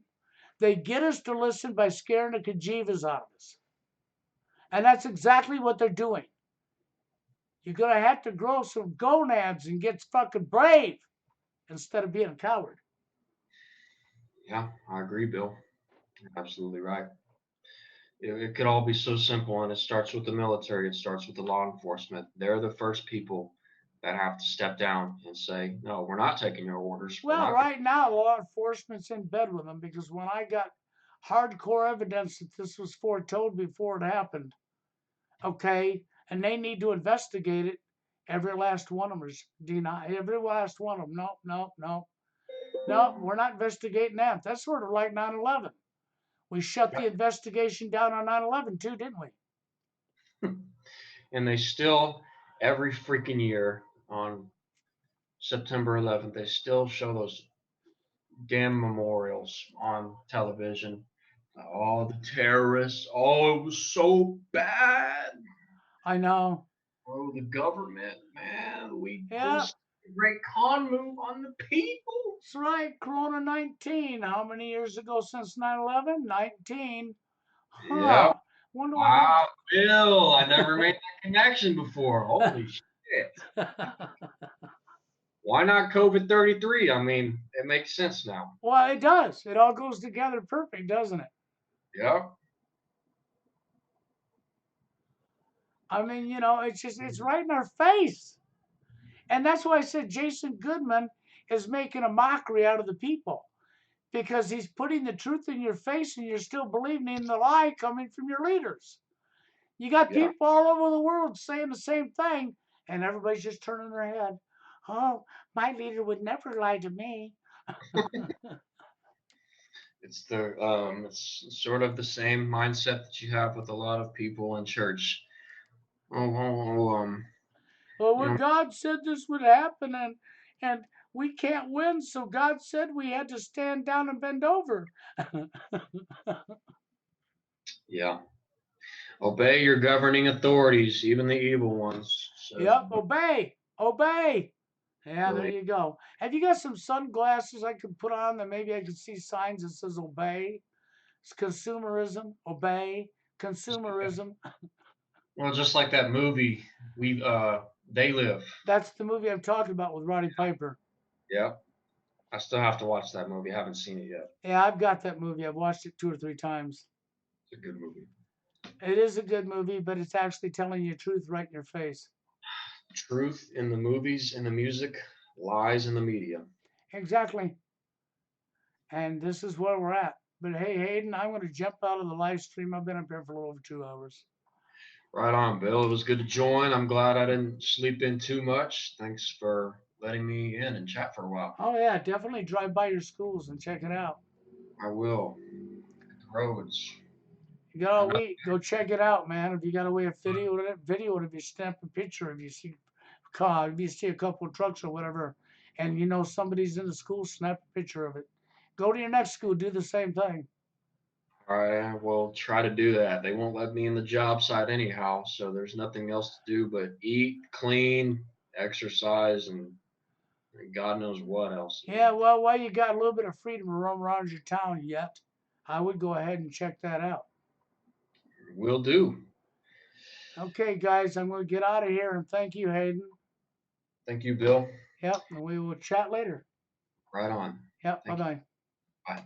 They get us to listen by scaring the kajivas out of us. And that's exactly what they're doing. You're going to have to grow some gonads and get fucking brave instead of being a coward. Yeah, I agree, Bill. You're absolutely right. It could all be so simple, and it starts with the military. It starts with the law enforcement. They're the first people that have to step down and say, "No, we're not taking your orders. We're Well, not." right now, law enforcement's in bed with them because when I got hardcore evidence that this was foretold before it happened, okay, and they need to investigate it, every last one of them is denied. Every last one of them, nope, nope, nope. No, we're not investigating that. That's sort of like 9/11. We shut the investigation down on 9/11 too, didn't we? And they still, every freaking year on September 11th, they still show those damn memorials on television. Oh, the terrorists. Oh, it was so bad. I know. Oh, the government, man. We Yeah, pulled a great con move on the people. that's right. Corona 19. How many years ago since 9/11? 19. Yeah. Huh. Wonder what that. Wow, Bill. I never made that connection before. Holy shit. Why not COVID 33? I mean, it makes sense now. Well, it does. It all goes together perfect, doesn't it? Yep. I mean, you know, it's right in our face. And that's why I said Jason Goodman is making a mockery out of the people because he's putting the truth in your face and you're still believing in the lie coming from your leaders. You got Yeah. people all over the world saying the same thing, and everybody's just turning their head. Oh, my leader would never lie to me. It's sort of the same mindset that you have with a lot of people in church. Well, You know, God said this would happen, and we can't win, so God said we had to stand down and bend over. yeah. Obey your governing authorities, even the evil ones. Says Yep, the book. obey, obey. Yeah, there Right. you go. Have you got some sunglasses I could put on that maybe I could see signs that says obey? It's consumerism, obey, consumerism. Well, just like that movie, They Live. That's the movie I'm talking about with Roddy Piper. Yeah. I still have to watch that movie. I haven't seen it yet. Yeah, I've got that movie. I've watched it 2 or 3 times. It's a good movie. It is a good movie, but it's actually telling you the truth right in your face. Truth in the movies, in the music, lies in the media. Exactly. And this is where we're at. But hey, Hayden, I'm going to jump out of the live stream. I've been up here for a little over 2 hours. Right on, Bill. It was good to join. I'm glad I didn't sleep in too much. Thanks for letting me in and chat for a while. Oh, yeah, definitely drive by your schools and check it out. I will. Hit the roads. You got all week, go check it out, man. If you got a way of video it, if you snap a picture, if you see car, if you see a couple of trucks or whatever, and you know somebody's in the school, snap a picture of it. Go to your next school, do the same thing. All right, I will try to do that. They won't let me in the job site anyhow, so there's nothing else to do but eat, clean, exercise, and God knows what else. Yeah, well, while you got a little bit of freedom to roam around your town yet, I would go ahead and check that out. Will do. Okay, guys, I'm going to get out of here and thank you, Hayden. Thank you, Bill. Yep, and we will chat later. Right on. Yep, bye Thank you. bye. Bye.